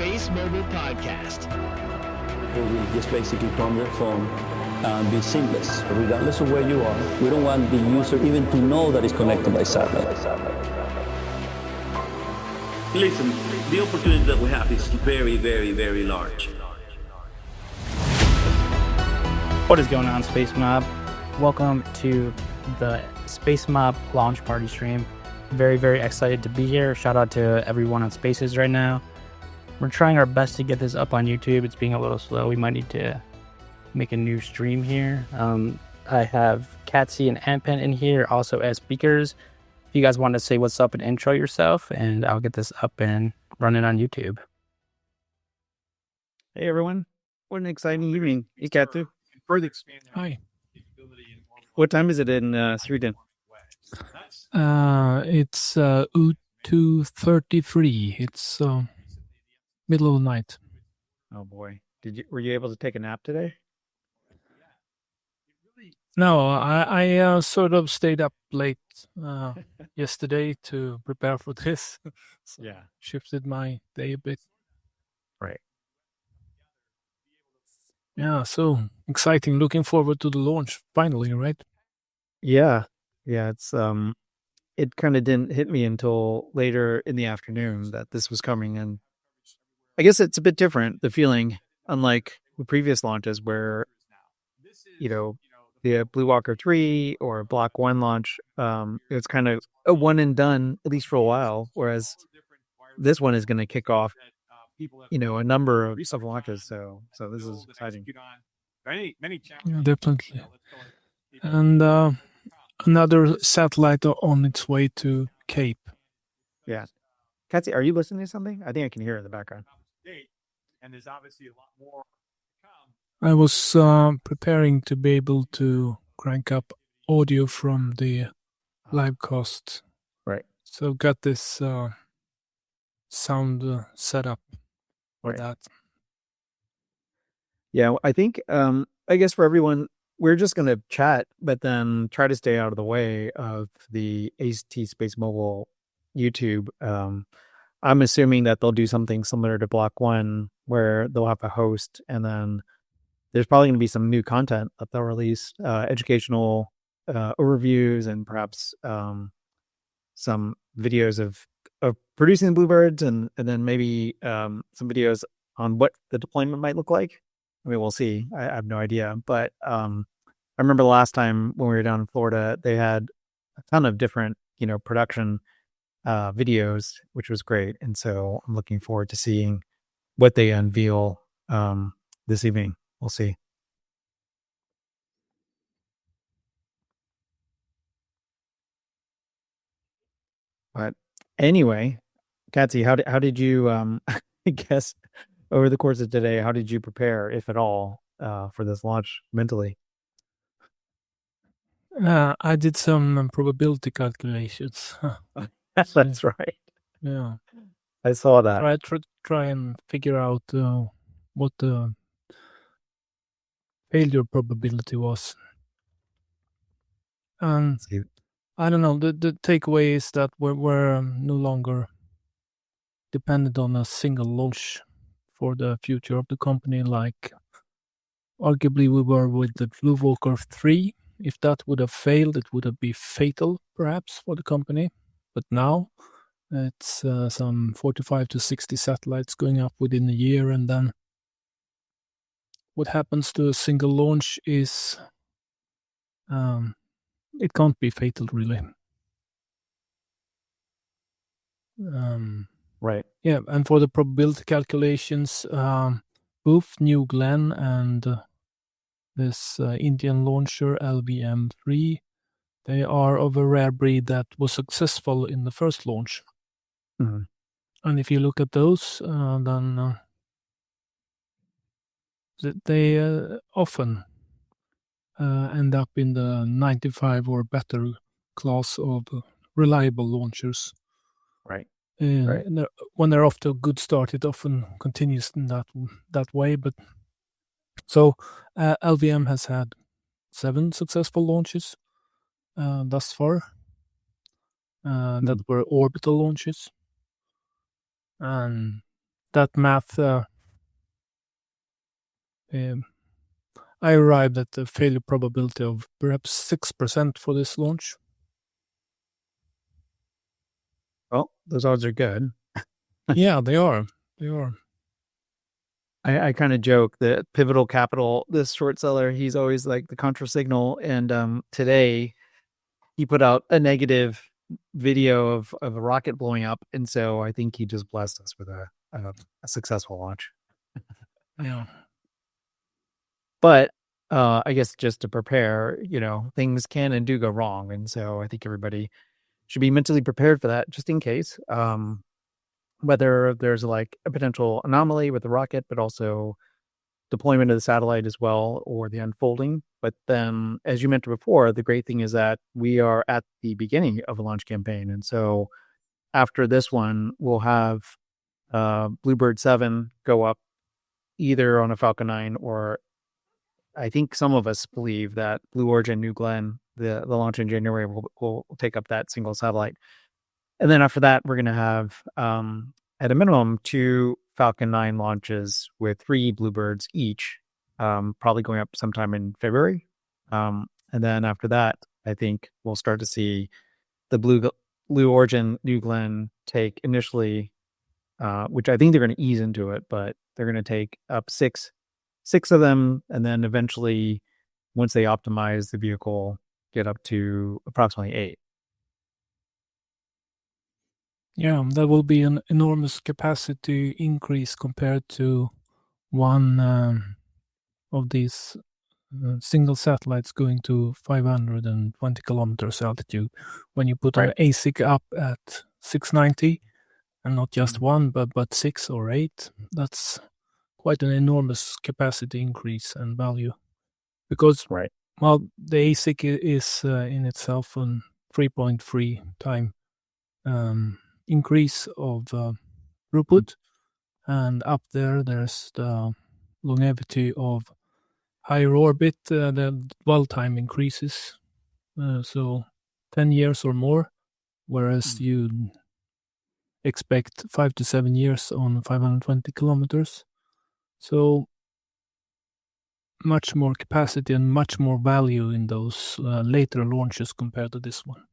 Space Mobile Podcast. We just basically turn their phone and be seamless, regardless of where you are. We don't want the user even to know that it's connected by satellite. Listen, the opportunity that we have is very, very, very large. What is going on, Spacemob? Welcome to the Spacemob launch party stream. Very, very excited to be here. Shout out to everyone on Spaces right now. We're trying our best to get this up on YouTube. It's being a little slow. We might need to make a new stream here. I have CatSE and Anpanman in here also as speakers. If you guys want to say what's up and intro yourself, and I'll get this up and running on YouTube. Hey everyone, what an exciting evening. Hey Katu. Hi. What time is it in Sweden? It's 2:33. It's middle of the night. Oh boy. Were you able to take a nap today? No, I sort of stayed up late yesterday to prepare for this. So Yeah. shifted my day a bit. Right. Yeah, so exciting. Looking forward to the launch finally, right? Yeah. Yeah, it's it kind of didn't hit me until later in the afternoon that this was coming, and I guess it's a bit different, the feeling, unlike the previous launches where the Blue Walker 3 or Block 1 launch, it's kind of a one and done, at least for a while, whereas this one is going to kick off, a number of launches. So this is exciting. Yeah, definitely. And another satellite on its way to Cape. Yeah. Katsi, are you listening to something? I think I can hear it in the background. And there's obviously a lot more to come. I was preparing to be able to crank up audio from the live cast. Right. So got this sound set up for that. Yeah, I think, I guess for everyone, we're just going to chat, but then try to stay out of the way of the AT Space Mobile YouTube. I'm assuming that they'll do something similar to Block 1, where they'll have a host, and then there's probably going to be some new content that they'll release, educational overviews, and perhaps some videos of producing Bluebirds, and then maybe some videos on what the deployment might look like. I mean, we'll see. I have no idea. But I remember the last time when we were down in Florida, they had a ton of different, production videos, which was great. And so I'm looking forward to seeing what they unveil this evening. We'll see. But anyway, Katsi, how did you, I guess, over the course of today, how did you prepare, if at all, for this launch mentally? I did some probability calculations. That's right. Yeah. I saw that. Try and figure out what the failure probability was. And I don't know, the takeaway is that we're no longer dependent on a single launch for the future of the company, like arguably we were with the Blue Walker 3. If that would have failed, it would have been fatal, perhaps, for the company. But now it's some 45 to 60 satellites going up within a year, and then what happens to a single launch is it can't be fatal, really. Right. Yeah, and for the probability calculations, both New Glenn and this Indian launcher LVM3, they are of a rare breed that was successful in the first launch. Mm-hmm. And if you look at those, then they often end up in the 95 or better class of reliable launchers. Right. Right. When they're off to a good start, it often continues in that way. But so LVM has had 7 successful launches thus far that were orbital launches, and that math, I arrived at a failure probability of perhaps 6% for this launch. Well, those odds are good. Yeah, they are. They are. I kind of joke that Pivotal Capital, this short seller, he's always like the contra signal. And today he put out a negative video of a rocket blowing up. And so I think he just blessed us with a successful launch. Yeah. But I guess just to prepare, things can and do go wrong. And so I think everybody should be mentally prepared for that just in case. Whether there's like a potential anomaly with the rocket, but also deployment of the satellite as well, or the unfolding. But then, as you mentioned before, the great thing is that we are at the beginning of a launch campaign. And so after this one, we'll have Bluebird 7 go up either on a Falcon 9, or I think some of us believe that Blue Origin New Glenn, the launch in January, will take up that single satellite. And then after that, we're going to have, at a minimum, 2 Falcon 9 launches with 3 Bluebirds each, probably going up sometime in February. And then after that, I think we'll start to see the Blue Origin New Glenn take initially, which I think they're going to ease into it, but they're going to take up six of them, and then eventually, once they optimize the vehicle, get up to approximately 8. Yeah, that will be an enormous capacity increase compared to one of these single satellites going to 520 kilometers altitude. When you put an ASIC up at 690, and not just one, but 6 or 8, that's quite an enormous capacity increase and value. Because, well, the ASIC is in itself a 3.3 time increase of throughput, and up there's the longevity of higher orbit, the dwell time increases, so 10 years or more, whereas you expect 5 to 7 years on 520 kilometers. So much more capacity and much more value in those later launches compared to this one.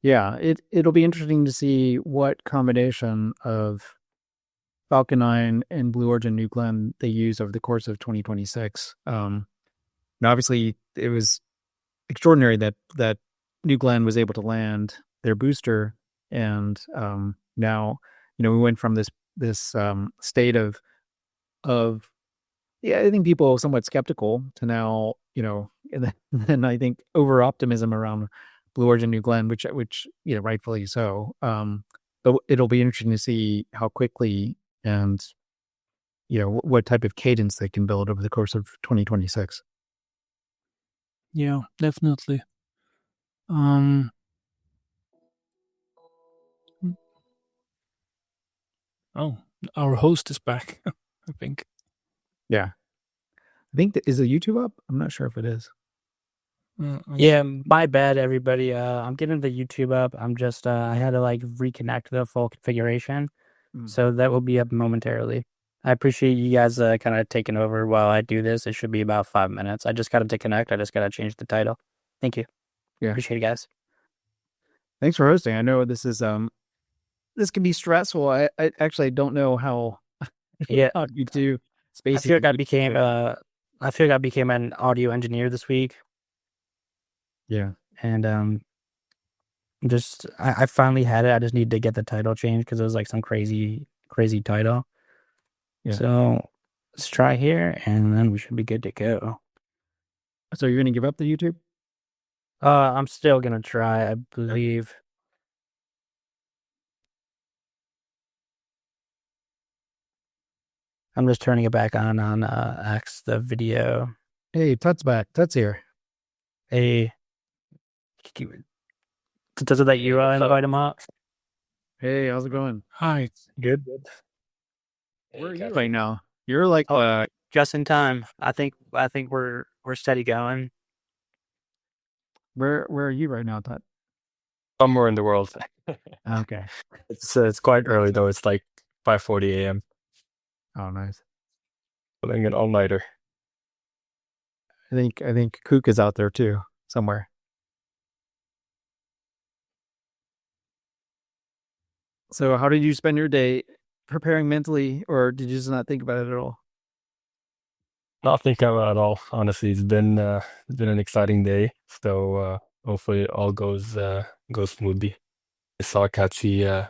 Yeah, it'll be interesting to see what combination of Falcon 9 and Blue Origin New Glenn they use over the course of 2026. Now, obviously, it was extraordinary that New Glenn was able to land their booster, and now we went from this state of I think people somewhat skeptical to now and then I think over optimism around Blue Origin New Glenn, which rightfully so. But it'll be interesting to see how quickly and what type of cadence they can build over the course of 2026. Yeah, definitely. Oh, our host is back, I think. Yeah. I think is the YouTube up? I'm not sure if it is. Yeah, my bad, everybody. I'm getting the YouTube up. I'm just I had to reconnect the full configuration, so that will be up momentarily. I appreciate you guys kind of taking over while I do this. It should be about 5 minutes. I just got to connect. I just got to change the title. Thank you. Yeah, appreciate it, guys. Thanks for hosting. I know this is this can be stressful. I actually don't know how. Yeah, how you do. I feel like I became an audio engineer this week. Yeah, and I finally had it. I just need to get the title changed because it was some crazy title. Yeah. So let's try here, and then we should be good to go. So you're gonna give up the YouTube? I'm still gonna try, I believe. I'm just turning it back on X, the video. Hey, Tut's back. Tut's here. Hey. Does it let you invite him up? Hey, how's it going? Hi. Good. Where are you right now? You're just in time. I think we're steady going. Where are you right now, Tut? Somewhere in the world. Okay. It's quite early though. It's like 5:40 a.m. Oh, nice. Pulling an all-nighter. I think Kook is out there too, somewhere. So how did you spend your day preparing mentally, or did you just not think about it at all? Not thinking about it at all. Honestly, it's been an exciting day. So hopefully it all goes smoothly. I saw CatSE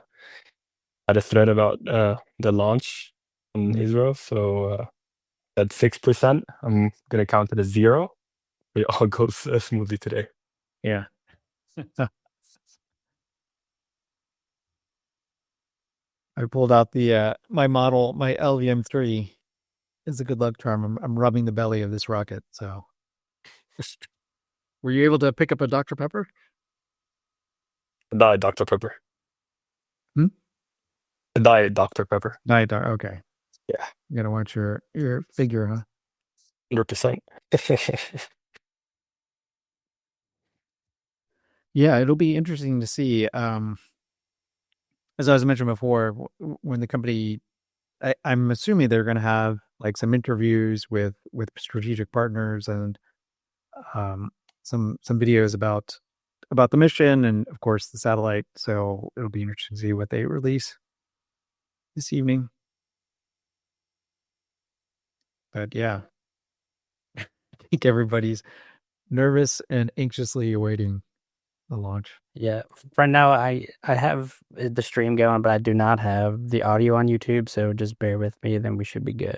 had a thread about the launch in Israel. So at 6%, I'm gonna count it as 0. It all goes smoothly today. Yeah. I pulled out the my model, my LVM3 is a good luck charm. I'm rubbing the belly of this rocket. So, were you able to pick up a Dr. Pepper? Diet Dr. Pepper. Hmm? Diet Dr. Pepper. Okay. Yeah. You gotta watch your figure, huh? 100%. Yeah, it'll be interesting to see. As I was mentioned before, when the company, I'm assuming they're going to have like some interviews with strategic partners and some videos about the mission and of course the satellite. So it'll be interesting to see what they release this evening. But yeah, I think everybody's nervous and anxiously awaiting the launch. Yeah, right now I have the stream going, but I do not have the audio on YouTube, so just bear with me, then we should be good.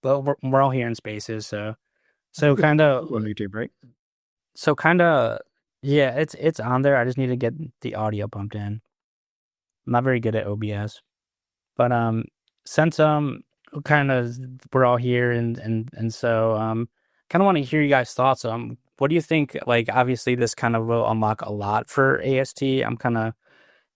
But we're all here in Spaces, so kind of on YouTube, right? So kind of yeah, it's on there. I just need to get the audio pumped in. I'm not very good at OBS, but since kind of we're all here and so kind of want to hear you guys' thoughts. What do you think? Like, obviously, this kind of will unlock a lot for AST. I'm kind of,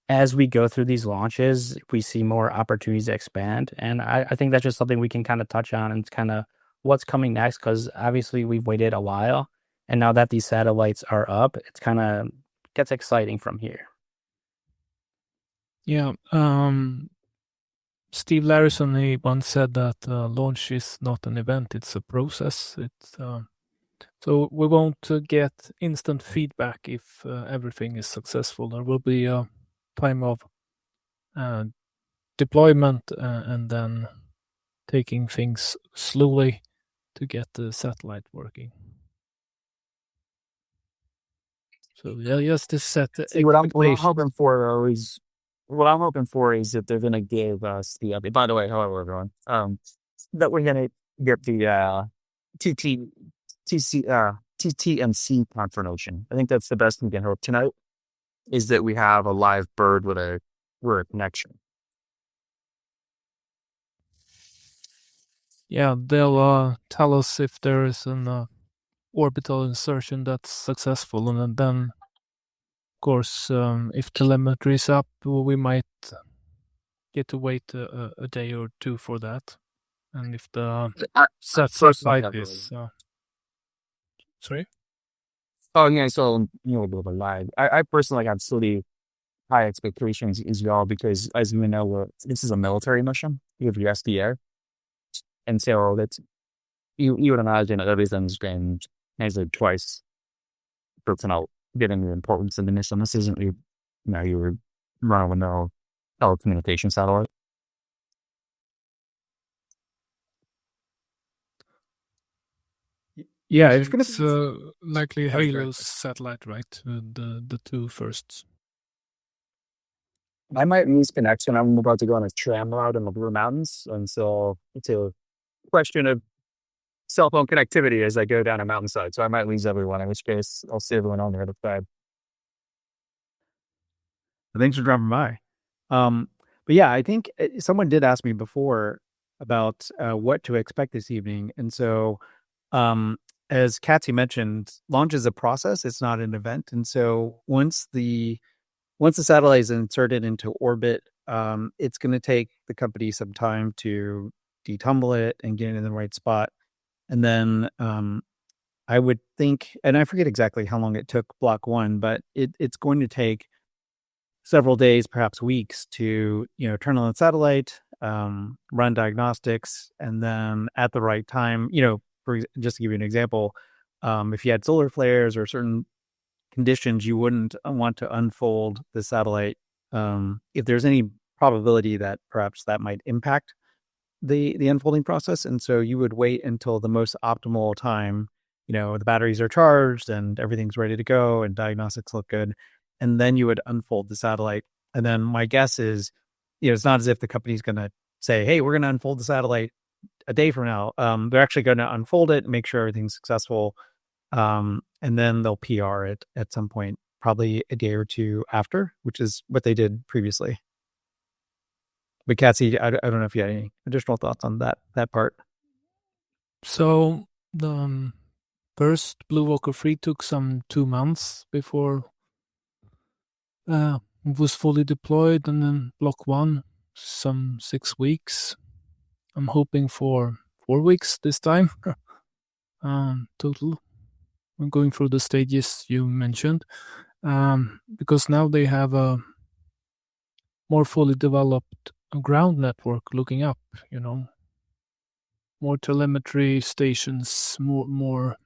as we go through these launches, we see more opportunities to expand. And I think that's just something we can kind of touch on and kind of what's coming next, because obviously we've waited a while. And now that these satellites are up, it's kind of gets exciting from here. Yeah. Steve Larison, he once said that launch is not an event, it's a process. It's so we won't get instant feedback if everything is successful. There will be a time of deployment and then taking things slowly to get the satellite working. So yeah, just to set what I'm hoping for is that they're going to give us the update. By the way, hello everyone. That we're going to get the TTMC confirmation. I think that's the best we can hope tonight. Is that we have a live bird with a connection. Yeah, they'll tell us if there is an orbital insertion that's successful, and then, of course, if telemetry is up, we might get to wait a day or two for that. And if the satellite is sorry. Oh yeah, so a little bit of a lag. I personally have slightly high expectations as well because, as we know, this is a military mission. You have your SDA, and so that's you would imagine everything's been measured twice for getting the importance of the mission. This isn't you were running with no telecommunication satellite. Yeah, it's likely Halo's satellite, right? The two first. I might lose connection. I'm about to go on a tram route in the Blue Mountains, and so it's a question of cell phone connectivity as I go down a mountainside. So I might lose everyone, in which case I'll see everyone on the other side. Thanks for dropping by. But yeah, I think someone did ask me before about what to expect this evening, and so as CatSE mentioned, launch is a process; it's not an event. And so once the satellite is inserted into orbit, it's going to take the company some time to detumble it and get it in the right spot. And then I would think, and I forget exactly how long it took Block 1, but it's going to take several days, perhaps weeks, to turn on the satellite, run diagnostics, and then at the right time, just to give you an example, if you had solar flares or certain conditions, you wouldn't want to unfold the satellite if there's any probability that perhaps that might impact the unfolding process. And so you would wait until the most optimal time, the batteries are charged and everything's ready to go and diagnostics look good. And then you would unfold the satellite. And then my guess is, it's not as if the company's going to say, hey, we're going to unfold the satellite a day from now. They're actually going to unfold it, make sure everything's successful. And then they'll PR it at some point, probably a day or two after, which is what they did previously. But CatSE, I don't know if you had any additional thoughts on that part. So the first Blue Walker 3 took some 2 months before it was fully deployed, and then Block 1 some 6 weeks. I'm hoping for 4 weeks this time. Total. I'm going through the stages you mentioned, because now they have a more fully developed ground network looking up, more telemetry stations, more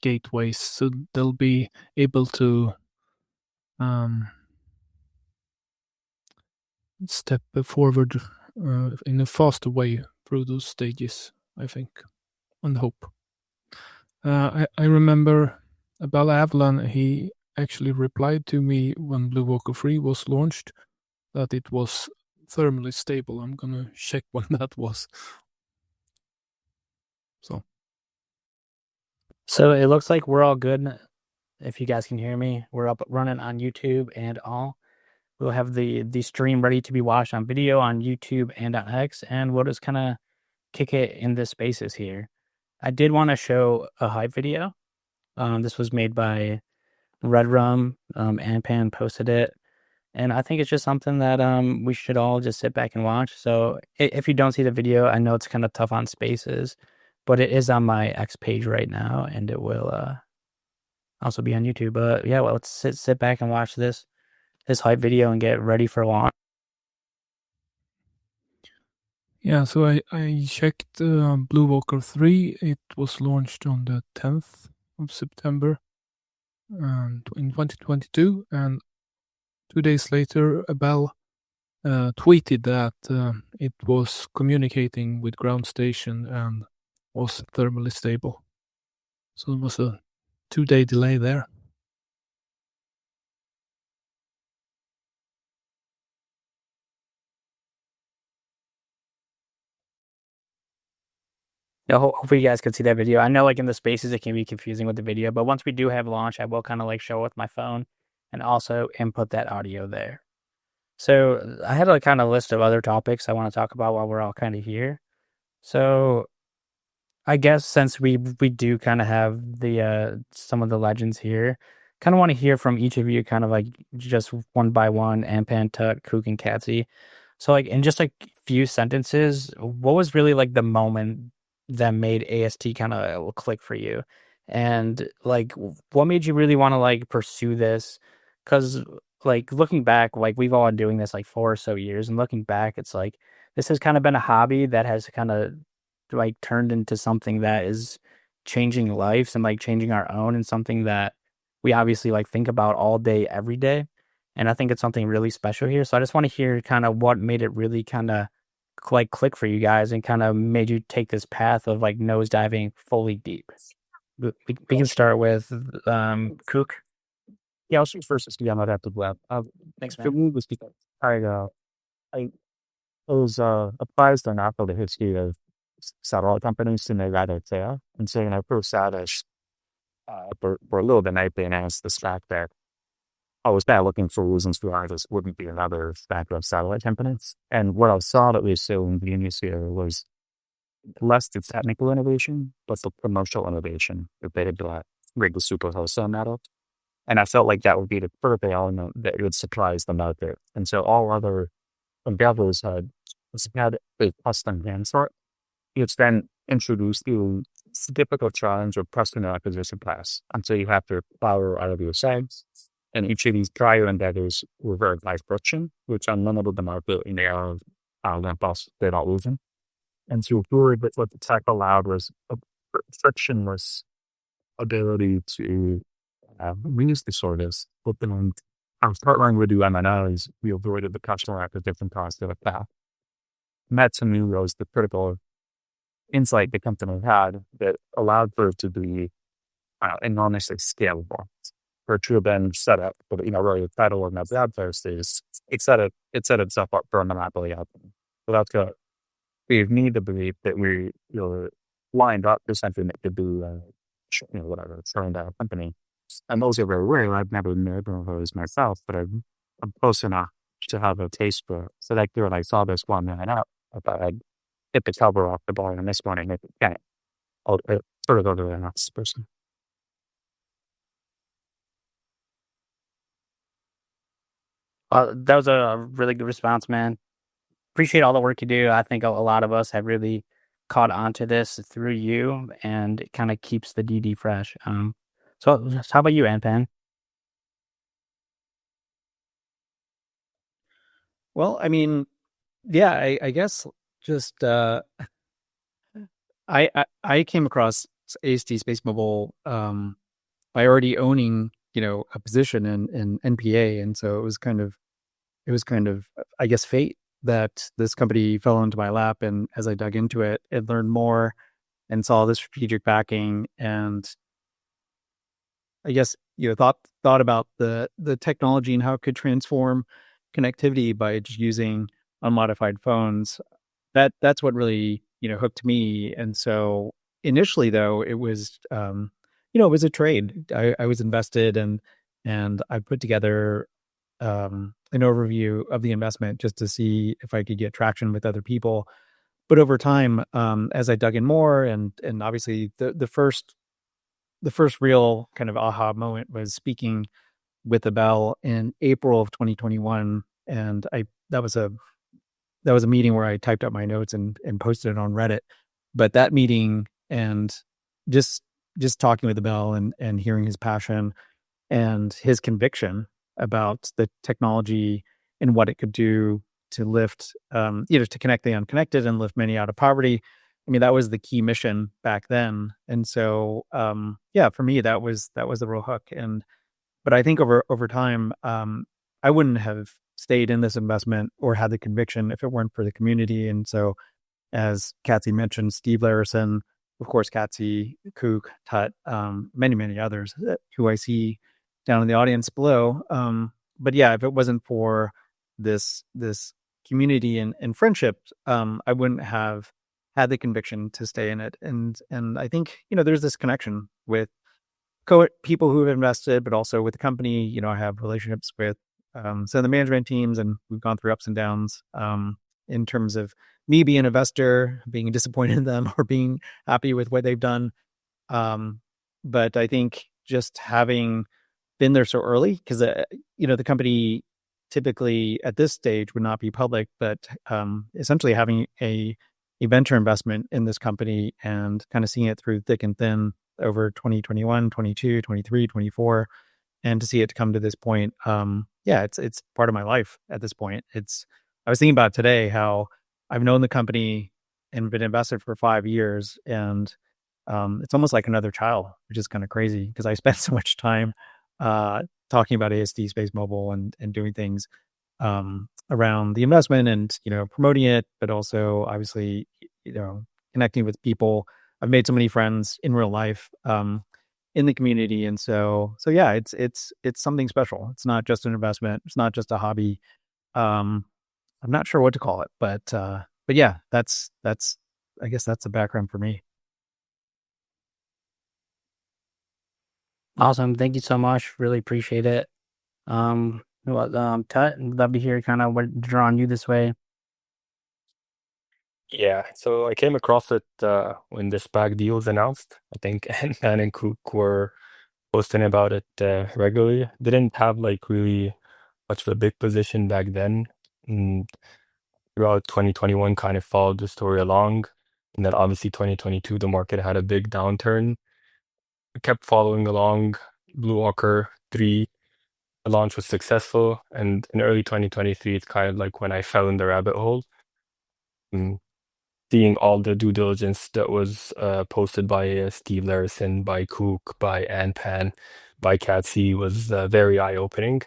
gateways, so they'll be able to step forward in a faster way through those stages, I think, and hope. I remember Abel Avalon, he actually replied to me when Blue Walker 3 was launched that it was thermally stable. I'm gonna check when that was. So it looks like we're all good. If you guys can hear me, we're up running on YouTube and all. We'll have the stream ready to be watched on video on YouTube and on X, and we'll just kind of kick it in the spaces here. I did want to show a hype video. This was made by Red Rum. Anpan posted it. And I think it's just something that we should all just sit back and watch. So if you don't see the video, I know it's kind of tough on spaces, but it is on my X page right now, and it will also be on YouTube. But yeah, well, let's sit back and watch this hype video and get ready for launch. Yeah, so I checked Blue Walker 3. It was launched on the 10th of September in 2022, and 2 days later, Abel tweeted that it was communicating with ground station and was thermally stable. So it was a 2-day delay there. Yeah, hopefully you guys could see that video. I know, like, in the spaces, it can be confusing with the video, but once we do have launch, I will kind of like show it with my phone and also input that audio there. So I had a kind of list of other topics I want to talk about while we're all kind of here. So I guess since we do kind of have the some of the legends here, kind of want to hear from each of you, kind of like just one by one, Anpan, Tut, Kook, and CatSE. So like in just like few sentences, what was really like the moment that made AST kind of click for you, and like what made you really want to like pursue this? Because like looking back, like we've all been doing this like 4 or so years, and looking back, it's like this has kind of been a hobby that has kind of like turned into something that is changing lives and like changing our own, and something that we obviously like think about all day, every day. And I think it's something really special here. So I just want to hear kind of what made it really kind of like click for you guys and kind of made you take this path of like nosediving fully deep. We can start with Kook. Yeah, I'll shoot first. I'm not at the web. Thanks, For man. me, was because I was apprised on after the history of satellite companies in the United States, and so when I first saw this, for a little bit, I've been asked this fact that I was back looking for reasons why this wouldn't be another factor of satellite companies. And what I saw that was so ingenious here was less the technical innovation, but the commercial innovation that they had rigged the superhost model. And I felt like that would be the perfect element that would surprise the market. And so all other endeavors had a custom answer. It's then introduced you it's a difficult challenge of personal acquisition class. And so you have to power out of your sides. And each of these prior endeavors were very high friction, which none of them are built in the era of Olympus, they're not losing. And so what the tech allowed was a frictionless ability to reuse the sorters. But then as partnering with you M&As, we avoided the customer acquisition cost of a path. Met to me was the critical insight the company had that allowed for it to be enormously scalable. For it to have been set up, but really the title of the ad post is it set itself up for a monopoly out there. So that's good. We need to believe that we lined up to something that could be whatever turned out company. And those are very rare. I've never known those myself, but I'm close enough to have a taste for it. So like when I saw this one line up, I thought I'd hit the cover off the bar on this one and if it can't, I'll sort of go to the next person. That was a really good response, man. Appreciate all the work you do. I think a lot of us have really caught on to this through you, and it kind of keeps the DD fresh. So how about you, Anpan? Well, I mean, yeah, I guess just I came across AST Space Mobile by already owning a position in NPA, and so it was kind of I guess fate that this company fell into my lap, and as I dug into it and learned more and saw the strategic backing, and I guess thought about the technology and how it could transform connectivity by just using unmodified phones. That's what really hooked me. And so initially, though, it was it was a trade. I was invested, and I put together an overview of the investment just to see if I could get traction with other people. But over time, as I dug in more, and obviously the first real kind of aha moment was speaking with Abel in April of 2021, and that was a meeting where I typed up my notes and posted it on Reddit. But that meeting and just talking with Abel and hearing his passion and his conviction about the technology and what it could do to lift, to connect the unconnected and lift many out of poverty. I mean, that was the key mission back then. And so, for me, that was the real hook. But I think over time, I wouldn't have stayed in this investment or had the conviction if it weren't for the community. And so, as CatSE mentioned, Steve Larison, of course, CatSE, Kook, Tut, many others who I see down in the audience below. But yeah, if it wasn't for this community and friendship, I wouldn't have had the conviction to stay in it. And I think there's this connection with people who have invested, but also with the company. I have relationships with some of the management teams, and we've gone through ups and downs in terms of me being an investor, being disappointed in them, or being happy with what they've done. But I think just having been there so early, because the company typically at this stage would not be public, but essentially having a venture investment in this company and kind of seeing it through thick and thin over 2021, 22, 23, 24, and to see it to come to this point, it's part of my life at this point. I was thinking about today how I've known the company and been invested for 5 years, and it's almost like another child, which is kind of crazy because I spent so much time talking about AST Space Mobile and doing things around the investment and promoting it, but also obviously connecting with people. I've made so many friends in real life in the community, and so yeah, it's something special. It's not just an investment. It's not just a hobby. I'm not sure what to call it, but yeah, that's I guess that's the background for me. Awesome. Thank you so much. Really appreciate it. Tut, love to hear kind of what drawn you this way. Yeah, so I came across it when the SPAC deal was announced. I think Anpan and Kook were posting about it regularly. Didn't have like really much of a big position back then. Throughout 2021, kind of followed the story along. And then obviously 2022, the market had a big downturn. I kept following along. Blue Walker 3, the launch was successful. And in early 2023, it's kind of like when I fell in the rabbit hole. Mm, Seeing all the due diligence that was posted by Steve Larison, by Kook, by Anpan, by CatSE was very eye-opening.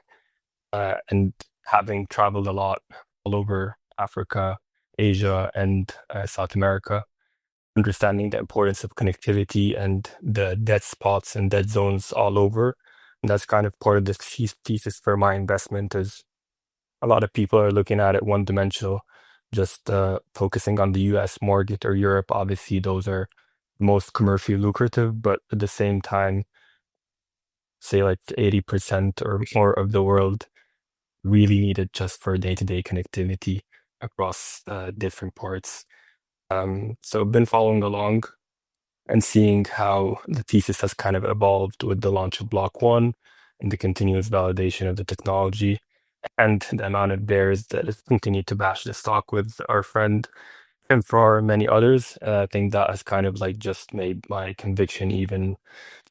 And having traveled a lot all over Africa, Asia, and South America, understanding the importance of connectivity and the dead spots and dead zones all over. And that's kind of part of the thesis for my investment is a lot of people are looking at it one-dimensional, just focusing on the US market or Europe. Obviously, those are most commercially lucrative, but at the same time, say like 80% or more of the world really need it just for day-to-day connectivity across different parts. So I've been following along and seeing how the thesis has kind of evolved with the launch of Block 1 and the continuous validation of the technology and the amount of bears that have continued to bash the stock with our friend and for many others. I think that has kind of like just made my conviction even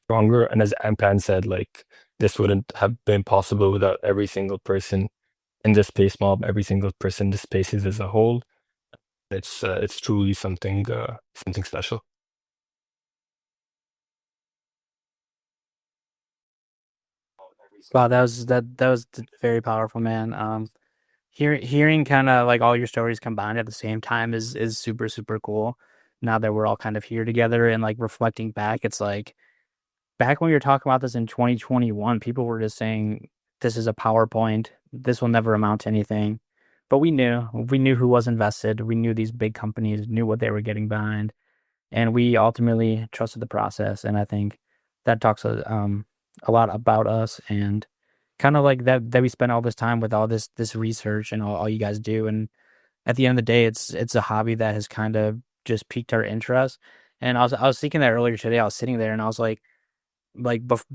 stronger. And as Ampan said, like this wouldn't have been possible without every single person in the space mob, every single person in the spaces as a whole. It's truly something special. Wow, that was very powerful, man. Hearing kind of like all your stories combined at the same time is super super cool. Now that we're all kind of here together and like reflecting back, it's like back when we were talking about this in 2021, people were just saying this is a PowerPoint. This will never amount to anything. But we knew who was invested. We knew these big companies knew what they were getting behind, and we ultimately trusted the process. And I think that talks a lot about us and kind of like that we spent all this time with all this research and all you guys do. And at the end of the day, it's a hobby that has kind of just piqued our interest. And I was thinking that earlier today. I was sitting there and I was like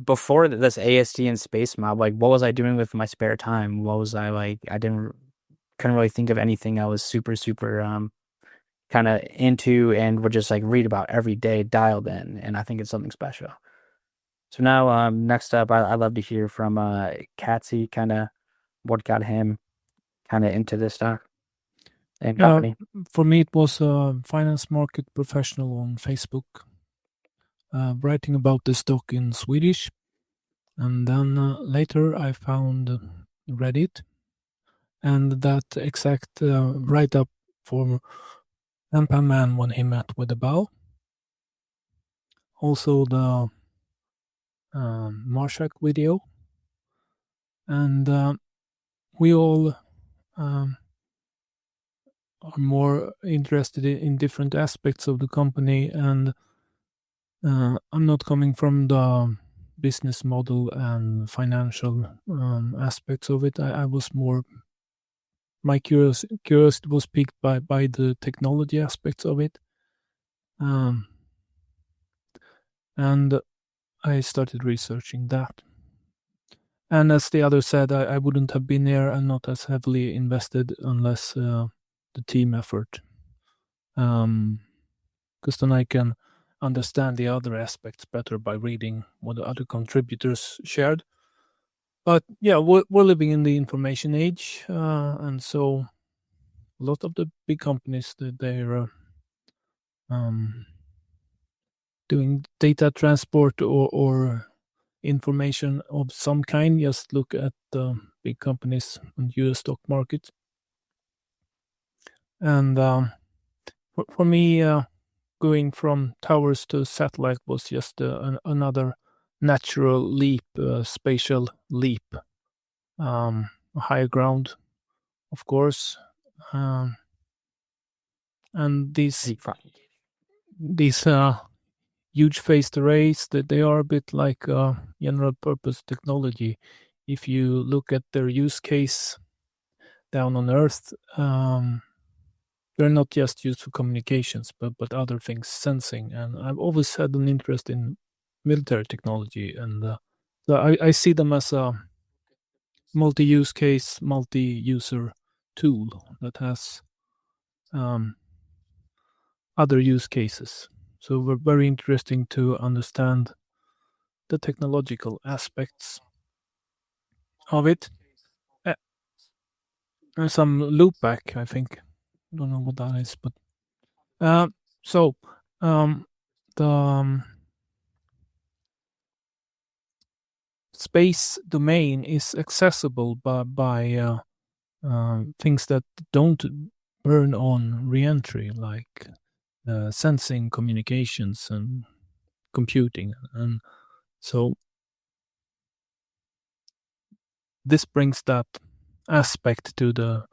before this AST and Spacemob, like what was I doing with my spare time? What was I like? Couldn't really think of anything I was super super kind of into and would just like read about every day, dialed in. And I think it's something special. So now, next up, I'd love to hear from CatSE, kind of what got him kind of into this stock and company. For me, it was a finance market professional on Facebook writing about the stock in Swedish. And then later I found Reddit and that exact write-up for Anpanman when he met with the bow. Also the Marshak video. And we all are more interested in different aspects of the company, and I'm not coming from the business model and financial aspects of it. I was more, my curiosity was piqued by the technology aspects of it, and I started researching that. And as the other said, I wouldn't have been there and not as heavily invested unless the team effort. Because then I can understand the other aspects better by reading what the other contributors shared. But yeah, we're living in the information age, and so a lot of the big companies they're doing data transport or information of some kind. Just look at the big companies on the US stock market. And for me, going from towers to satellite was just another natural leap, spatial leap, higher ground, of course. And these huge phased arrays, that they are a bit like general purpose technology. If you look at their use case down on Earth, they're not just used for communications, but other things, sensing. And I've always had an interest in military technology, and so I see them as a multi-use case, multi-user tool that has other use cases. So we're very interesting to understand the technological aspects of it. There's some loopback, I think. Don't know what that is, but so the space domain is accessible by things that don't burn on reentry, like sensing, communications, and computing. And so this brings that aspect to the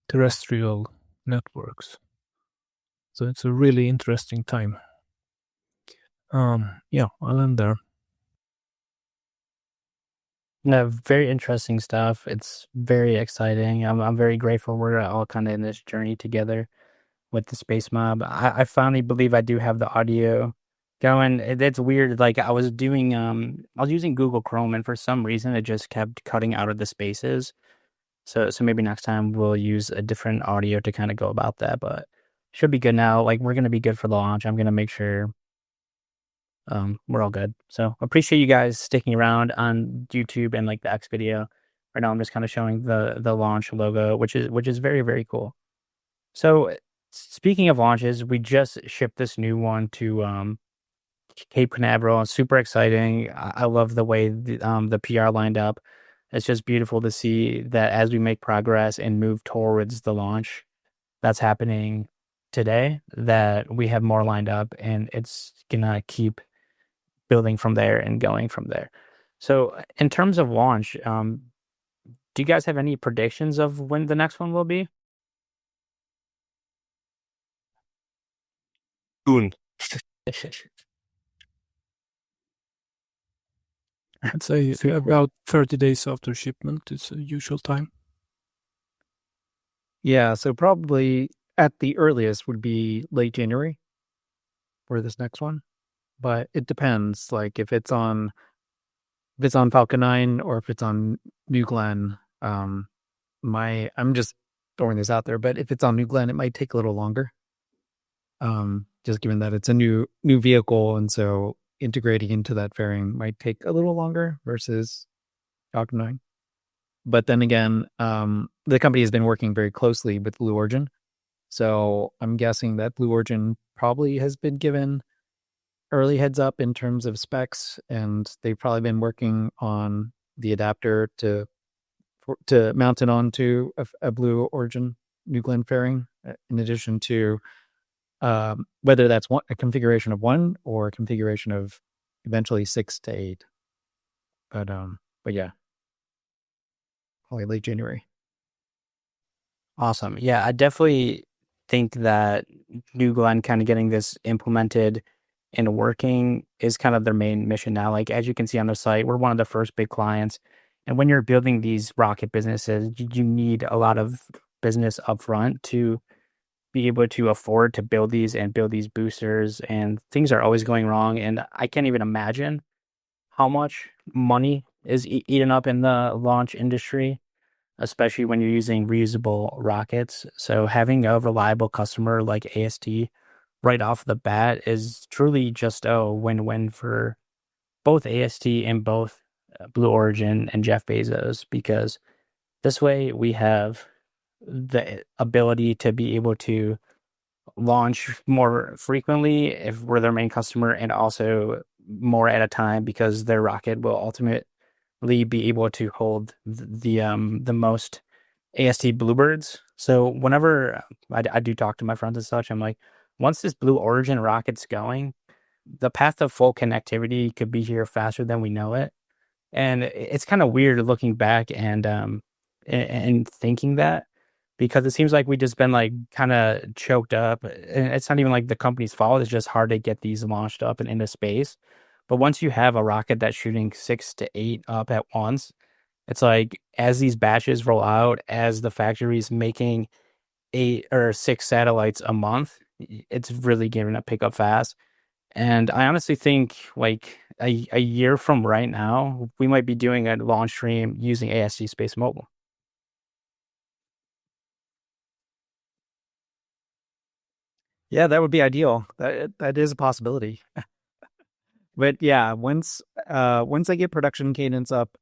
terrestrial networks. So it's a really interesting time. Yeah, I'll end there. No, very interesting stuff. It's very exciting. I'm very grateful we're all kind of in this journey together with the Spacemob. I finally believe I do have the audio going. It's weird. Like I was using Google Chrome, and for some reason it just kept cutting out of the spaces. So maybe next time we'll use a different audio to kind of go about that. But should be good now. Like we're gonna be good for the launch. I'm gonna make sure we're all good. So appreciate you guys sticking around on YouTube and like the X video. Right now I'm just kind of showing the launch logo, which is very, very cool. So speaking of launches, we just shipped this new one to Cape Canaveral. It's super exciting. I love the way the PR lined up. It's just beautiful to see that as we make progress and move towards the launch that's happening today, that we have more lined up, and it's gonna keep building from there and going from there. So in terms of launch, do you guys have any predictions of when the next one will be? Soon. I'd say about 30 days after shipment is a usual time. Yeah, so probably at the earliest would be late January for this next one. But it depends, like if it's on Falcon 9 or if it's on New Glenn. I'm just throwing this out there, but if it's on New Glenn, it might take a little longer. Just given that it's a new vehicle, and so integrating into that fairing might take a little longer versus Falcon 9. But then again, the company has been working very closely with Blue Origin. So I'm guessing that Blue Origin probably has been given early heads up in terms of specs, and they've probably been working on the adapter to mount it onto a Blue Origin New Glenn fairing, in addition to whether that's a configuration of 1 or a configuration of eventually 6 to 8. But yeah, probably late January. Awesome. Yeah, I definitely think that New Glenn kind of getting this implemented and working is kind of their main mission now. Like as you can see on the site, we're one of the first big clients. And when you're building these rocket businesses, you need a lot of business upfront to be able to afford to build these boosters, and things are always going wrong. And I can't even imagine how much money is eaten up in the launch industry, especially when you're using reusable rockets. So having a reliable customer like AST right off the bat is truly just a win-win for both AST and both Blue Origin and Jeff Bezos, because this way we have the ability to be able to launch more frequently if we're their main customer, and also more at a time, because their rocket will ultimately be able to hold the most AST Bluebirds. So whenever I do talk to my friends and such, I'm like, once this Blue Origin rocket's going, the path to full connectivity could be here faster than we know it. And it's kind of weird looking back and thinking that, because it seems like we just been like kind of choked up, and it's not even like the company's fault. It's just hard to get these launched up and into space. But once you have a rocket that's shooting 6 to 8 up at once, it's like as these batches roll out, as the factory's making 8 or 6 satellites a month, it's really going to pick up fast. And I honestly think like a year from right now, we might be doing a launch stream using AST Space Mobile. Yeah, that would be ideal. That is a possibility. But yeah, once I get production cadence up,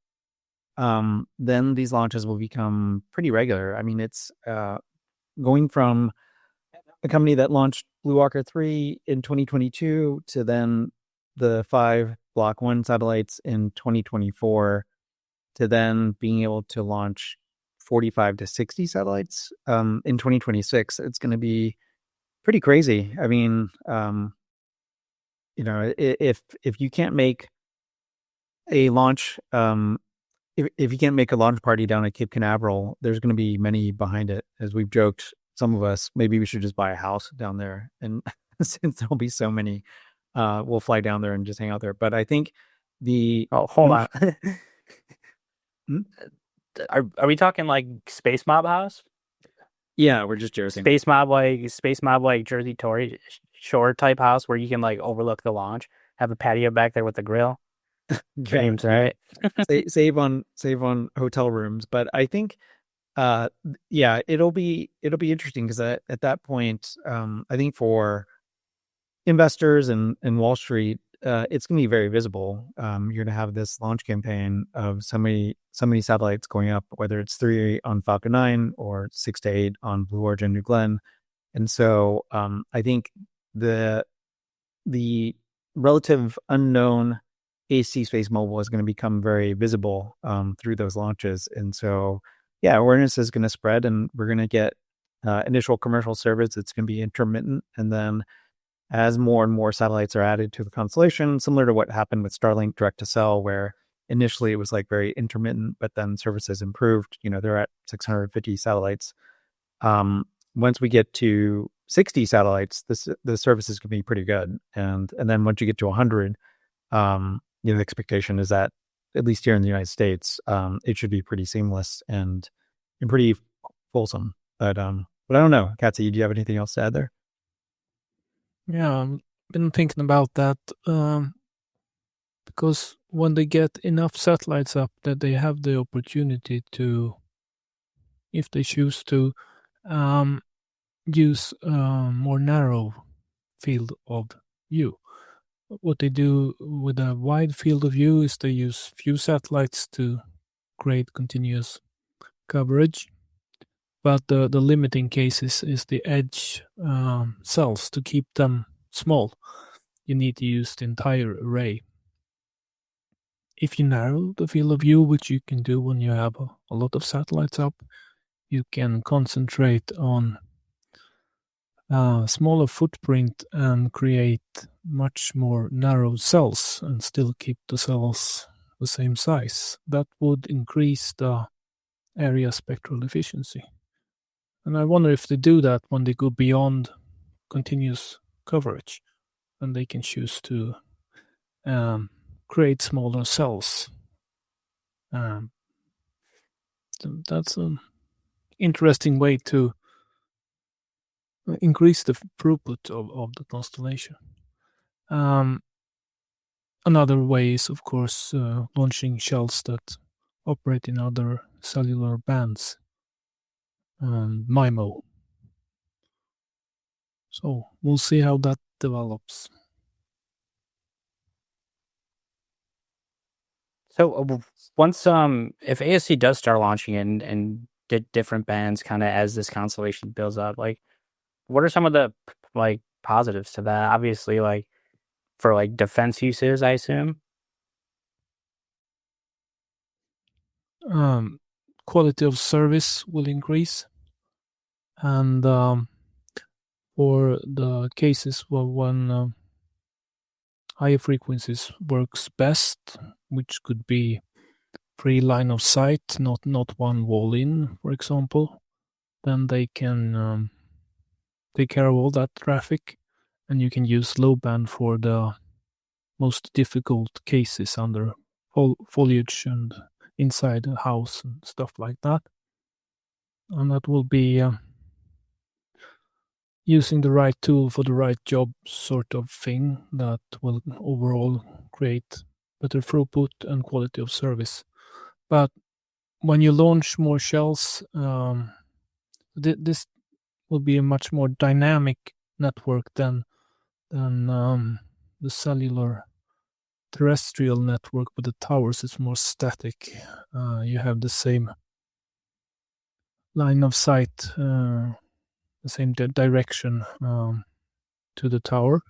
then these launches will become pretty regular. I mean, it's going from a company that launched Blue Walker 3 in 2022 to then the 5 Block 1 satellites in 2024 to then being able to launch 45 to 60 satellites in 2026. It's going to be pretty crazy. I mean, if you can't make a launch, if you can't make a launch party down at Cape Canaveral, there's going to be many behind it. As we've joked, some of us, maybe we should just buy a house down there, and since there'll be so many, we'll fly down there and just hang out there. But I think hold on. Hmm? Are we talking like Spacemob house? Yeah, we're just joking. Spacemob like Jersey Shore type house where you can like overlook the launch, have a patio back there with the grill. Dreams, right? save on hotel rooms, but I think yeah, it'll be interesting because at that point, I think for investors and Wall Street, it's going to be very visible. You're going to have this launch campaign of so many satellites going up, whether it's 3 on Falcon 9 or 6 to 8 on Blue Origin New Glenn. And so I think the relative unknown AT&T SpaceMobile is going to become very visible through those launches. And so, yeah, awareness is going to spread, and we're going to get initial commercial service. It's going to be intermittent. And then as more and more satellites are added to the constellation, similar to what happened with Starlink direct to cell, where initially it was like very intermittent, but then services improved. They're at 650 satellites. Once we get to 60 satellites, the services can be pretty good. And then once you get to 100, the expectation is that, at least here in the United States, it should be pretty seamless and pretty fulsome. But I don't know, CatSE, do you have anything else to add there? Yeah, I've been thinking about that because when they get enough satellites up, that they have the opportunity to, if they choose to, use more narrow field of view. What they do with a wide field of view is they use few satellites to create continuous coverage. But the limiting case is the edge cells. To keep them small, you need to use the entire array. If you narrow the field of view, which you can do when you have a lot of satellites up, you can concentrate on smaller footprint and create much more narrow cells and still keep the cells the same size. That would increase the area spectral efficiency. And I wonder if they do that when they go beyond continuous coverage, and they can choose to create smaller cells. That's an interesting way to increase the throughput of the constellation. Another way is, of course, launching shells that operate in other cellular bands, MIMO. So we'll see how that develops. So once if ASC does start launching and different bands kind of as this constellation builds up, like what are some of the like positives to that? Obviously, like for like defense uses, I assume. Quality of service will increase, and for the cases where when higher frequencies works best, which could be free line of sight, not one wall in, for example, then they can take care of all that traffic, and you can use low band for the most difficult cases under foliage and inside the house and stuff like that. And that will be using the right tool for the right job sort of thing that will overall create better throughput and quality of service. But when you launch more shells, this will be a much more dynamic network than the cellular terrestrial network with the towers. Is more static. You have the same line of sight, the same direction to the tower,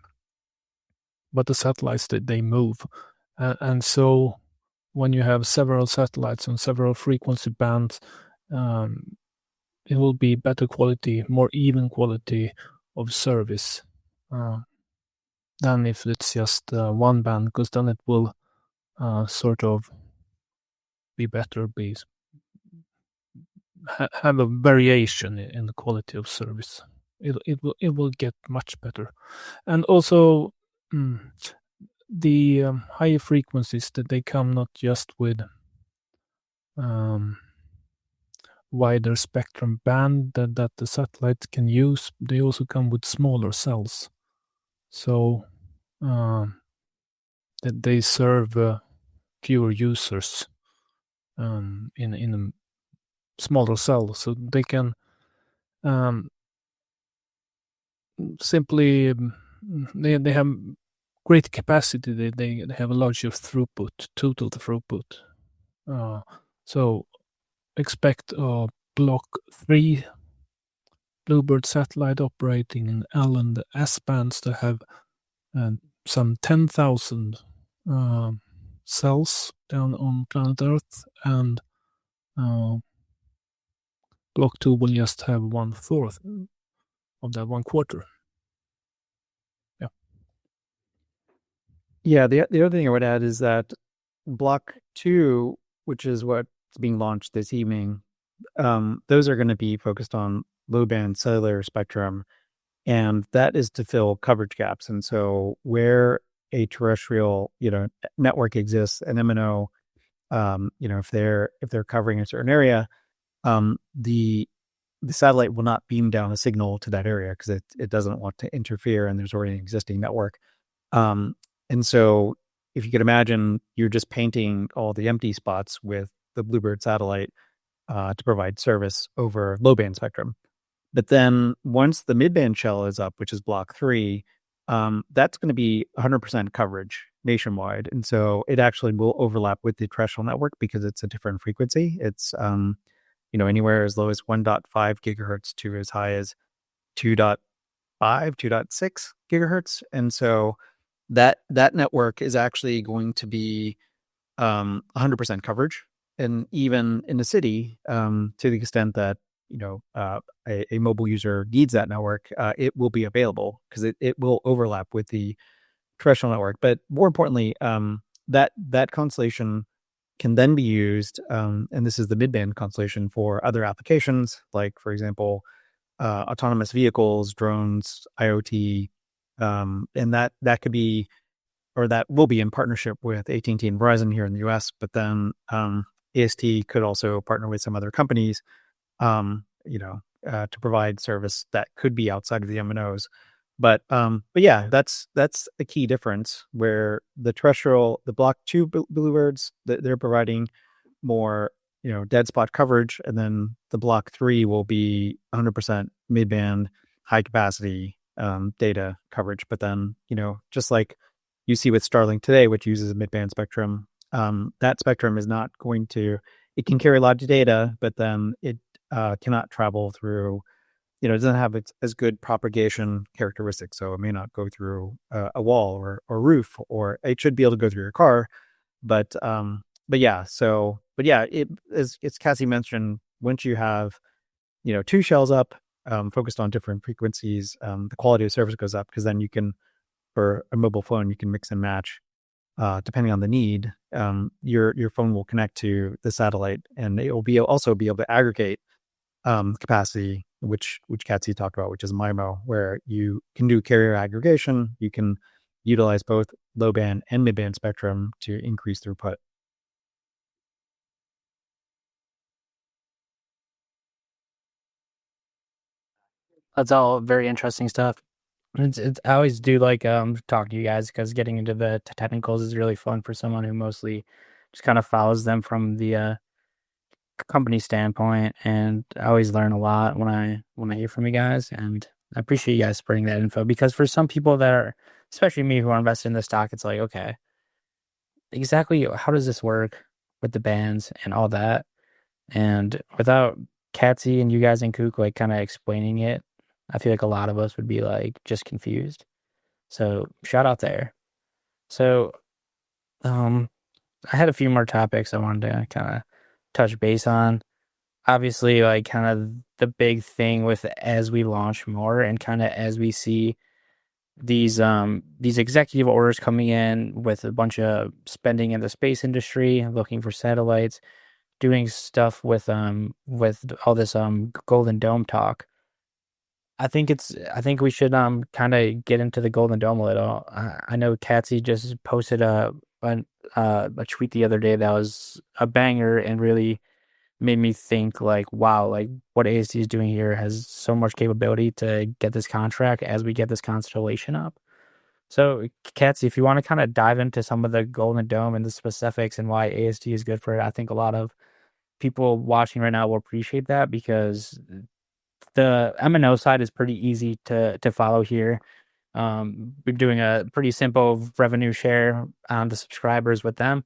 but the satellites they move, and so when you have several satellites on several frequency bands, it will be better quality, more even quality of service than if it's just one band, because then it will sort of be better, have a variation in the quality of service. It will get much better, and also the higher frequencies that they come not just with wider spectrum band that the satellite can use, they also come with smaller cells, so that they serve fewer users in a smaller cell, so they can simply they have great capacity. They have a larger total throughput. So expect a Block 3 Bluebird satellite operating in L and S bands to have some 10,000 cells down on planet Earth, and Block 2 will just have 1/4 of that, 1/4. Yeah, the other thing I would add is that Block 2, which is what's being launched this evening, those are going to be focused on low-band cellular spectrum, and that is to fill coverage gaps. And so where a terrestrial, network exists, an MNO, if they're covering a certain area, the satellite will not beam down a signal to that area because it doesn't want to interfere, and there's already an existing network. And so if you could imagine, you're just painting all the empty spots with the Bluebird satellite to provide service over low-band spectrum. But then once the mid-band shell is up, which is Block 3, that's going to be 100% coverage nationwide. And so it actually will overlap with the terrestrial network because it's a different frequency. It's anywhere as low as 1.5 gigahertz to as high as 2.5, 2.6 gigahertz. And so that network is actually going to be 100% coverage. And even in the city, to the extent that a mobile user needs that network, it will be available because it will overlap with the terrestrial network. But more importantly, that constellation can then be used, and this is the mid-band constellation, for other applications, like, for example, autonomous vehicles, drones, IoT, and that could be, or that will be, in partnership with AT&T and Verizon here in the US. But then AST could also partner with some other companies, to provide service that could be outside of the MNOs. But yeah, that's a key difference, where the Block 2 Bluebirds, they're providing more dead spot coverage, and then the Block 3 will be 100% mid-band, high capacity data coverage. But then just like you see with Starlink today, which uses a mid-band spectrum, that spectrum is not going to, it can carry a lot of data, but then it cannot travel through, it doesn't have as good propagation characteristics. So it may not go through a wall or roof, or it should be able to go through your car. But yeah, it's CatSE mentioned, once you have, two shells up, focused on different frequencies, the quality of service goes up, because then you can, for a mobile phone, you can mix and match, depending on the need. Your phone will connect to the satellite, and it will also be able to aggregate capacity, which CatSE talked about, which is MIMO, where you can do carrier aggregation. You can utilize both low band and mid band spectrum to increase throughput. That's all very interesting stuff. I always do like talk to you guys, because getting into the technicals is really fun for someone who mostly just kind of follows them from the company standpoint, and I always learn a lot when I hear from you guys. And I appreciate you guys spreading that info, because for some people that are, especially me, who are invested in the stock, it's like, okay, exactly how does this work with the bands and all that? And without CatSE and you guys and Kook like kind of explaining it, I feel like a lot of us would be like just confused. So shout out there. So I had a few more topics I wanted to kind of touch base on. Obviously, like kind of the big thing with as we launch more and kind of as we see these executive orders coming in with a bunch of spending in the space industry, looking for satellites, doing stuff with all this Golden Dome talk. I think we should kind of get into the Golden Dome a little. I know CatSE just posted a tweet the other day that was a banger and really made me think like, wow, like what AST is doing here has so much capability to get this contract as we get this constellation up. So, CatSE, if you want to kind of dive into some of the Golden Dome and the specifics and why AST is good for it, I think a lot of people watching right now will appreciate that, because the MNO side is pretty easy to follow here. We're doing a pretty simple revenue share on the subscribers with them.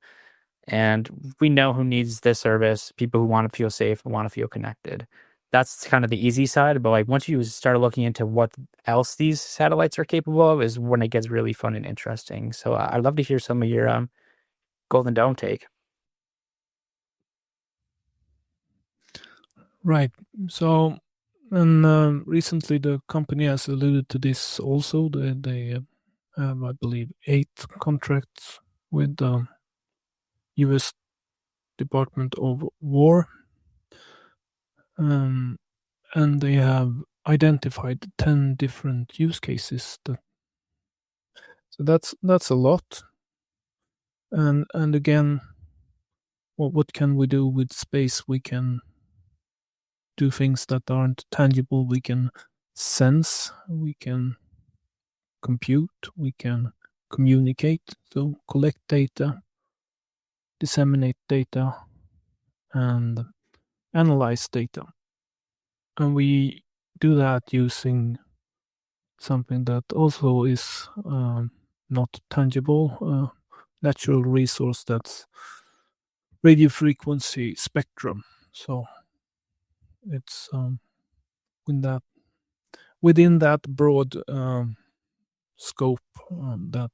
And we know who needs this service, people who want to feel safe and want to feel connected. That's kind of the easy side. But like once you start looking into what else these satellites are capable of is when it gets really fun and interesting. So I'd love to hear some of your Golden Dome take. Right. So, and recently the company has alluded to this also. They have, I believe, 8 contracts with the U.S. Department of War, and they have identified 10 different use cases. So that's a lot. And again, what can we do with space? We can do things that aren't tangible. We can sense, we can compute, we can communicate, so collect data, disseminate data, and analyze data. And we do that using something that also is not tangible, natural resource, that's radio frequency spectrum. So it's within that broad scope that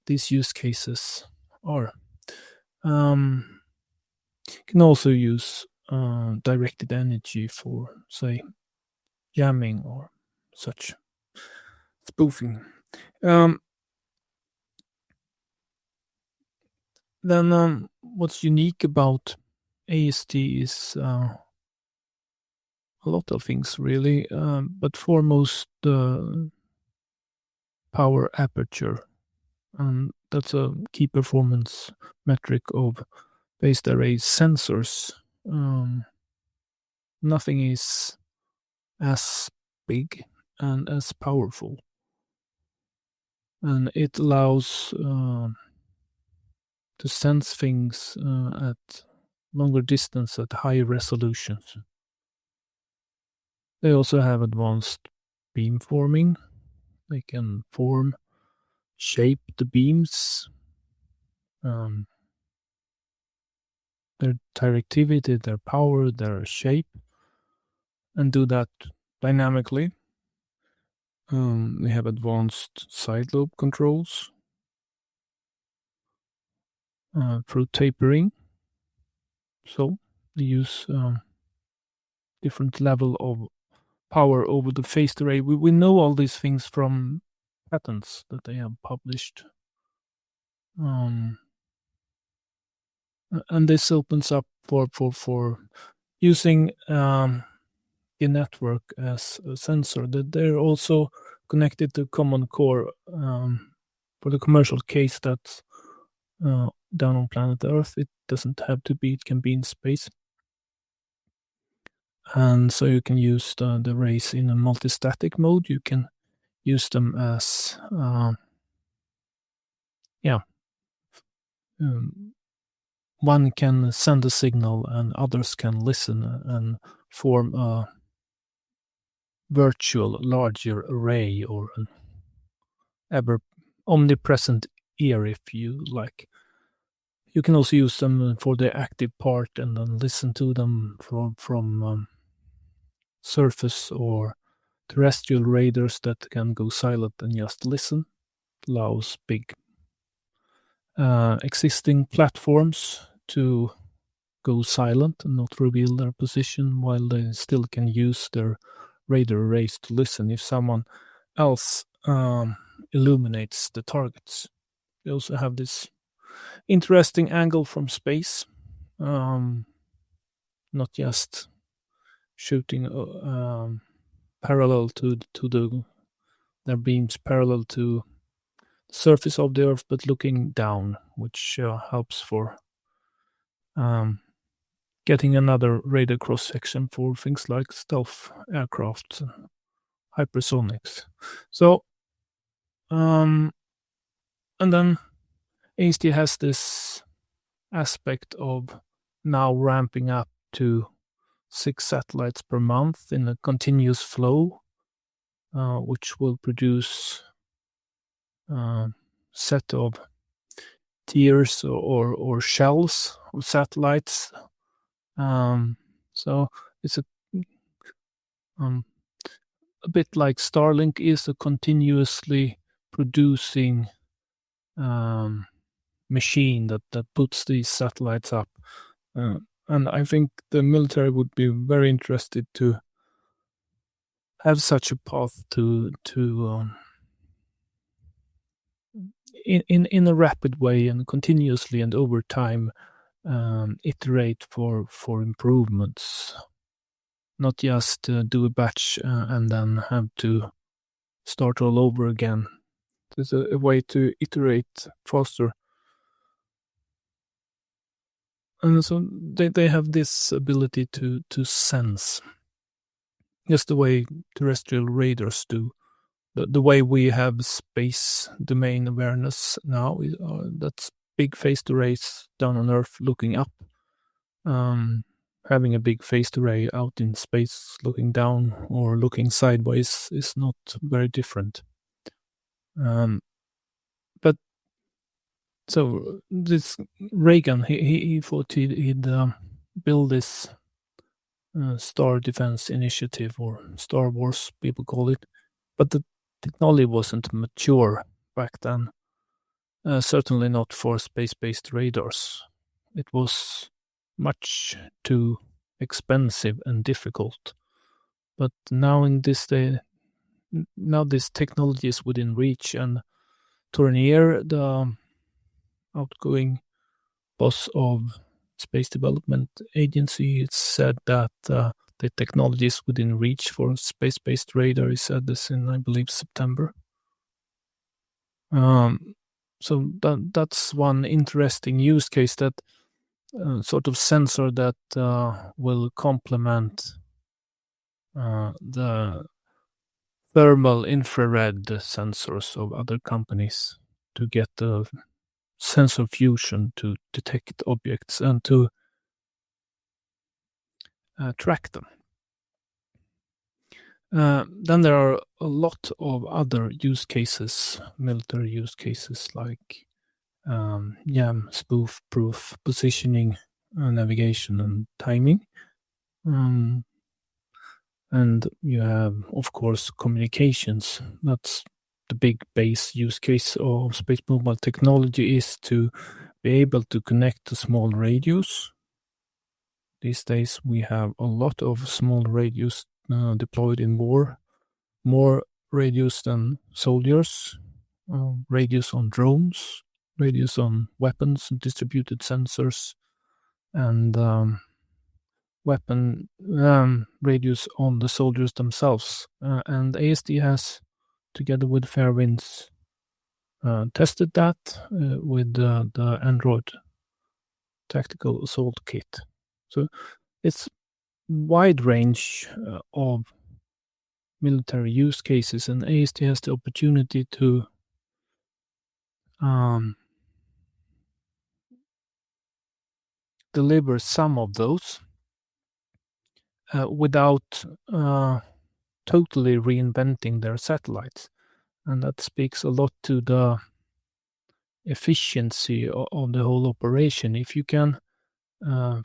these use cases are. Can also use directed energy for, say, jamming or such, spoofing. Then what's unique about AST is a lot of things, really, but foremost the power aperture, and that's a key performance metric of phased array sensors. Nothing is as big and as powerful, and it allows to sense things at longer distance at higher resolutions. They also have advanced beam forming. They can shape the beams, their directivity, their power, their shape, and do that dynamically. They have advanced side lobe controls through tapering. So they use different level of power over the phased array. We know all these things from patents that they have published. And this opens up for using the network as a sensor. That they're also connected to common core for the commercial case that's down on planet Earth. It doesn't have to be, it can be in space. And so you can use the arrays in a multistatic mode. You can use them as one can send a signal and others can listen and form a virtual larger array or an ever omnipresent ear, if you like. You can also use them for the active part and then listen to them from surface or terrestrial radars that can go silent and just listen. Allows big existing platforms to go silent and not reveal their position while they still can use their radar arrays to listen if someone else illuminates the targets. They also have this interesting angle from space, not just shooting parallel to their beams parallel to the surface of the Earth, but looking down, which helps for getting another radar cross section for things like stealth aircraft, hypersonics. So, and then AST has this aspect of now ramping up to 6 satellites per month in a continuous flow, which will produce a set of tiers or shells of satellites. So it's a bit like Starlink is a continuously producing machine that puts these satellites up. And I think the military would be very interested to have such a path to in a rapid way and continuously and over time iterate for improvements, not just do a batch and then have to start all over again. There's a way to iterate faster. And so they have this ability to sense, just the way terrestrial radars do. The way we have space domain awareness now, that's big phased arrays down on Earth looking up. Having a big phased array out in space looking down or looking sideways is not very different. But so this Reagan, he thought he'd build this Star Defense Initiative, or Star Wars, people call it. But the technology wasn't mature back then. Certainly not for space-based radars. It was much too expensive and difficult. But now in this day, now this technology is within reach, and Tournier, the outgoing boss of Space Development Agency, said that the technology is within reach for space-based radar. He said this in, I believe, September. So that's one interesting use case, that sort of sensor that will complement the thermal infrared sensors of other companies to get the sensor fusion to detect objects and to track them. Then there are a lot of other use cases, military use cases, like spoof-proof positioning, navigation, and timing. And you have, of course, communications. That's the big base use case of space mobile technology, is to be able to connect to small radios. These days we have a lot of small radios deployed in war, more radios than soldiers, radios on drones, radios on weapons, distributed sensors, and weapon radios on the soldiers themselves. And AST has, together with Fairwinds, tested that with the Android Tactical Assault Kit. So it's wide range of military use cases, and AST has the opportunity to deliver some of those without totally reinventing their satellites. And that speaks a lot to the efficiency of the whole operation. If you can,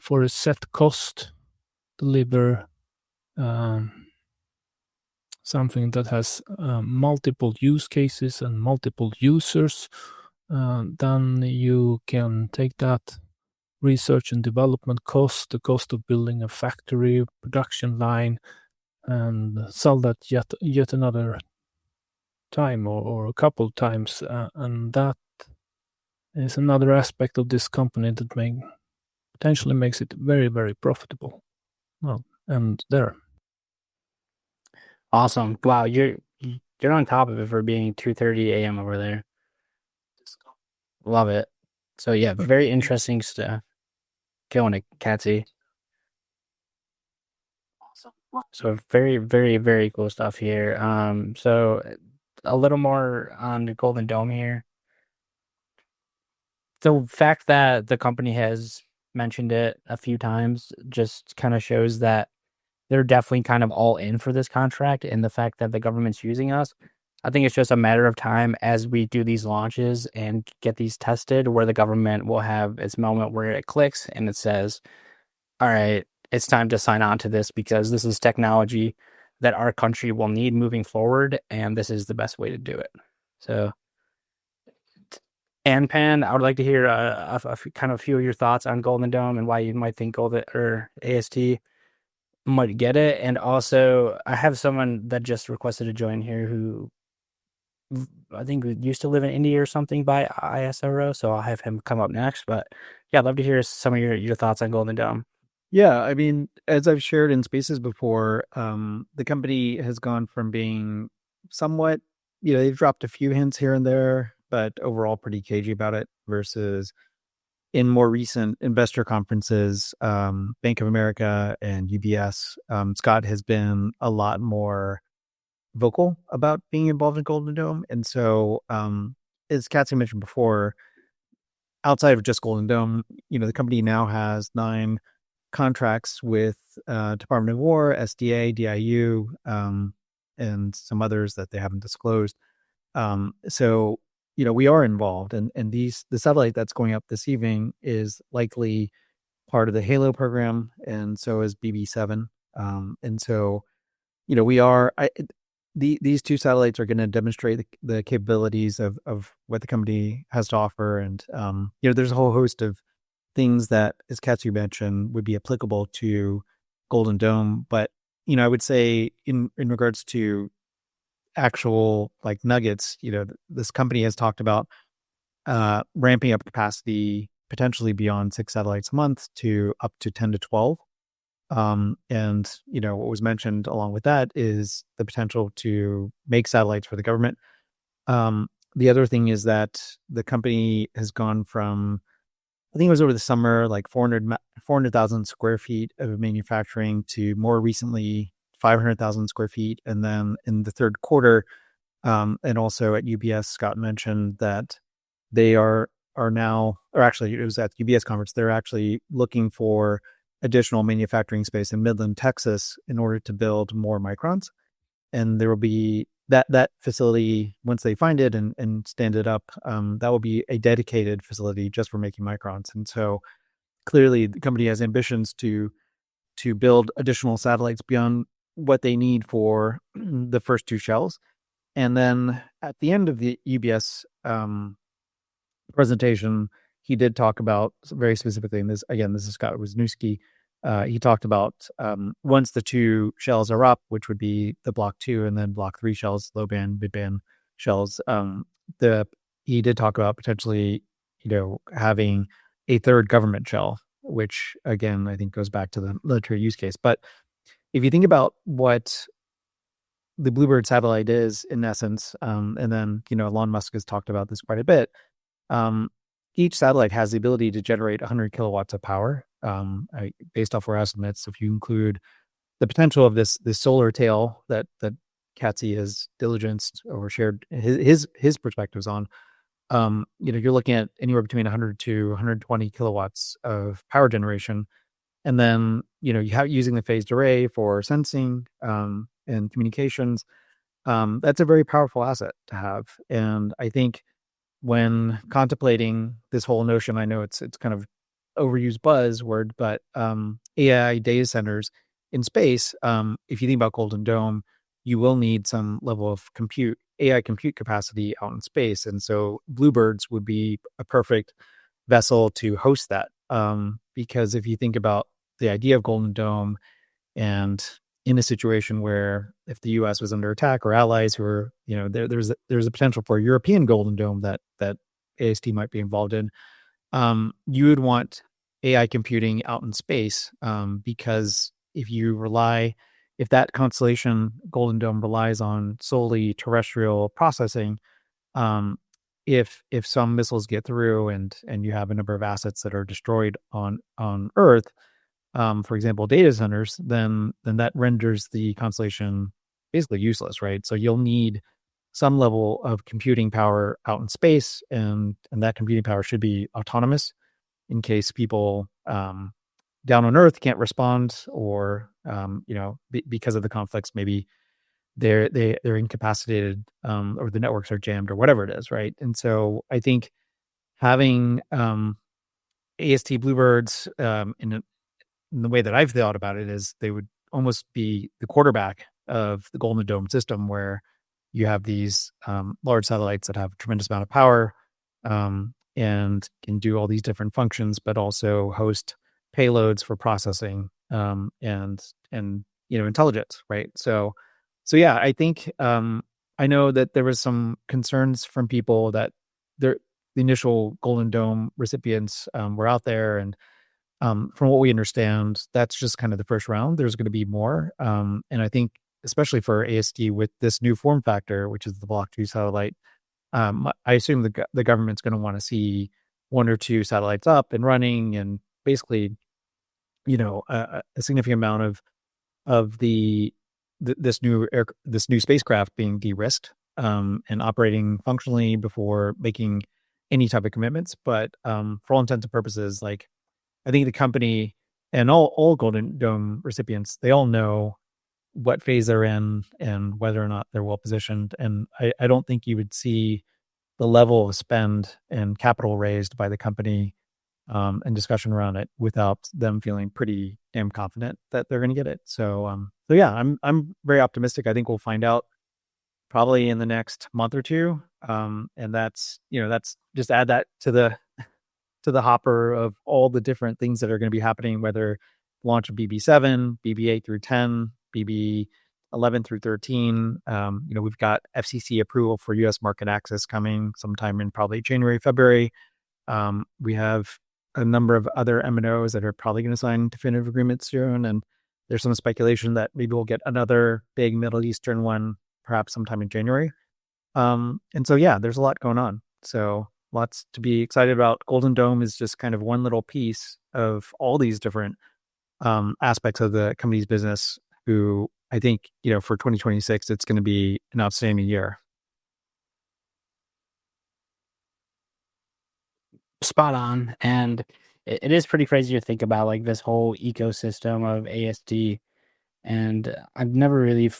for a set cost, deliver something that has multiple use cases and multiple users, then you can take that research and development cost, the cost of building a factory, production line, and sell that yet another time or a couple times, and that is another aspect of this company that potentially makes it very, very profitable. Well, and there. Awesome. Wow, you're on top of it for being 2:30 a.m. over there. Love it. So yeah, very interesting stuff. Killing it, CatSE. Awesome. So very, very, very cool stuff here. So a little more on the Golden Dome here. The fact that the company has mentioned it a few times just kind of shows that they're definitely kind of all in for this contract, and the fact that the government's using us. I think it's just a matter of time as we do these launches and get these tested where the government will have its moment where it clicks and it says, all right, it's time to sign on to this because this is technology that our country will need moving forward, and this is the best way to do it. So, Anpan, I would like to hear a few of your thoughts on Golden Dome and why you might think Golden or AST might get it. And also, I have someone that just requested to join here who I think used to live in India or something by ISRO, so I'll have him come up next. But yeah, I'd love to hear some of your thoughts on Golden Dome. Yeah, I mean, as I've shared in spaces before, the company has gone from being somewhat, they've dropped a few hints here and there, but overall pretty cagey about it versus in more recent investor conferences, Bank of America and UBS, Scott has been a lot more vocal about being involved in Golden Dome. And so, as CatSE mentioned before, outside of just Golden Dome, the company now has 9 contracts with Department of War, SDA, DIU, and some others that they haven't disclosed. So, we are involved, and the satellite that's going up this evening is likely part of the Halo program, and so is BB7. And so, we are. These 2 satellites are going to demonstrate the capabilities of what the company has to offer, and there's a whole host of things that, as CatSE mentioned, would be applicable to Golden Dome. But I would say in regards to actual like nuggets, this company has talked about ramping up capacity potentially beyond 6 satellites a month to up to 10 to 12. And what was mentioned along with that is the potential to make satellites for the government. The other thing is that the company has gone from, I think it was over the summer, like 400,000 square feet of manufacturing to more recently 500,000 square feet. And then in the third quarter, and also at UBS, Scott mentioned that they are now, or actually it was at the UBS conference, they're actually looking for additional manufacturing space in Midland, Texas, in order to build more microns. And there will be that facility, once they find it and stand it up, that will be a dedicated facility just for making microns. And so clearly the company has ambitions to build additional satellites beyond what they need for the first 2 shells. And then at the end of the UBS presentation, he did talk about very specifically, and this is Scott Wisniewski, he talked about once the 2 shells are up, which would be the Block 2 and then Block 3 shells, low band, mid band shells. He did talk about potentially, having a third government shell, which again I think goes back to the military use case. But if you think about what the Bluebird satellite is in essence, and then Elon Musk has talked about this quite a bit. Each satellite has the ability to generate 100 kilowatts of power, based off our estimates. If you include the potential of this solar tail that CatSE has diligenced or shared his perspectives on, you're looking at anywhere between 100 to 120 kilowatts of power generation. And then, you have using the phased array for sensing, and communications, that's a very powerful asset to have. And I think when contemplating this whole notion, I know it's kind of overused buzzword, but AI data centers in space, if you think about Golden Dome, you will need some level of AI compute capacity out in space. And so Bluebirds would be a perfect vessel to host that. Because if you think about the idea of Golden Dome, and in a situation where if the U.S. was under attack or allies who are, there's a potential for a European Golden Dome that AST might be involved in, you would want AI computing out in space, because if that constellation Golden Dome relies on solely terrestrial processing, if some missiles get through and you have a number of assets that are destroyed on Earth, for example, data centers, then that renders the constellation basically useless, right? So you'll need some level of computing power out in space, and that computing power should be autonomous in case people down on Earth can't respond, or because of the conflicts, maybe they're incapacitated, or the networks are jammed, or whatever it is, right? And so I think having AST Bluebirds in the way that I've thought about it is they would almost be the quarterback of the Golden Dome system, where you have these large satellites that have a tremendous amount of power, and can do all these different functions, but also host payloads for processing, and intelligence, right? So yeah, I think I know that there was some concerns from people that the initial Golden Dome recipients were out there, and from what we understand, that's just kind of the first round. There's going to be more. And I think, especially for AST with this new form factor, which is the Block 2 satellite, I assume the government's going to want to see one or two satellites up and running, and basically, a significant amount of this new spacecraft being de-risked, and operating functionally before making any type of commitments. But for all intents and purposes, like, I think the company and all Golden Dome recipients, they all know what phase they're in and whether or not they're well positioned. And I don't think you would see the level of spend and capital raised by the company, and discussion around it, without them feeling pretty damn confident that they're going to get it. So yeah, I'm very optimistic. I think we'll find out probably in the next month or two. And that's just add that to the hopper of all the different things that are going to be happening, whether launch of BB7, BB8 through 10, BB11 through 13. We've got FCC approval for U.S. market access coming sometime in probably January, February. We have a number of other MNOs that are probably going to sign definitive agreements soon. And there's some speculation that maybe we'll get another big Middle Eastern one, perhaps sometime in January. And so, yeah, there's a lot going on. So lots to be excited about. Golden Dome is just kind of one little piece of all these different aspects of the company's business, who I think, for 2026, it's going to be an outstanding year. Spot on. And it is pretty crazy to think about, like, this whole ecosystem of ASD. And I've never really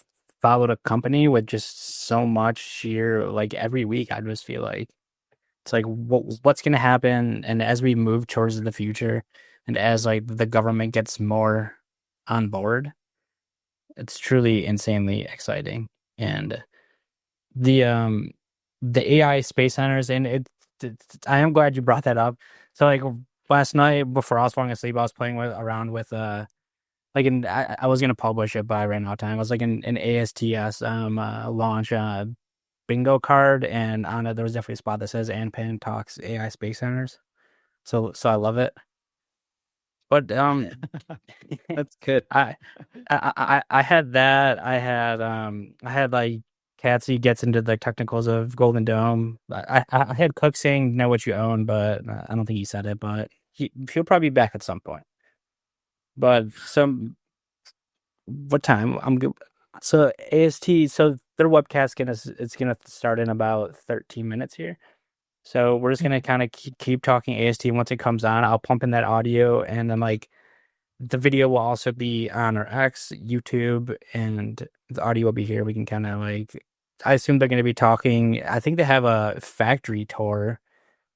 followed a company with just so much sheer, like, every week I just feel like it's like, what's going to happen? And as we move towards the future, and as, like, the government gets more on board, it's truly insanely exciting. And the AI space centers, and I am glad you brought that up. So, like, last night before I was falling asleep, I was playing around with I was gonna publish it, but I ran out of time. I was like an ASTS launch bingo card, and on it there was definitely a spot that says Anpan talks AI space centers. So I love it. But That's good. I had that. I had like CatSE gets into the technicals of Golden Dome. I had Kook saying know what you own, but I don't think he said it. But he'll probably be back at some point. But what time? I'm good. So AST. So their webcast it's gonna start in about 13 minutes here. So we're just gonna kind of keep talking AST. Once it comes on, I'll pump in that audio, and then, like, The video will also be on our X, YouTube, and the audio will be here. We can kind of like, I assume they're going to be talking. I think they have a factory tour,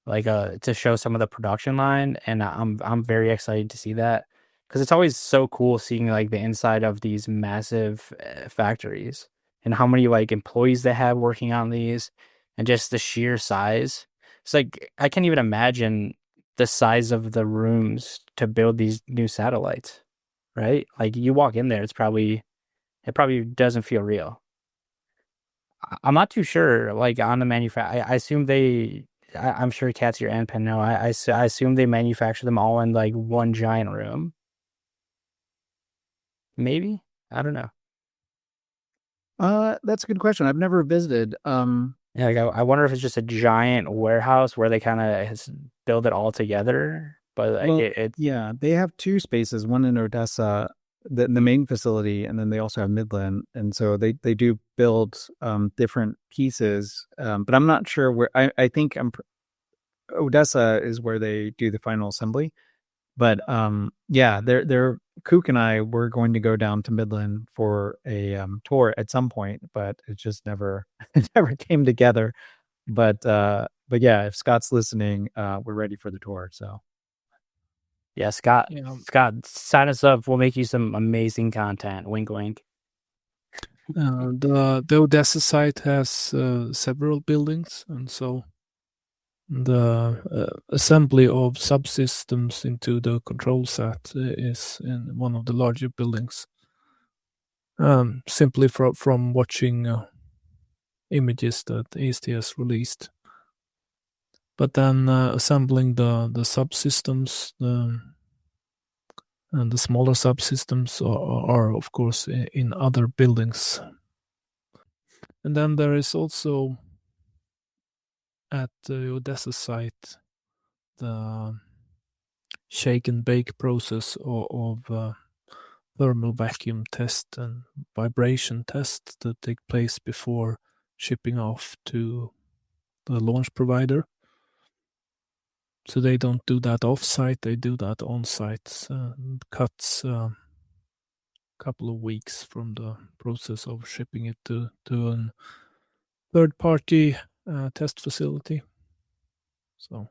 like to show some of the production line, and I'm very excited to see that because it's always so cool seeing like the inside of these massive factories and how many like employees they have working on these, and just the sheer size. It's like I can't even imagine the size of the rooms to build these new satellites, right? Like you walk in there, it probably doesn't feel real. I'm not too sure, like on the I assume I'm sure CatSE or Anpan know. I assume they manufacture them all in like one giant room. Maybe? I don't know. That's a good question. I've never visited. Yeah, like I wonder if it's just a giant warehouse where they kind of build it all together. But like Well, it yeah, they have two spaces, one in Odessa, the main facility, and then they also have Midland. And so they do build different pieces. But I'm not sure where. I think Odessa is where they do the final assembly. But yeah, they're Kook and I were going to go down to Midland for a tour at some point, but it just never it never came together. But yeah, if Scott's listening, we're ready for the tour. So yeah, Scott, Yeah. Scott, sign us up. We'll make you some amazing content. Wink, wink. The Odessa site has several buildings, and so the assembly of subsystems into the control set is in one of the larger buildings. Simply from watching images that AST has released. But then assembling the subsystems, and the smaller subsystems are of course in other buildings. And then there is also at the Odessa site the shake and bake process of thermal vacuum test and vibration test that take place before shipping off to the launch provider. So they don't do that off-site, they do that on-site. Cuts a couple of weeks from the process of shipping it to a third-party test facility. So,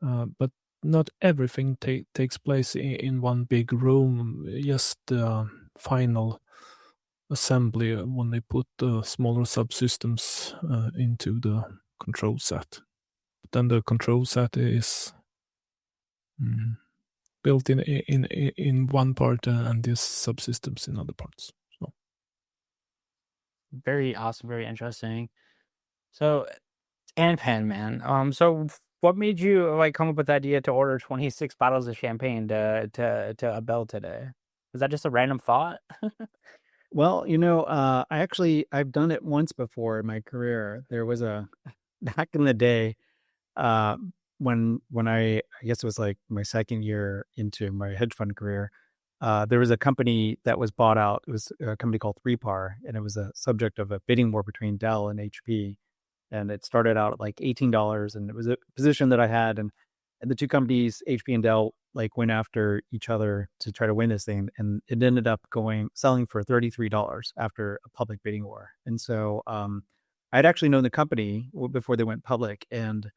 but not everything takes place in one big room. Just the final assembly when they put the smaller subsystems into the control set. But then the control set is built in one part and these subsystems in other parts. So Very awesome, very interesting. So, Anpanman, so what made you like come up with the idea to order 26 bottles of champagne to Abel today? Was that just a random thought? well, I've done it once before in my career. There was back in the day, when I guess it was like my second year into my hedge fund career, there was a company that was bought out. It was a company called 3PAR, and it was a subject of a bidding war between Dell and HP. And it started out at like $18, and it was a position that I had, and the two companies, HP and Dell, like went after each other to try to win this thing, and it ended up selling for $33 after a public bidding war. And so I'd actually known the company before they went public, and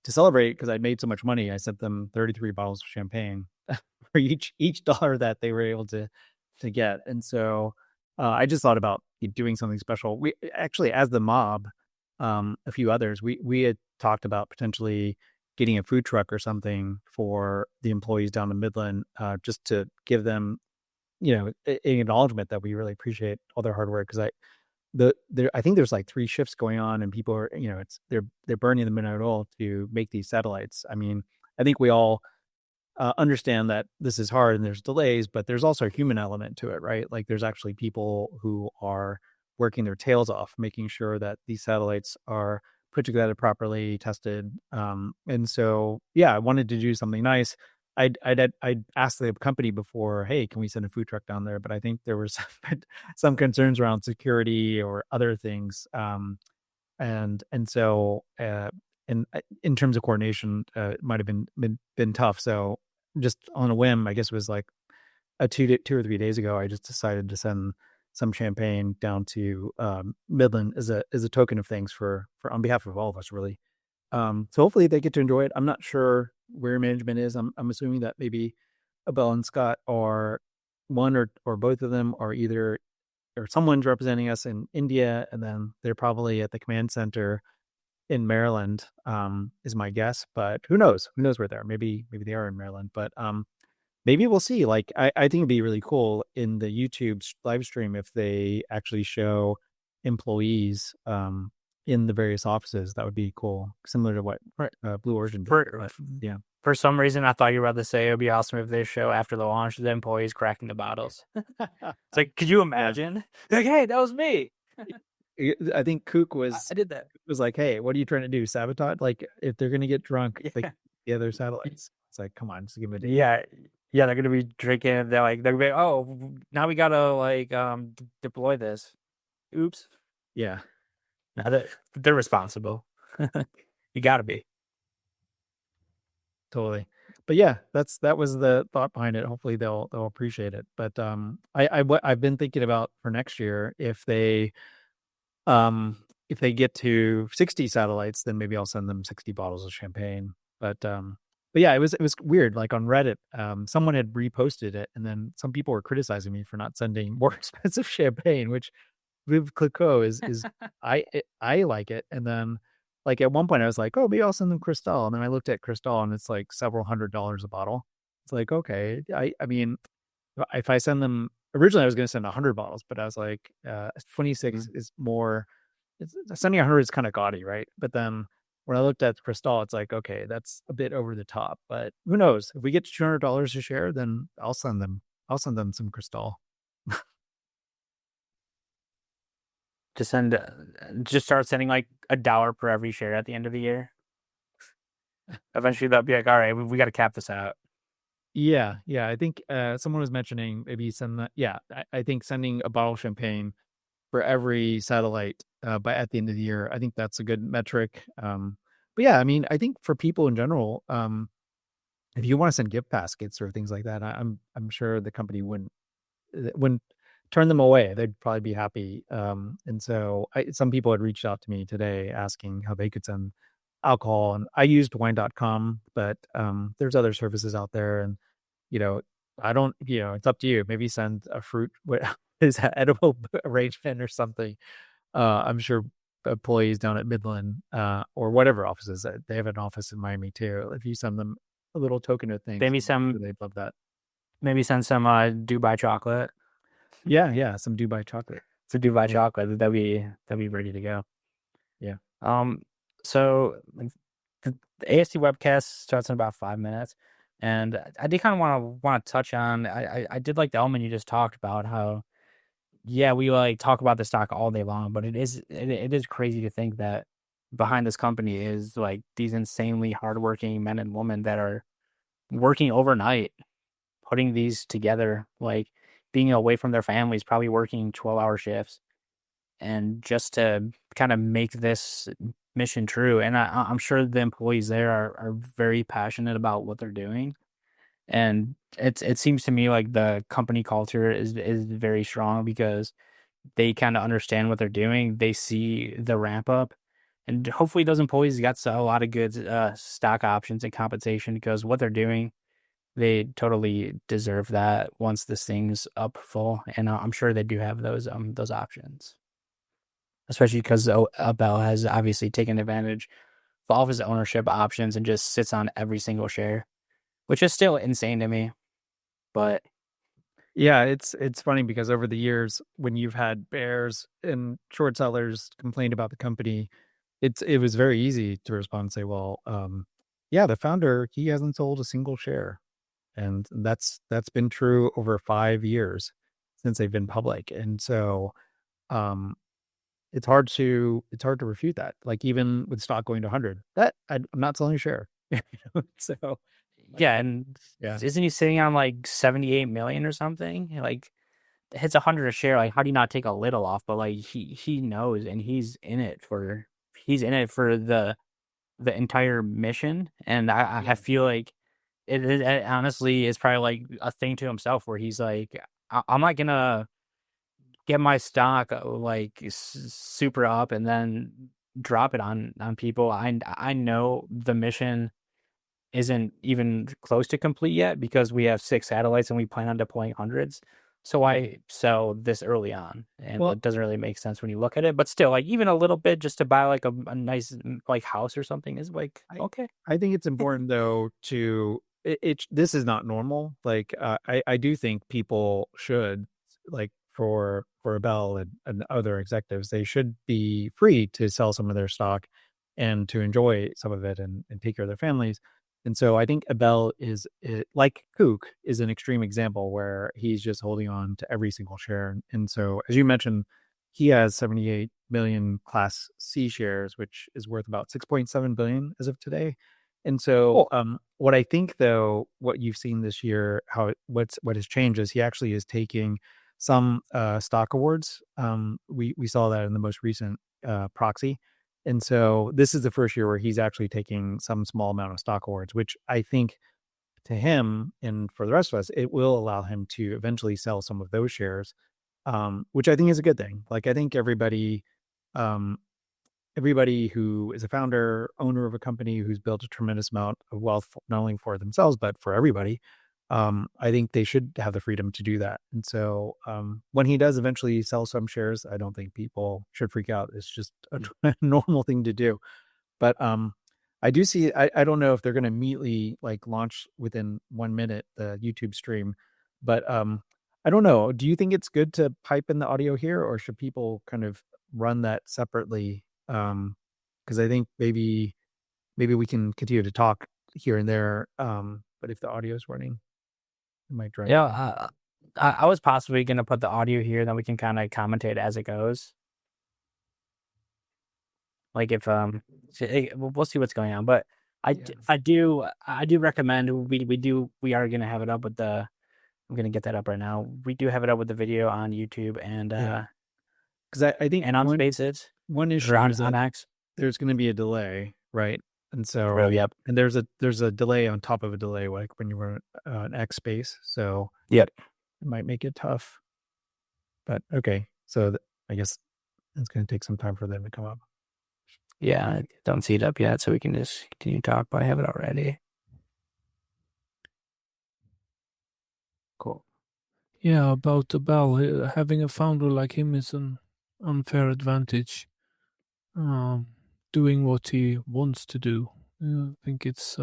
to celebrate, because I'd made so much money, I sent them 33 bottles of champagne for each dollar that they were able to get. And so I just thought about doing something special. We actually, as the mob, a few others, we had talked about potentially getting a food truck or something for the employees down in Midland, just to give them, an acknowledgement that we really appreciate all their hard work. Because I think there's like 3 shifts going on, and people are, they're burning the midnight oil to make these satellites. I mean, I think we all understand that this is hard and there's delays, but there's also a human element to it, right? Like there's actually people who are working their tails off, making sure that these satellites are put together properly, tested. And so, yeah, I wanted to do something nice. I'd asked the company before, hey, can we send a food truck down there? But I think there was some concerns around security or other things. And so, in terms of coordination, it might have been tough. So just on a whim, I guess it was like 2 or 3 days ago, I just decided to send some champagne down to Midland as a token of thanks for on behalf of all of us, really. So hopefully they get to enjoy it. I'm not sure where management is. I'm assuming that maybe Abel and Scott are one or both of them are either or someone's representing us in India, and then they're probably at the command center in Maryland, is my guess. But who knows? Who knows where they are? Maybe they are in Maryland. But maybe we'll see. Like I think it'd be really cool in the YouTube live stream if they actually show employees in the various offices. That would be cool, similar to what Blue Origin did. But, yeah. For some reason, I thought you were about to say it would be awesome if they show after the launch the employees cracking the bottles. It's like, could you imagine? Like, hey, that was me. I think Kook was. I did that. Was like, hey, what are you trying to do? Sabotage? Like, if they're gonna get drunk, like the other satellites. It's like, come on, just give it. Yeah, they're gonna be drinking. They're gonna be, oh, now we gotta like deploy this. Oops. Yeah. Now they're responsible. You gotta be. Totally. But yeah, that was the thought behind it. Hopefully they'll appreciate it. But I've been thinking about for next year if they get to 60 satellites, then maybe I'll send them 60 bottles of champagne. But yeah, it was weird. Like on Reddit, someone had reposted it, and then some people were criticizing me for not sending more expensive champagne, which with Clicquot is I like it. And then like at one point I was like, oh, maybe I'll send them Cristal. And then I looked at Cristal and it's like several $100s a bottle. It's like, okay. I mean, if I send them, originally I was going to send 100 bottles, but I was like, 26 is more, sending 100 is kind of gaudy, right? But then when I looked at Cristal, it's like, okay, that's a bit over the top, but who knows? If we get to $200 a share, then I'll send them some Cristal. Just start sending like $1 per every share at the end of the year. Eventually they'll be like, all right, we got to cap this out. Yeah. I think someone was mentioning maybe send that. Yeah, I think sending a bottle of champagne for every satellite by at the end of the year. I think that's a good metric. But yeah, I mean, I think for people in general, if you want to send gift baskets or things like that, I'm sure the company wouldn't turn them away. They'd probably be happy. And so some people had reached out to me today asking how they could send alcohol, and I used wine.com, but there's other services out there, and I don't, it's up to you. Maybe send a fruit, what is edible arrangement or something. I'm sure employees down at Midland or whatever offices, they have an office in Miami too. If you send them a little token of things, they'd love that. Maybe send some Dubai chocolate. Yeah, some Dubai chocolate. Some Dubai chocolate. That'd be ready to go. Yeah. So the AST webcast starts in about 5 minutes, and I did kind of want to touch on. I did like the element you just talked about, how we like talk about the stock all day long, but it is crazy to think that behind this company is like these insanely hardworking men and women that are working overnight, putting these together, like being away from their families, probably working 12-hour shifts, and just to kind of make this mission true. And I'm sure the employees there are very passionate about what they're doing. And it seems to me like the company culture is very strong because they kind of understand what they're doing. They see the ramp up, and hopefully those employees got a lot of good stock options and compensation, because what they're doing, they totally deserve that once this thing's up full. And I'm sure they do have those options, especially because Abel has obviously taken advantage of all of his ownership options and just sits on every single share, which is still insane to me. But yeah, it's funny because over the years, when you've had bears and short sellers complain about the company, it was very easy to respond and say, well, yeah, the founder, he hasn't sold a single share. And that's been true over 5 years since they've been public. And so it's hard to refute that. Like even with stock going to 100, that I'm not selling a share. So yeah, and isn't he sitting on like 78 million or something? Like it hits 100 a share. Like how do you not take a little off? But like he knows, and he's in it for the entire mission. And I feel like it honestly is probably like a thing to himself where he's like, I'm not gonna get my stock like super up and then drop it on people. I know the mission isn't even close to complete yet because we have 6 satellites and we plan on deploying hundreds. So I sell this early on, and Well, it doesn't really make sense when you look at it. But still, like even a little bit just to buy like a nice like house or something is like okay. I think it's important though to this is not normal. Like I do think people should, like for Bell and other executives, they should be free to sell some of their stock and to enjoy some of it and take care of their families. And so I think Abel is like Kook is an extreme example where he's just holding on to every single share. And so, as you mentioned, he has 78 million Class C shares, which is worth about 6.7 billion as of today. And so, what I think though, what you've seen this year, what has changed is he actually is taking some stock awards. We saw that in the most recent proxy. And so this is the first year where he's actually taking some small amount of stock awards, which I think to him and for the rest of us, it will allow him to eventually sell some of those shares, which I think is a good thing. Like I think everybody who is a founder, owner of a company who's built a tremendous amount of wealth, not only for themselves, but for everybody, I think they should have the freedom to do that. And so when he does eventually sell some shares, I don't think people should freak out. It's just a normal thing to do. But I do see, I don't know if they're going to immediately like launch within 1 minute the YouTube stream, but I don't know. Do you think it's good to pipe in the audio here, or should people kind of run that separately? Because I think maybe we can continue to talk here and there. But if the audio is running, it might drive. Yeah, I was possibly going to put the audio here, then we can kind of commentate as it goes. Like if we'll see what's going on, but I do recommend we are going to have it up with the. I'm going to get that up right now. We do have it up with the video on YouTube and because I think and on Spaces. One issue on, is that on X. There's going to be a delay, right? And so, yep. And there's a delay on top of a delay, like when you run an X space. So yep, it might make it tough. But okay, so I guess it's going to take some time for them to come up. Yeah, I don't see it up yet, so we can just continue to talk. But I have it already. Cool. Yeah, about the Bell, having a founder like him is an unfair advantage. Doing what he wants to do. I think it's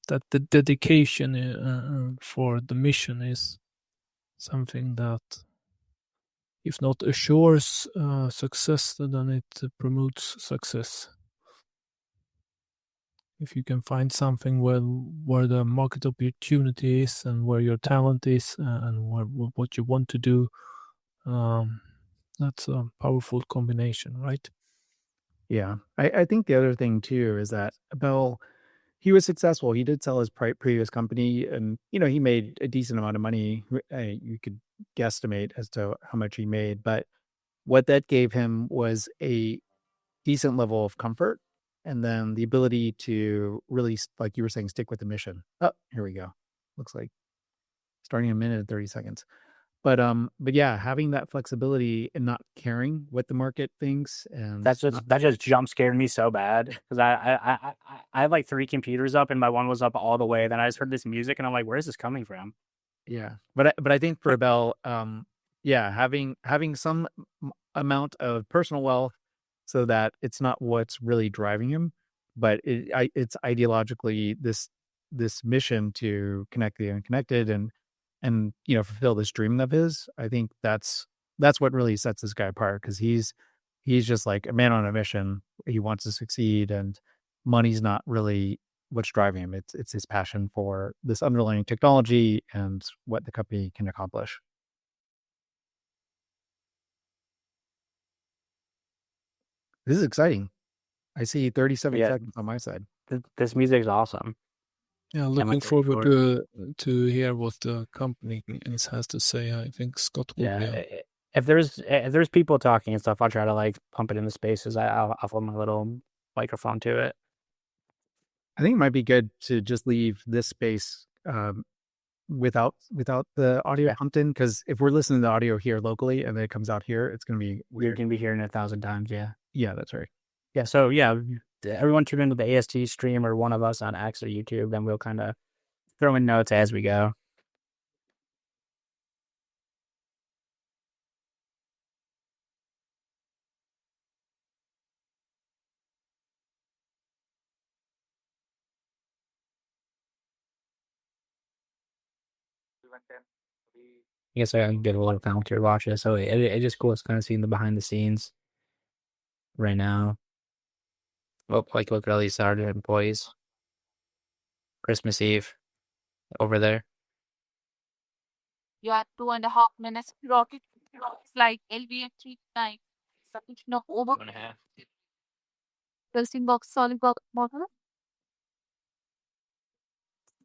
that the dedication for the mission is something that, if not assures success, then it promotes success. If you can find something where the market opportunity is and where your talent is and what you want to do, that's a powerful combination, right? Yeah. I think the other thing too is that Bell, he was successful. He did sell his previous company and, he made a decent amount of money. You could guesstimate as to how much he made, but what that gave him was a decent level of comfort and then the ability to really, like you were saying, stick with the mission. Oh, here we go. Looks like starting a minute and 30 seconds. But yeah, having that flexibility and not caring what the market thinks, and that just jump scared me so bad because I had like 3 computers up and my one was up all the way. Then I just heard this music and I'm like, where is this coming from? Yeah, but I think for Bell, having some amount of personal wealth so that it's not what's really driving him, but it's ideologically this mission to connect the unconnected and fulfill this dream of his. I think that's what really sets this guy apart, because he's just like a man on a mission. He wants to succeed, and money's not really what's driving him. It's his passion for this underlying technology and what the company can accomplish. This is exciting. I see 37 seconds on my side. This music is awesome. Yeah, looking forward to hear what the company has to say. I think Scott will. Yeah, if there's people talking and stuff, I'll try to like pump it in the spaces. I'll hold my little microphone to it. I think it might be good to just leave this space without the audio pumped in, because if we're listening to the audio here locally and then it comes out here, it's going to be You're weird. going to be hearing it 1,000 times, yeah. Yeah, that's right. Yeah, so yeah, everyone tune into the AST stream or one of us on X or YouTube, then we'll kind of throw in notes as we go. I guess I did a little Palantir watch it, so it just cool. It's kind of seeing the behind the scenes right now. Well, like look at all these Saturday employees. Christmas Eve over there. You had 2.5 minutes rocket like LVM3 time. Submission of over 2.5. testing box solid rocket model.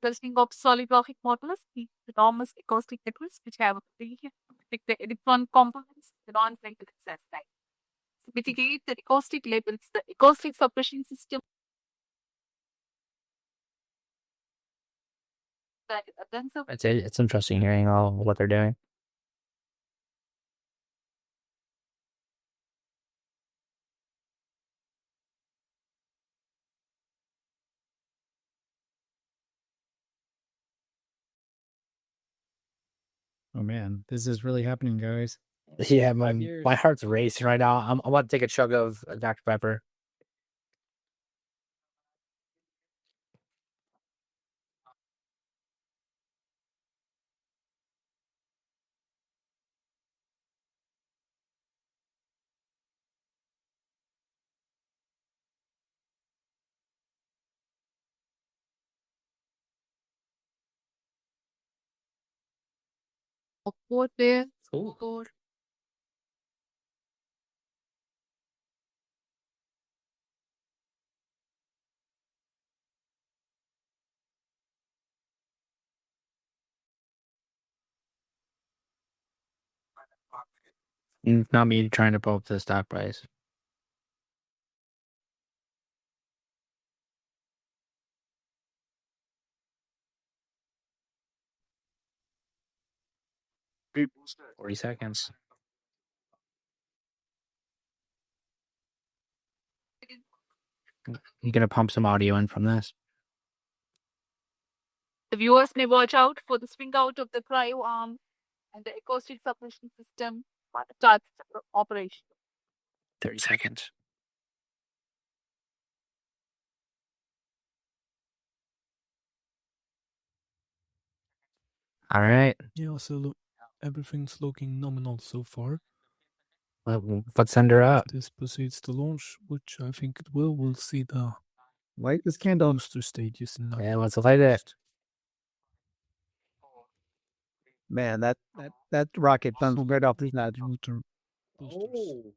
Testing of solid rocket models, the enormous acoustic networks which have like the electron components, the non-flight access time. To mitigate the acoustic levels, the acoustic suppression system. It's interesting hearing all what they're doing. Oh man, this is really happening, guys. Yeah, my heart's racing right now. I'm about to take a chug of Dr. Pepper. What there? Cool. Not me trying to pull up the stock price. People 40 seconds. You gonna pump some audio in from this? The viewers may watch out for the swing out of the cryo arm and the acoustic suppression system starts operation. 30 seconds. All right. Yeah, so everything's looking nominal so far. Let's send her up. If this proceeds to launch, which I think it will, we'll see the Light this candle. booster stages in Yeah, let's light it. Man, that rocket bounced right off the ladder. rotor boosters.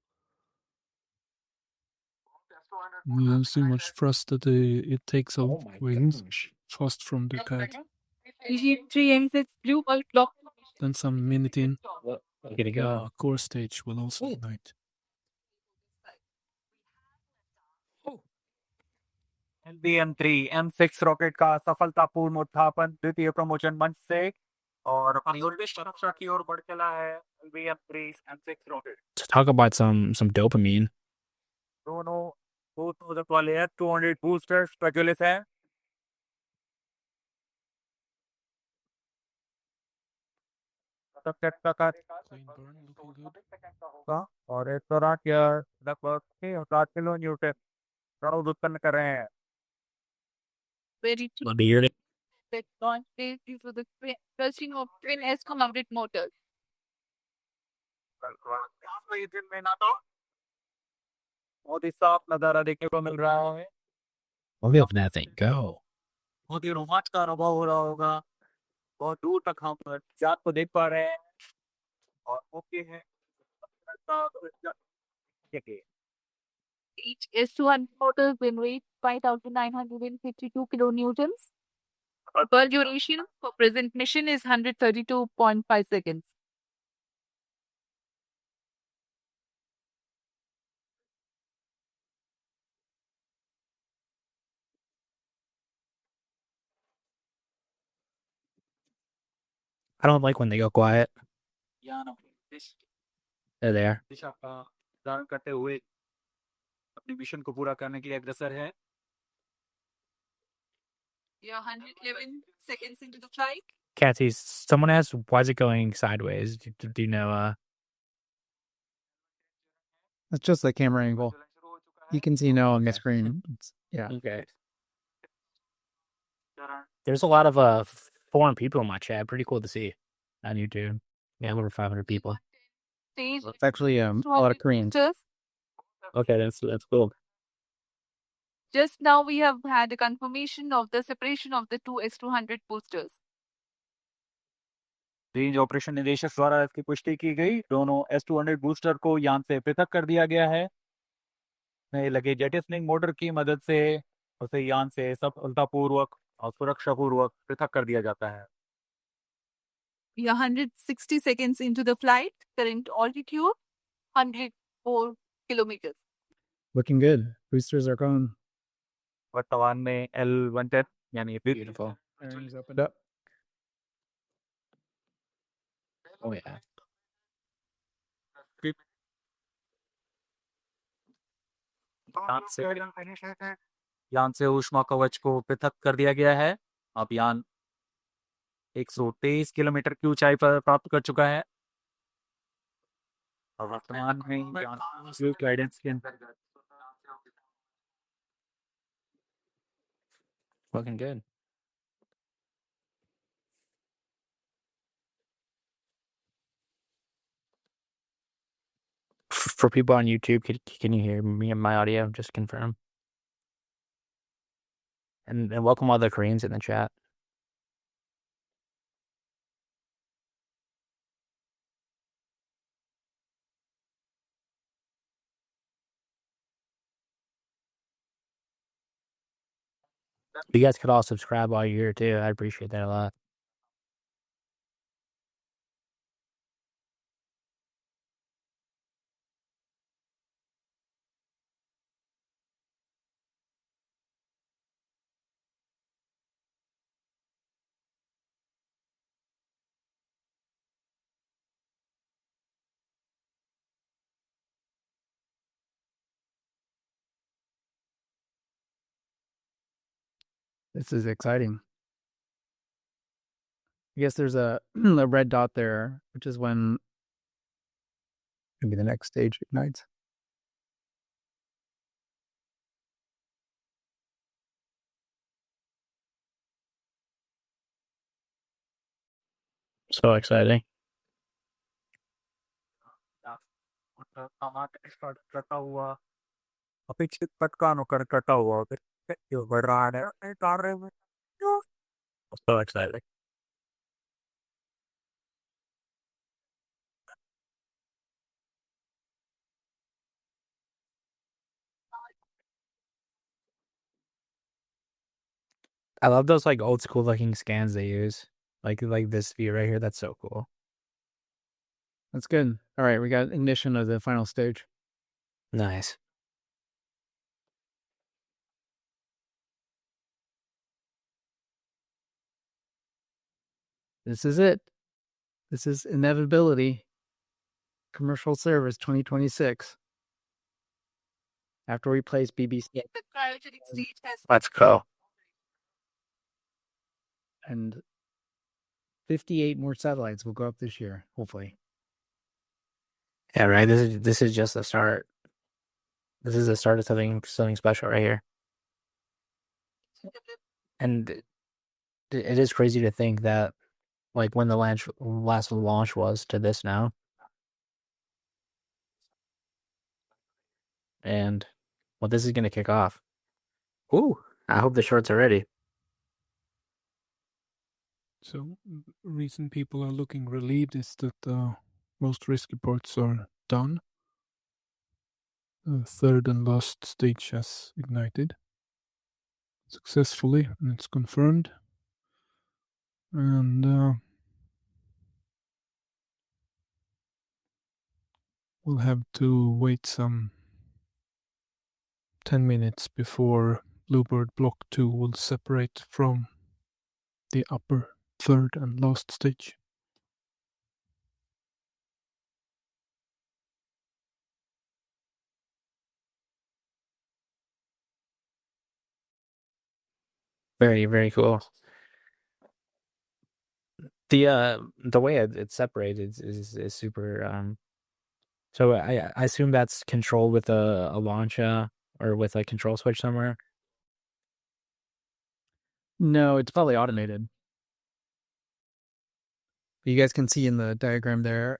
We have so much thrust that it takes out wings fast from the pad. EG3M6 Bluebird Block. Then some minute in, Get it go. core stage will also ignite. LVM3 M6 rocket का सफलतापूर्ण उत्थापन द्वितीय promotion मंच से और अपनी orbit सुरक्षा की ओर बढ़ चला है LVM3 M6 rocket To talk about some dopamine. दोनों बूस्ट प्रोजेक्ट वाले हैं 200 बूस्टर स्पेक्युलेटिव है तब तक का Clean burn, looking good. होगा और एक तरह के लगभग 6000 किलो न्यूटन प्रणोद उत्पन्न कर रहे हैं Very Let me hear it. that launch phase due to the testing of twin S mounted motors. ये दिन में ना तो बहुत ही साफ नजारा देखने को मिल रहा है We'll be able to let that thing go. बहुत ही रोमांच का अनुभव हो रहा होगा बहुत दूर तक हम चाँद को देख पा रहे हैं और ओके है Each S200 motor will weigh 5,952 kilonewtons. Per duration for present mission is 132.5 seconds. I don't like when they go quiet. यान अपनी They're there. दिशा का धारण करते हुए अपने मिशन को पूरा करने के लिए अग्रसर है. You're 111 seconds into the flight. CatSE, someone asked, why is it going sideways? Do you know? That's just the camera angle. You can see now on the screen. Yeah. Okay. There's a lot of foreign people in my chat. Pretty cool to see on YouTube. Yeah, over 500 people. Stage It's actually a lot of Koreans. boosters. Okay, that's cool. Just now we have had a confirmation of the separation of the two S200 boosters. Range operation निदेशक द्वारा इसकी पुष्टि की गई. दोनों S200 booster को यान से पृथक कर दिया गया है. नए लगे जेटिसनिंग मोटर की मदद से उसे यान से सफलतापूर्वक और सुरक्षापूर्वक पृथक कर दिया जाता है. We are 160 seconds into the flight. Current altitude 104 kilometers. Looking good. Boosters are going. वर्तमान में L110 यानी Beautiful. Airings opened up. Oh yeah. यान से ऊष्मा कवच को पृथक कर दिया गया है. अब यान 123 किलोमीटर की ऊंचाई पर प्राप्त कर चुका है और वर्तमान में यान गाइडेंस के अंतर्गत Looking good. For people on YouTube, can you hear me and my audio? Just confirm. And welcome all the Koreans in the chat. You guys could all subscribe while you're here too. I'd appreciate that a lot. This is exciting. I guess there's a red dot there, which is when maybe the next stage ignites. So exciting. करता हुआ अपेक्षित पथ का अनुकरण करता हुआ बढ़ रहा है कार्य में. So exciting. I love those like old school looking scans they use. Like this view right here. That's so cool. That's good. All right, we got ignition of the final stage. Nice. This is it. This is inevitability. Commercial service 2026. After we place BBC. The cryogenic stage has Let's go. And 58 more satellites will go up this year, hopefully. Yeah, right. This is just the start. This is the start of something special right here. And it is crazy to think that, like, when the last launch was to this now, and well, this is going to kick off. Ooh, I hope the shorts are ready. So, reason people are looking relieved is that most risk reports are done. The third and last stage has ignited successfully, and it's confirmed. And we'll have to wait some 10 minutes before Bluebird Block 2 will separate from the upper third and last stage. Very, very cool. The way it's separated is super. So I assume that's controlled with a launch or with a control switch somewhere. No, it's probably automated. You guys can see in the diagram there,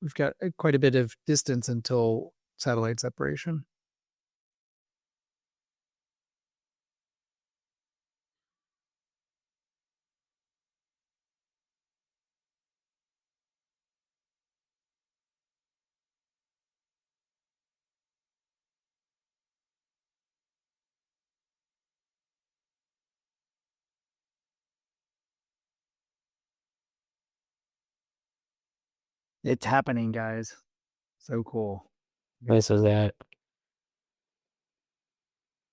we've got quite a bit of distance until satellite separation. It's happening, guys. So cool. This is that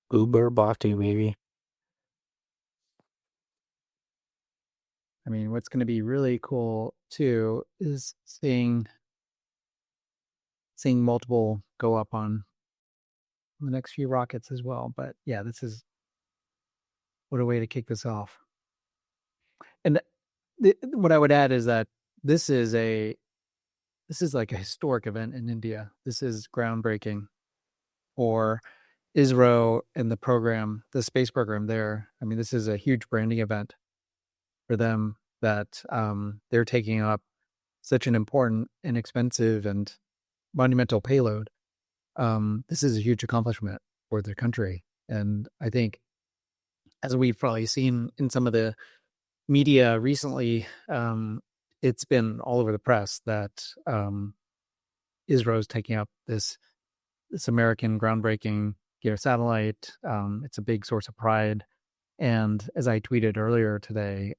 Bluebird Block 2, baby. I mean, what's going to be really cool too is seeing multiple go up on the next few rockets as well. But yeah, this is what a way to kick this off. And what I would add is that this is like a historic event in India. This is groundbreaking for ISRO and the space program there. I mean, this is a huge branding event for them that they're taking up such an important and expensive and monumental payload. This is a huge accomplishment for their country. And I think, as we've probably seen in some of the media recently, it's been all over the press that ISRO is taking up this American groundbreaking satellite. It's a big source of pride. And as I tweeted earlier today,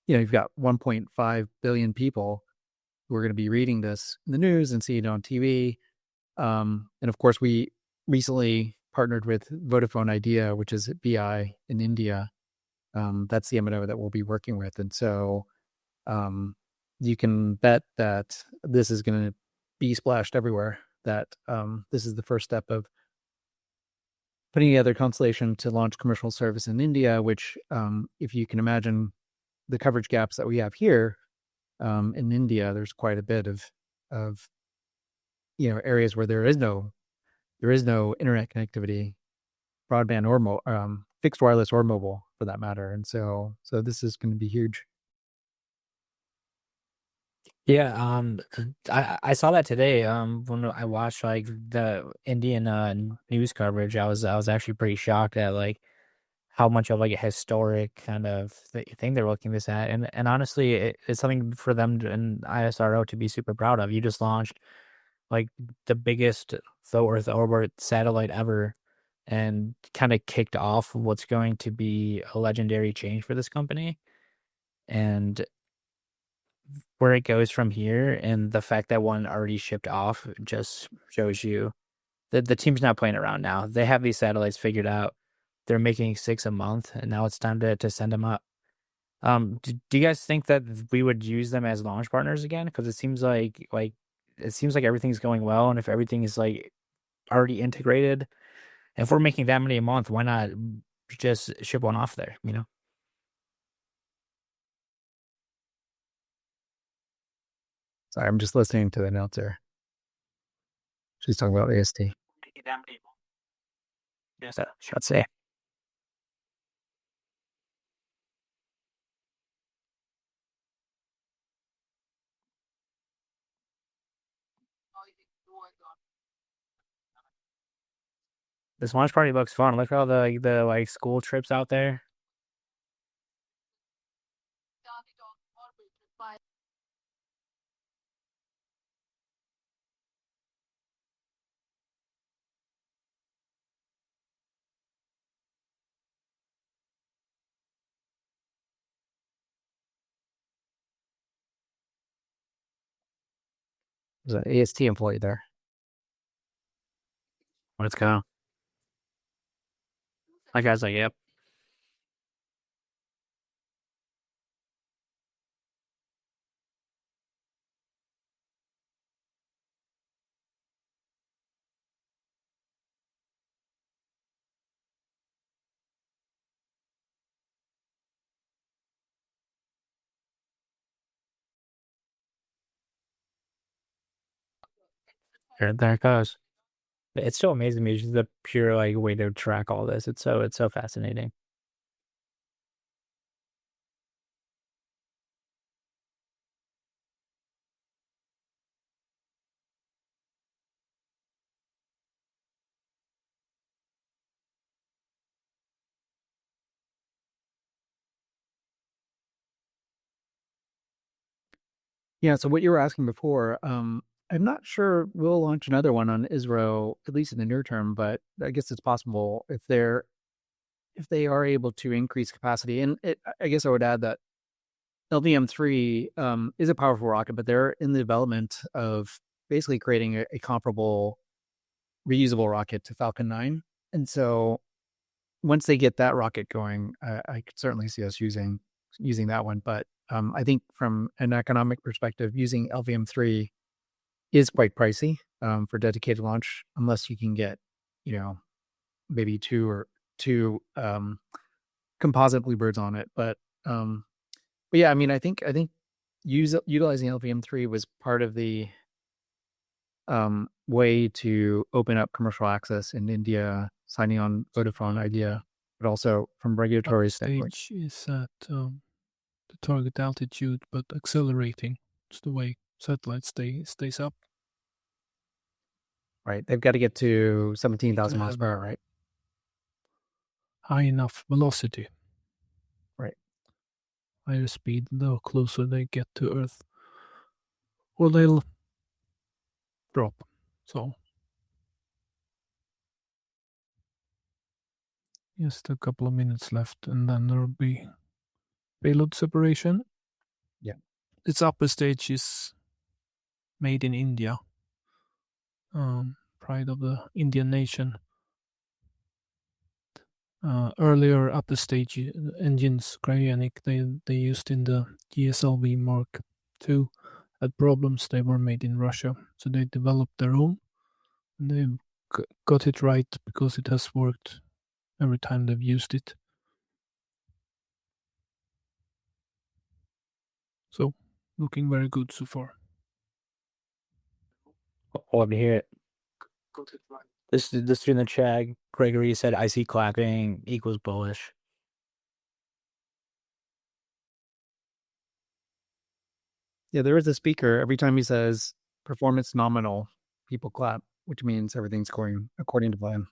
you've got 1.5 billion people who are going to be reading this in the news and seeing it on TV. And of course, we recently partnered with Vodafone Idea, which is VI in India. That's the MNO that we'll be working with. And so you can bet that this is going to be splashed everywhere, that this is the first step of putting together constellation to launch commercial service in India, which, if you can imagine the coverage gaps that we have here in India, there's quite a bit of areas where there is no internet connectivity, broadband or fixed wireless or mobile for that matter. And so this is going to be huge. Yeah, I saw that today. When I watched like the Indian news coverage, I was actually pretty shocked at like how much of like a historic kind of thing they're looking this at, and honestly, it's something for them and ISRO to be super proud of. You just launched like the biggest low Earth orbit satellite ever, and kind of kicked off what's going to be a legendary change for this company, and where it goes from here, and the fact that one already shipped off just shows you that the team's not playing around now. They have these satellites figured out. They're making 6 a month, and now it's time to send them up. Do you guys think that we would use them as launch partners again? Because it seems like everything's going well, and if everything is like already integrated, if we're making that many a month, why not just ship one off there? Sorry, I'm just listening to the announcer. She's talking about AST. Yes, CatSE. This launch party looks fun. Look at all the like school trips out there. There's an AST employee there. Let's go. That guy's like, yep. There it goes. It's so amazing to me, just the pure like way to track all this. It's so fascinating. Yeah, so what you were asking before, I'm not sure we'll launch another one on ISRO, at least in the near term, but I guess it's possible if they are able to increase capacity. And I guess I would add that LVM3 is a powerful rocket, but they're in the development of basically creating a comparable reusable rocket to Falcon 9. And so once they get that rocket going, I could certainly see us using that one. But I think from an economic perspective, using LVM3 is quite pricey for dedicated launch, unless you can get, maybe two composite Bluebirds on it. But yeah, I mean, I think utilizing LVM3 was part of the way to open up commercial access in India, signing on Vodafone idea, but also from regulatory standpoint. Stage is at the target altitude, but accelerating. It's the way satellites stays up. Right. They've got to get to 17,000 miles per hour, right? High enough velocity. Right. Higher speed, the closer they get to Earth. Or they'll drop. So just a couple of minutes left, and then there'll be payload separation. Yeah. Its upper stage is made in India. Pride of the Indian nation. Earlier upper stage engines, cryogenic, they used in the GSLV Mark II had problems. They were made in Russia, so they developed their own. And they got it right because it has worked every time they've used it. So, looking very good so far. Love to hear it. This dude in the chat, Gregory said, "I see clapping equals bullish." Yeah, there is a speaker. Every time he says performance nominal, people clap, which means everything's going according to plan.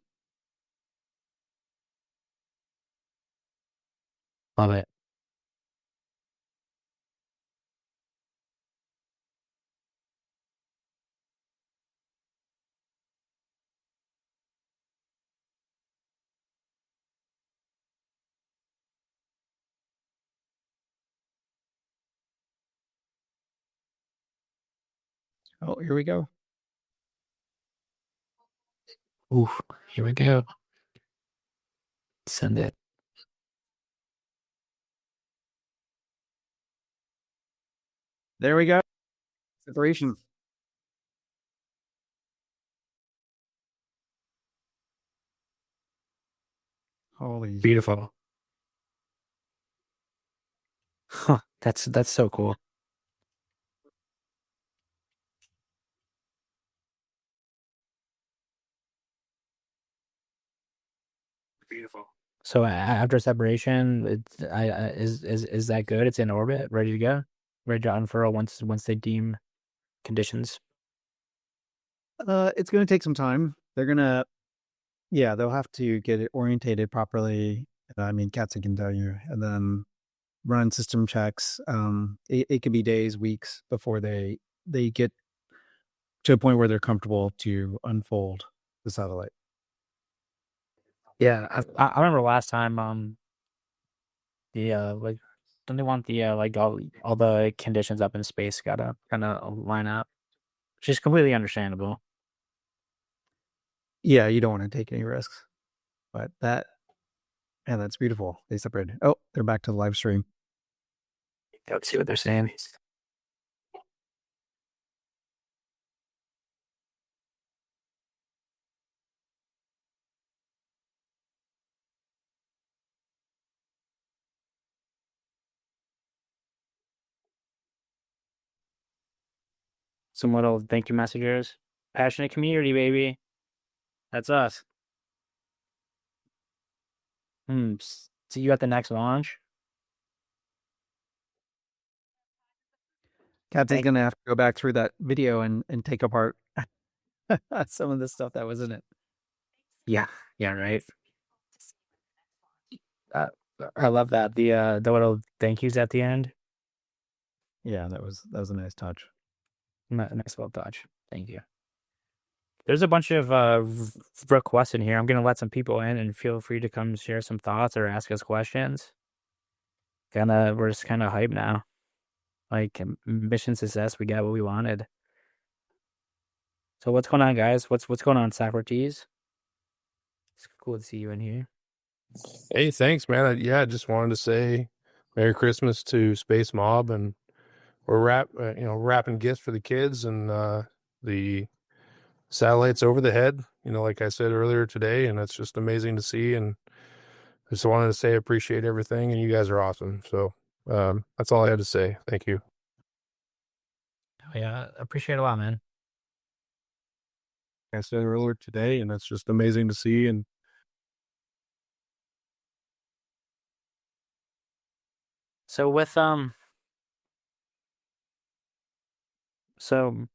Love it. Oh, here we go. Ooh, here we go. Send it. There we go. Separation. Holy. Beautiful. Huh, that's so cool. Beautiful. So after separation, is that good? It's in orbit, ready to go, ready to unfurl once they deem conditions. It's going to take some time. They'll have to get it orientated properly. I mean, CatSE can tell you, and then run system checks. It could be days, weeks before they get to a point where they're comfortable to unfold the satellite. Yeah, I remember last time. Like, don't they want the like all the conditions up in space gotta kind of line up, which is completely understandable. Yeah, you don't want to take any risks, but that's beautiful. They separated. Oh, they're back to the live stream. Let's see what they're saying. Some little thank you messages. Passionate community, baby. That's us. See you at the next launch. Captain's gonna have to go back through that video and take apart some of the stuff that was in it. Yeah, right. I love that the little thank yous at the end. Yeah, that was a nice touch. Nice little touch. Thank you. There's a bunch of requests in here. I'm gonna let some people in, and feel free to come share some thoughts or ask us questions. We're just kind of hyped now. Like mission success, we got what we wanted. So what's going on, guys? What's going on, Socrates? It's cool to see you in here. Hey, thanks, man. I just wanted to say Merry Christmas to Space Mob, and we're wrapping gifts for the kids and the satellites over the head. Like I said earlier today, and it's just amazing to see. And I just wanted to say I appreciate everything, and you guys are awesome. So that's all I had to say. Thank you. Oh yeah, appreciate it a lot, man. Like I said earlier today, and it's just amazing to see. And So with so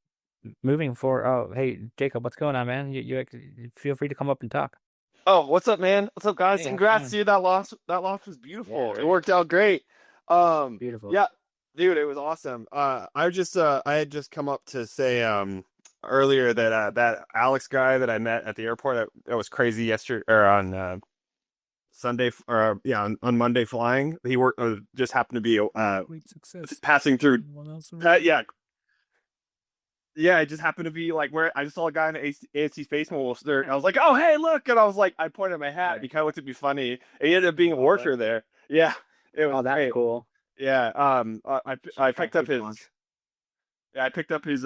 moving forward, oh hey Jacob, what's going on, man? You feel free to come up and talk. Oh, what's up, man? What's up, guys? Hey, Congrats, dude. That loss was beautiful. Yeah, right. It worked out great. Beautiful. Yeah, dude, it was awesome. I had just come up to say earlier that that Alex guy that I met at the airport that was crazy yesterday or on Sunday or on Monday flying. He just happened to be Great success. passing through. Yeah. Yeah, it just happened to be like where I just saw a guy in the AT&T Spacemob there. I was like, "Oh, hey, look!" And I was like, I pointed at my hat. And he kind of looked at me funny. And he ended up being a worker there. Yeah, it was. Oh, that's great. cool. Yeah. I picked up his. Yeah, I picked up his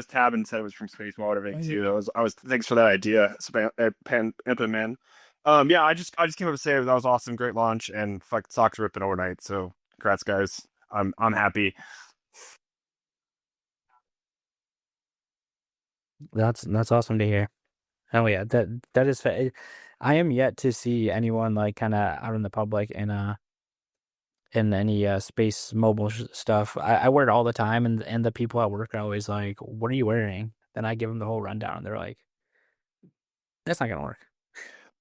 tab and said it was from Spacemob and everything too. Thanks for that idea, Anpanman. Yeah, I just came up to say that was awesome, great launch, and fuck socks ripping overnight. So congrats, guys. I'm happy. That's awesome to hear. Oh yeah, that is. I am yet to see anyone like kind of out in the public in any space mobile stuff. I wear it all the time, and the people at work are always like, "What are you wearing?" Then I give them the whole rundown, and they're like, "That's not gonna work."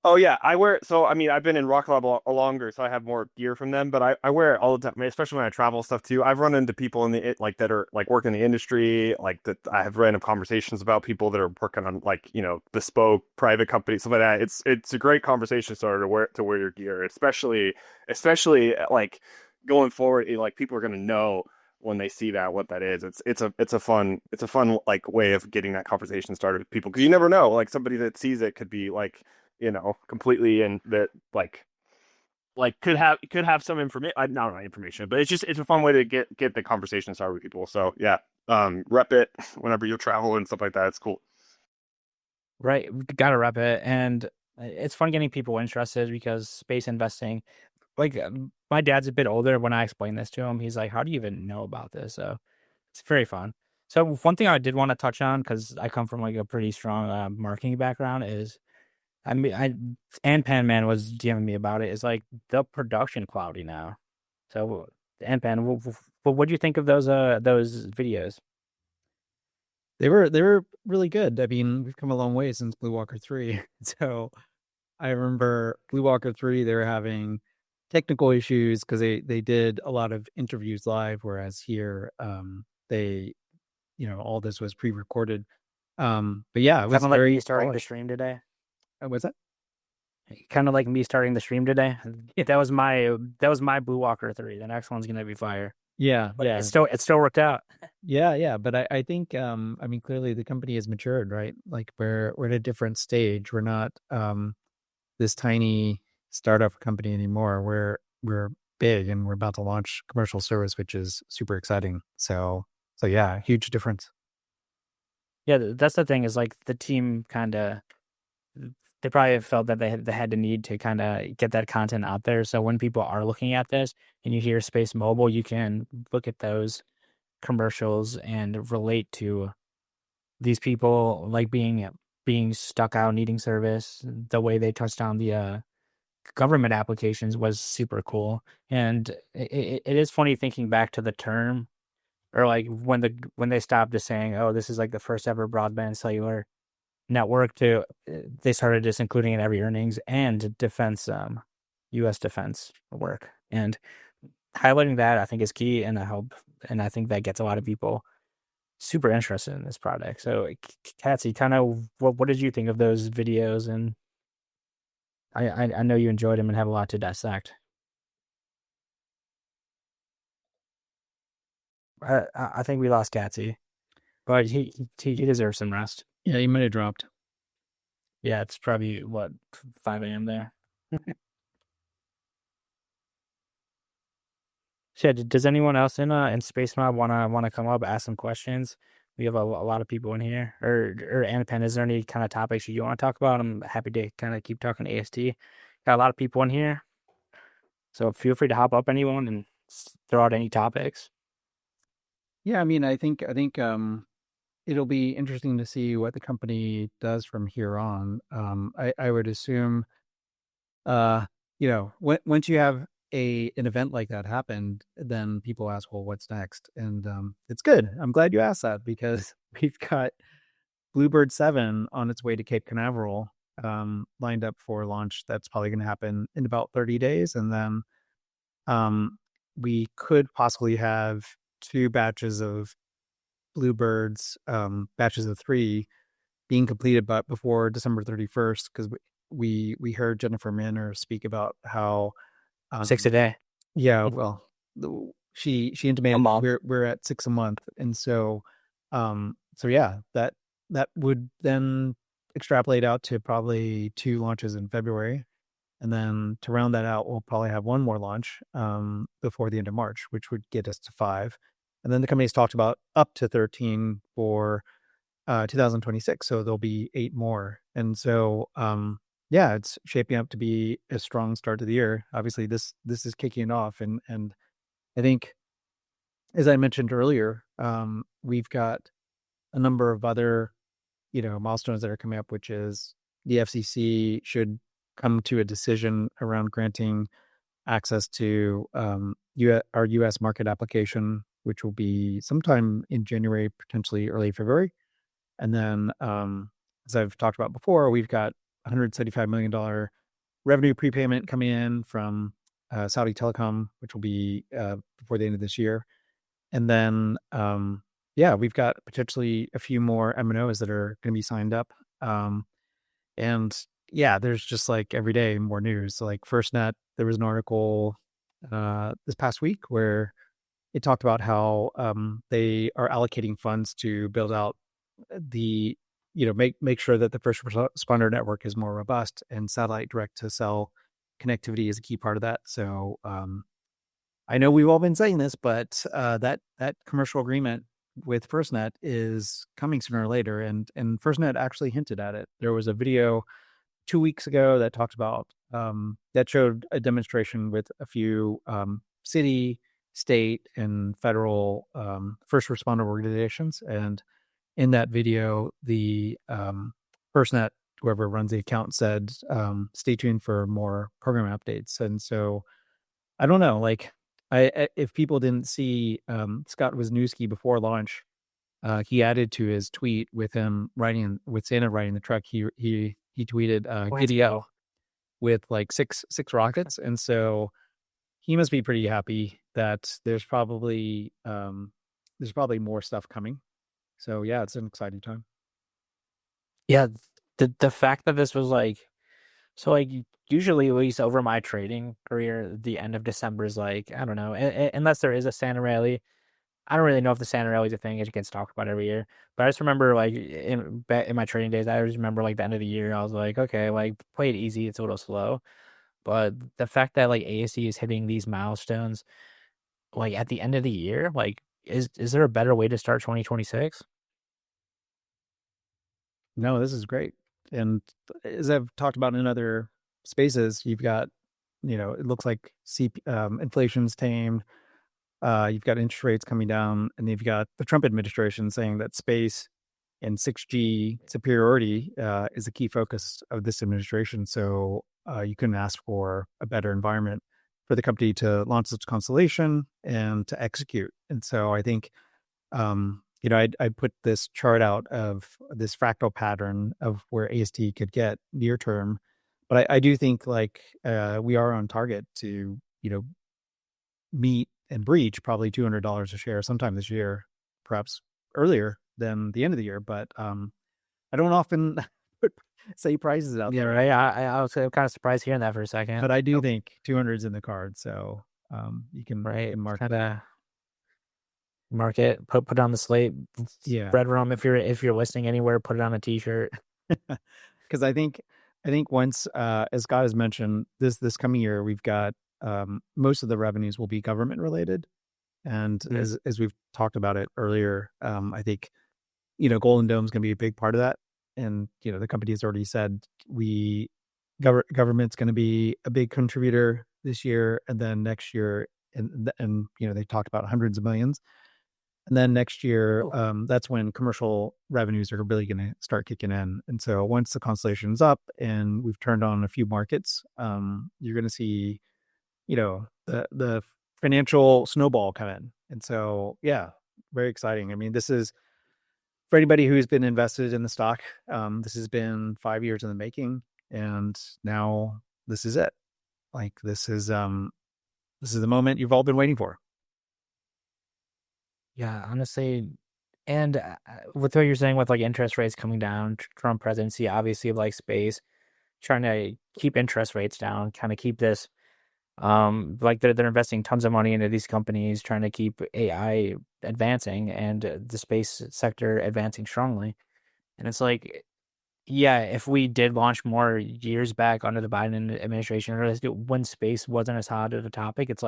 Oh yeah, I wear. So I mean, I've been in Rock Lab longer, so I have more gear from them. But I wear it all the time, especially when I travel stuff too. I've run into people in the that are like work in the industry, like that. I have random conversations about people that are working on like bespoke private companies, stuff like that. It's a great conversation starter to wear your gear, especially like going forward. Like people are gonna know when they see what that is. It's a fun like way of getting that conversation started with people, because you never know, like somebody that sees it could be like completely, and that like could have some information, not information, but it's a fun way to get the conversation started with people. So yeah, rep it whenever you travel and stuff like that. It's cool. Right, we gotta rep it, and it's fun getting people interested, because space investing, like my dad's a bit older. When I explain this to him, he's like, "How do you even know about this?" So it's very fun. So one thing I did want to touch on, because I come from like a pretty strong marketing background, is Anpanman was DMing me about it. Is like the production quality now. So Anpan, what do you think of those videos? They were really good. I mean, we've come a long way since Blue Walker 3. So I remember Blue Walker 3, they were having technical issues because they did a lot of interviews live, whereas here they all this was pre-recorded. But yeah, it was Kind of like very me starting the stream today. What's that? Kind of like me starting the stream today. That was my Blue Walker 3. The next one's gonna be fire. Yeah, But yeah. it still worked out. Yeah. But I think I mean, clearly the company has matured, right? Like we're at a different stage. We're not this tiny startup company anymore. We're big, and we're about to launch commercial service, which is super exciting. So yeah, huge difference. Yeah, that's the thing, is like the team kind of, they probably felt that they had the need to kind of get that content out there. So when people are looking at this and you hear Space Mobile, you can look at those commercials and relate to these people like being stuck out needing service, the way they touched on the government applications was super cool. And it is funny thinking back to the term, or like when they stopped just saying, oh, this is like the first ever broadband cellular network, to they started just including in every earnings and defense, U.S. defense work, and highlighting that I think is key, and I think that gets a lot of people super interested in this product. So, CatSE, kind of what did you think of those videos? And I know you enjoyed them and have a lot to dissect. I think we lost CatSE, but he deserves some rest. Yeah, he might have dropped. Yeah, it's probably 5 a.m. there. So, yeah, does anyone else in Spacemob wanna come up, ask some questions? We have a lot of people in here. Or Anpan, is there any kind of topics you want to talk about? I'm happy to kind of keep talking AST. Got a lot of people in here, so feel free to hop up, anyone, and throw out any topics. Yeah, I mean, I think it'll be interesting to see what the company does from here on. I would assume, once you have an event like that happen, then people ask, well, what's next? And it's good. I'm glad you asked that, because we've got Bluebird 7 on its way to Cape Canaveral, lined up for launch. That's probably going to happen in about 30 days. And then we could possibly have 2 batches of Bluebirds, batches of 3 being completed, but before December 31st, because we heard Jennifer Manner speak about how 6 a day. Yeah, well, she intimated we're at 6 a month, and so yeah, that would then extrapolate out to probably 2 launches in February, and then to round that out, we'll probably have 1 more launch before the end of March, which would get us to 5, and then the company's talked about up to 13 for 2026, so there'll be 8 more, and so yeah, it's shaping up to be a strong start to the year. Obviously, this is kicking it off, and I think, as I mentioned earlier, we've got a number of other, milestones that are coming up, which is the FCC should come to a decision around granting access to our U.S. market application, which will be sometime in January, potentially early February, and then as I've talked about before, we've got $175 million revenue prepayment coming in from Saudi Telecom, which will be before the end of this year. And then, we've got potentially a few more MNOs that are going to be signed up. And yeah, there's just like every day more news. So like FirstNet, there was an article this past week where it talked about how they are allocating funds to build out the make sure that the first responder network is more robust, and satellite direct to cell connectivity is a key part of that. So I know we've all been saying this, but that commercial agreement with FirstNet is coming sooner or later, and FirstNet actually hinted at it. There was a video 2 weeks ago that talked about that showed a demonstration with a few city, state, and federal first responder organizations, and in that video, the FirstNet, whoever runs the account, said, stay tuned for more program updates. And so I don't know, like, if people didn't see Scott Wisniewski before launch, he added to his tweet with him with Santa riding the truck, he tweeted giddy up with like six rockets. And so he must be pretty happy that there's probably more stuff coming. So yeah, it's an exciting time. Yeah, the fact that this was like, so like usually, at least over my trading career, the end of December is like, I don't know, unless there is a Santa rally. I don't really know if the Santa rally is a thing. It gets talked about every year, but I just remember like in my trading days, I always remember like the end of the year, I was like, okay, like play it easy, it's a little slow. But the fact that like ASE is hitting these milestones like at the end of the year, like is there a better way to start 2026? No, this is great. And as I've talked about in other spaces, you've got, it looks like inflation's tamed. You've got interest rates coming down, and you've got the Trump administration saying that space and 6G superiority is a key focus of this administration. So you couldn't ask for a better environment for the company to launch its constellation and to execute. And so I think, I'd put this chart out of this fractal pattern of where AST could get near term. But I do think we are on target to, meet and breach probably $200 a share sometime this year, perhaps earlier than the end of the year. But I don't often say prices out there. Right. I was kind of surprised hearing that for a second. But I do think 200 is in the card. So you can mark it. Mark it, put on the slate. Yeah. Spread room. If you're listening anywhere, put it on a t-shirt. Because I think once, as Scott has mentioned, this coming year, we've got most of the revenues will be government related. And as we've talked about it earlier, I think, Golden Dome is going to be a big part of that. And, the company has already said government's going to be a big contributor this year. And then next year, and they talked about hundreds of millions. And then next year, that's when commercial revenues are really going to start kicking in. And so once the constellation's up and we've turned on a few markets, you're going to see, the financial snowball come in. And so, yeah, very exciting. I mean, this is for anybody who's been invested in the stock. This has been 5 years in the making, and now this is it. This is the moment you've all been waiting for. Yeah, honestly, and with what you're saying with interest rates coming down, Trump presidency, obviously space, trying to keep interest rates down, kind of keep this, they're investing tons of money into these companies, trying to keep AI advancing and the space sector advancing strongly. And it's yeah, if we did launch more years back under the Biden administration, or when space wasn't as hot of a topic, it's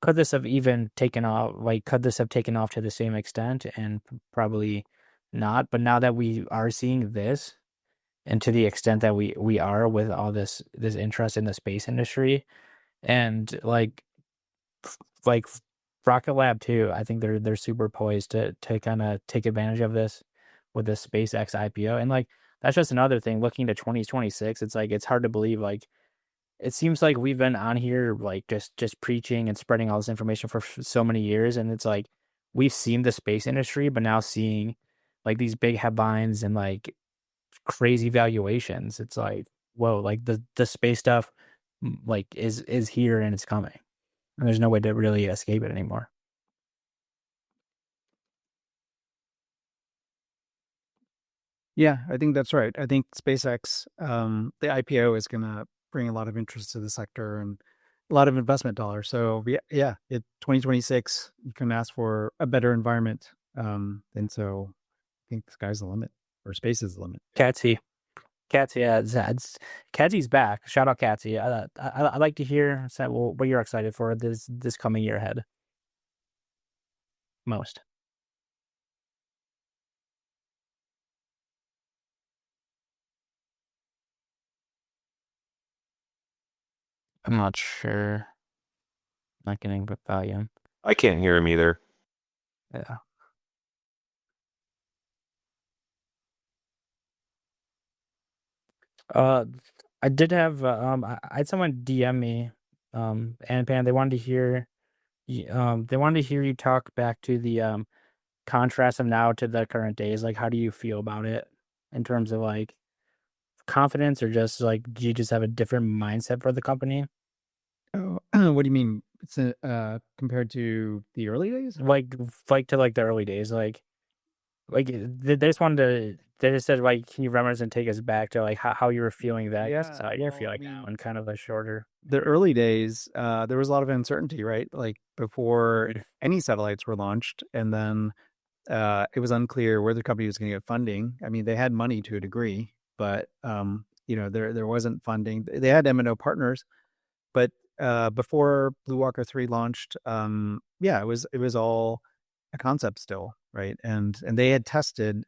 could this have even taken off? Could this have taken off to the same extent? And probably not. But now that we are seeing this, and to the extent that we are with all this interest in the space industry, and Rocket Lab too, I think they're super poised to kind of take advantage of this with the SpaceX IPO. And that's just another thing. Looking to 2026, it's hard to believe it seems like we've been on here just preaching and spreading all this information for so many years, and it's we've seen the space industry, but now seeing these big headlines and crazy valuations, it's whoa, the space stuff is here and it's coming, and there's no way to really escape it anymore. Yeah, I think that's right. I think SpaceX, the IPO is going to bring a lot of interest to the sector and a lot of investment dollars. So yeah, 2026, you can ask for a better environment. And so I think the sky's the limit, or space is the limit. CatSE, yeah, CatSE's back. Shout out CatSE. I'd like to hear what you're excited for this coming year ahead. Most. I'm not sure. Not getting volume. I can't hear him either. Yeah. I did have I had someone DM me, Anpan. They wanted to hear you talk back to the contrast of now to the current days. How do you feel about it in terms of confidence, or just do you just have a different mindset for the company? Oh, what do you mean? It's compared to the early days? To the early days, they just wanted to. They just said, can you reminisce and take us back to how you were feeling that? Yeah, so you're feeling now, and kind of a shorter. The early days, there was a lot of uncertainty, right? Before any satellites were launched, and then it was unclear where the company was going to get funding. I mean, they had money to a degree, but there wasn't funding. They had M&O partners, but before Blue Walker 3 launched, it was all a concept still, right? And they had tested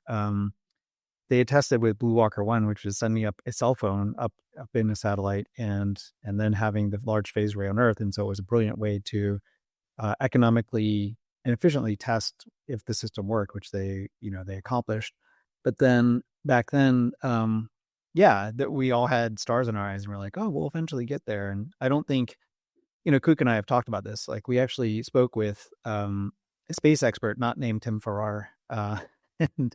with Blue Walker 1, which was sending up a cell phone up in a satellite and then having the large phase array on Earth. And so it was a brilliant way to economically and efficiently test if the system worked, which they accomplished. But then back then, yeah, that we all had stars in our eyes and we're like, oh, we'll eventually get there. And I don't think, Kook and I have talked about this. Like we actually spoke with a space expert, not named Tim Farrar, and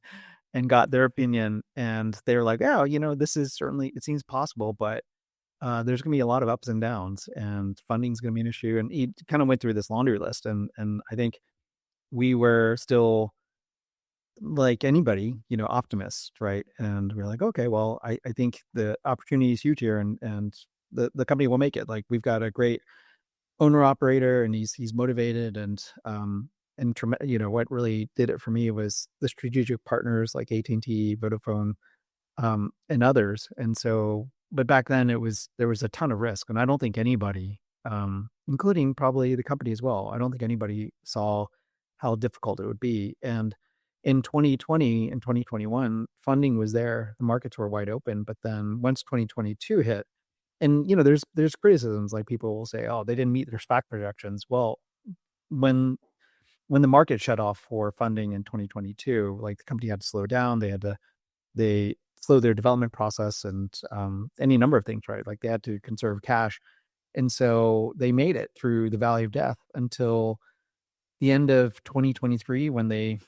got their opinion. And they're like, oh, this is certainly, it seems possible, but there's going to be a lot of ups and downs, and funding's going to be an issue. And he kind of went through this laundry list, and I think we were still like anybody, optimists, right? And we're like, okay, well, I think the opportunity is huge here, and the company will make it. Like we've got a great owner operator, and he's motivated, and what really did it for me was the strategic partners like AT&T, Vodafone, and others. And so, but back then there was a ton of risk, and I don't think anybody, including probably the company as well, I don't think anybody saw how difficult it would be. And in 2020 and 2021, funding was there, the markets were wide open. But then once 2022 hit, and there's criticisms, like people will say, oh, they didn't meet their SPAC projections. Well, when the market shut off for funding in 2022, like the company had to slow down. They slow their development process, and any number of things, right? Like they had to conserve cash. And so they made it through the valley of death until the end of 2023, when they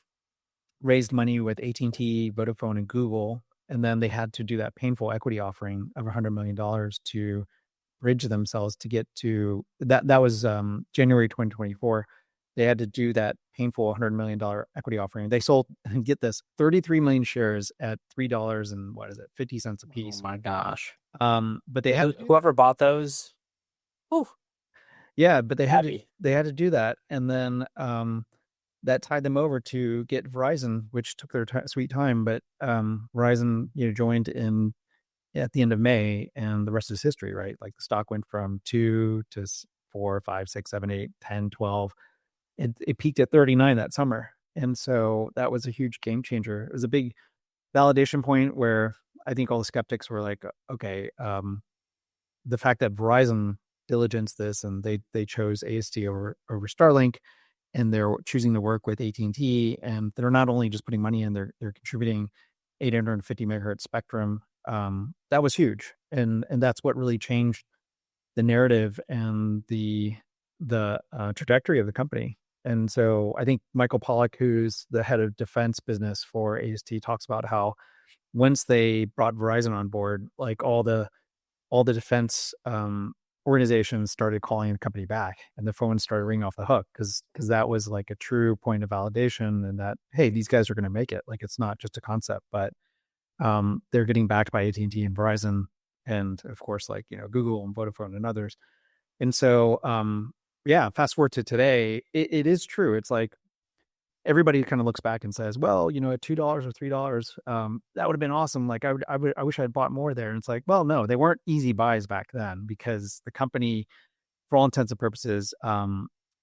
raised money with AT&T, Vodafone, and Google. And then they had to do that painful equity offering of $100 million to bridge themselves to get to that. That was January 2024. They had to do that painful $100 million equity offering. They sold, and get this, 33 million shares at $3 and $0.50 a piece. Oh my gosh. But they had whoever bought those. Whew. Yeah, but they had to do that, and then that tied them over to get Verizon, which took their sweet time. But Verizon, joined at the end of May, and the rest is history, right? Like the stock went from 2 to 4, 5, 6, 7, 8, 10, 12. It peaked at 39 that summer, and so that was a huge game changer. It was a big validation point where I think all the skeptics were like, okay, the fact that Verizon diligenced this, and they chose AST over Starlink, and they're choosing to work with AT&T, and they're not only just putting money in, they're contributing 850 megahertz spectrum. That was huge, and that's what really changed the narrative and the trajectory of the company. And so I think Michael Pollack, who's the head of defense business for AST, talks about how once they brought Verizon on board, like all the defense organizations started calling the company back, and the phone started ringing off the hook, because that was like a true point of validation, and that, hey, these guys are going to make it. Like it's not just a concept, but they're getting backed by AT&T and Verizon, and of course, like Google and Vodafone and others. And so yeah, fast forward to today, it is true. It's like everybody kind of looks back and says, well, at $2 or $3, that would have been awesome. Like I wish I had bought more there. And it's like, well, no, they weren't easy buys back then, because the company, for all intents and purposes,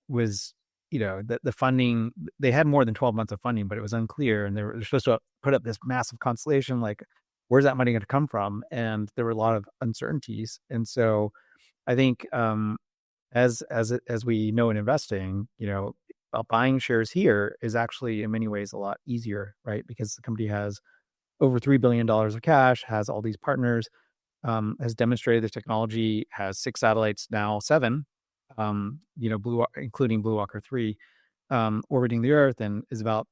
was, the funding, they had more than 12 months of funding, but it was unclear. And they're supposed to put up this massive constellation. Like, where's that money going to come from? And there were a lot of uncertainties. And so I think, as we know in investing, buying shares here is actually in many ways a lot easier, right? Because the company has over $3 billion of cash, has all these partners, has demonstrated the technology, has 6 satellites, now 7, including Blue Walker 3, orbiting the Earth, and is about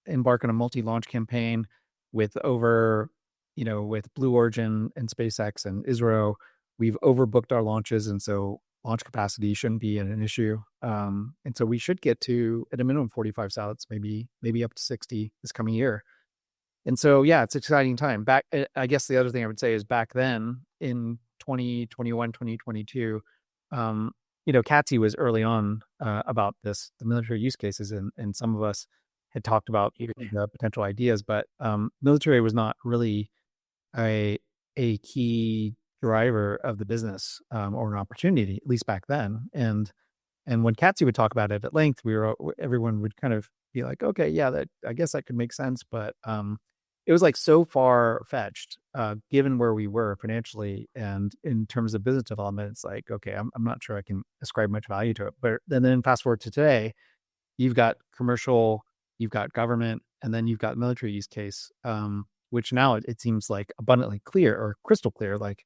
to embark on a multi-launch campaign with with Blue Origin and SpaceX and ISRO. We've overbooked our launches, and so launch capacity shouldn't be an issue. And so we should get to, at a minimum, 45 satellites, maybe up to 60 this coming year. And so, yeah, it's an exciting time. I guess the other thing I would say is, back then in 2021, 2022, CatSE was early on about this, the military use cases, and some of us had talked about the potential ideas, but military was not really a key driver of the business, or an opportunity, at least back then. And when CatSE would talk about it at length, everyone would kind of be like, okay, yeah, I guess that could make sense. But it was like so far fetched, given where we were financially and in terms of business development. It's like, okay, I'm not sure I can ascribe much value to it. But then fast forward to today, you've got commercial, you've got government, and then you've got military use case. which now it seems like abundantly clear or crystal clear, like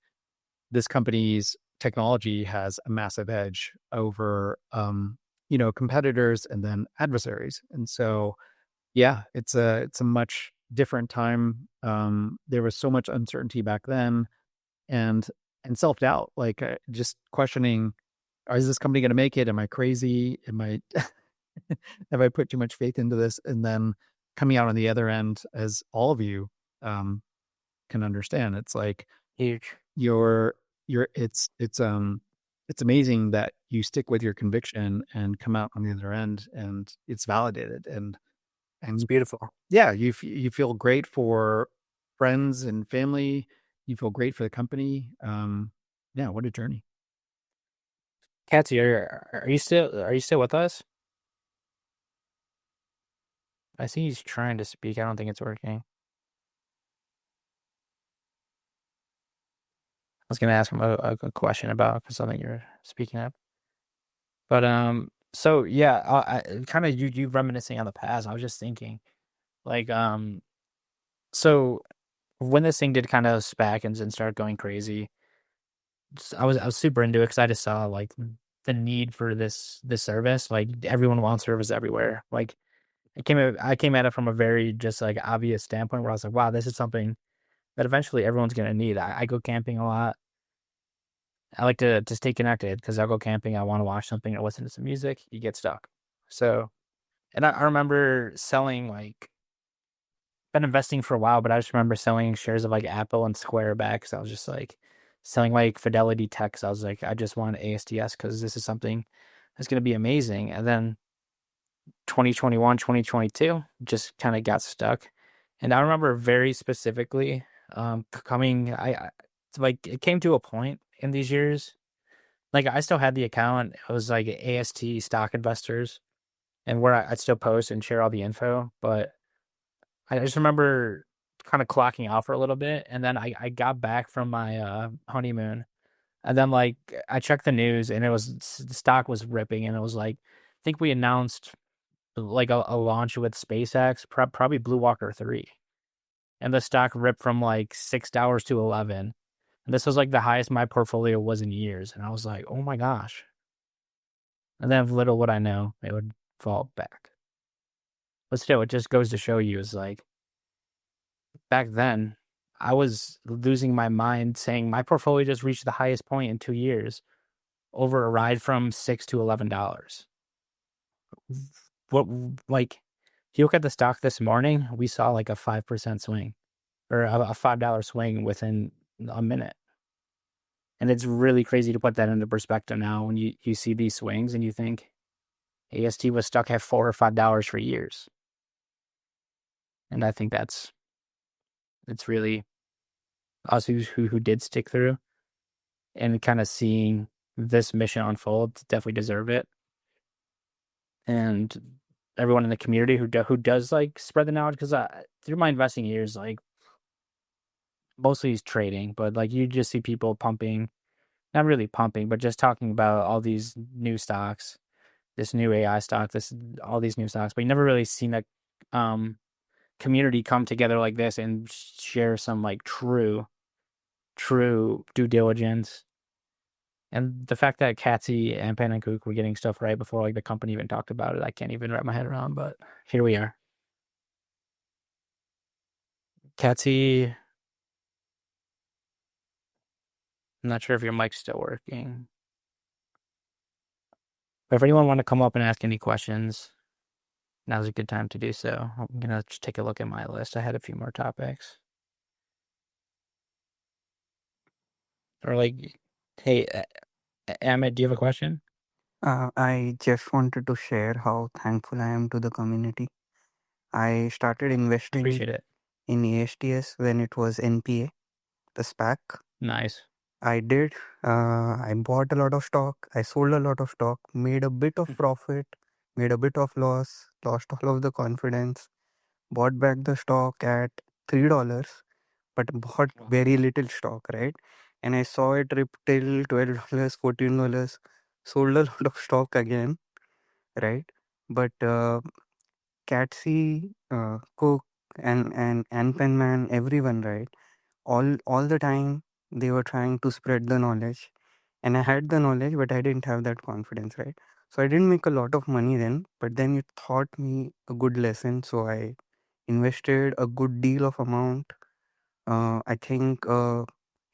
this company's technology has a massive edge over, competitors and then adversaries. And so, yeah, it's a much different time. There was so much uncertainty back then, and self-doubt, like just questioning, is this company going to make it? Am I crazy? Am I have I put too much faith into this? And then coming out on the other end, as all of you can understand, it's like Huge. it's amazing that you stick with your conviction and come out on the other end, and it's validated, and It's beautiful. yeah, you feel great for friends and family. You feel great for the company. Yeah, what a journey. CatSE, are you still with us? I see he's trying to speak. I don't think it's working. I was gonna ask him a question about something you're speaking of. But so yeah, I kind of you reminiscing on the past. I was just thinking, like so when this thing did kind of SPAC and start going crazy, I was super into it because I just saw like the need for this service. Like everyone wants service everywhere. Like I came at it from a very just like obvious standpoint where I was like, wow, this is something that eventually everyone's gonna need. I go camping a lot. I like to stay connected because I'll go camping. I want to watch something or listen to some music. You get stuck. So, and I remember selling been investing for a while, but I just remember selling shares of like Apple and Square back. So I was just like selling like Fidelity Tech. So I was like, I just want ASTS because this is something that's going to be amazing. And then 2021, 2022 just kind of got stuck. And I remember very specifically it's like it came to a point in these years. Like I still had the account. It was like AST Stock Investors, and where I'd still post and share all the info. But I just remember kind of clocking out for a little bit, and then I got back from my honeymoon, and then like I checked the news, and the stock was ripping, and it was like I think we announced like a launch with SpaceX, probably Blue Walker 3, and the stock ripped from like $6 to 11. And this was like the highest my portfolio was in years, and I was like, oh my gosh. And then little would I know, it would fall back. But still, it just goes to show you is like back then, I was losing my mind saying my portfolio just reached the highest point in 2 years over a ride from $6 to $11. What, like, if you look at the stock this morning, we saw like a 5% swing or a $5 swing within a minute. And it's really crazy to put that into perspective now when you see these swings and you think AST was stuck at $4 or $5 for years. And I think it's really us who did stick through and kind of seeing this mission unfold definitely deserve it. And everyone in the community who does like spread the knowledge, because through my investing years, like mostly is trading, but like you just see people pumping, not really pumping, but just talking about all these new stocks, this new AI stock, all these new stocks, but you never really seen a community come together like this and share some like true due diligence. And the fact that CatSE, Anpanman, and Kook were getting stuff right before like the company even talked about it, I can't even wrap my head around, but here we are. CatSE, I'm not sure if your mic's still working. But if anyone want to come up and ask any questions, now's a good time to do so. I'm going to just take a look at my list. I had a few more topics. Or like, hey, Amit, do you have a question? I just wanted to share how thankful I am to the community. I started investing Appreciate it. in ASTS when it was NPA, the SPAC. Nice. I did. I bought a lot of stock. I sold a lot of stock, made a bit of profit, made a bit of loss, lost all of the confidence, bought back the stock at $3, but bought very little stock, right? And I saw it rip till $12, $14, sold a lot of stock again, right? But CatSE, Kook, and Anpanman, everyone, right? All the time they were trying to spread the knowledge, and I had the knowledge, but I didn't have that confidence, right? So I didn't make a lot of money then, but then it taught me a good lesson. So I invested a good deal of amount. I think a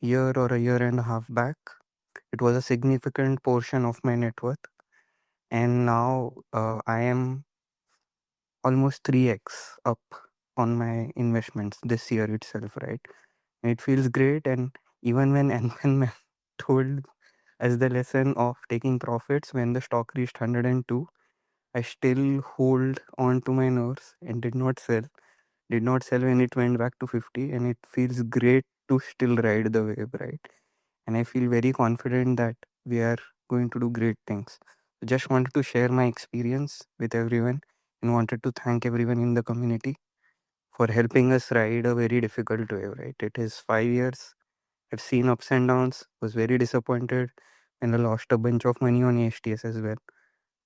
year or a year and a half back. It was a significant portion of my net worth, and now I am almost 3x up on my investments this year itself, right? And it feels great. And even when Anpan told as the lesson of taking profits when the stock reached 102, I still hold on to my nerves and did not sell. Did not sell when it went back to 50, and it feels great to still ride the wave, right? And I feel very confident that we are going to do great things. Just wanted to share my experience with everyone and wanted to thank everyone in the community for helping us ride a very difficult wave, right? It is 5 years. I've seen ups and downs, was very disappointed, and I lost a bunch of money on ASTS as well,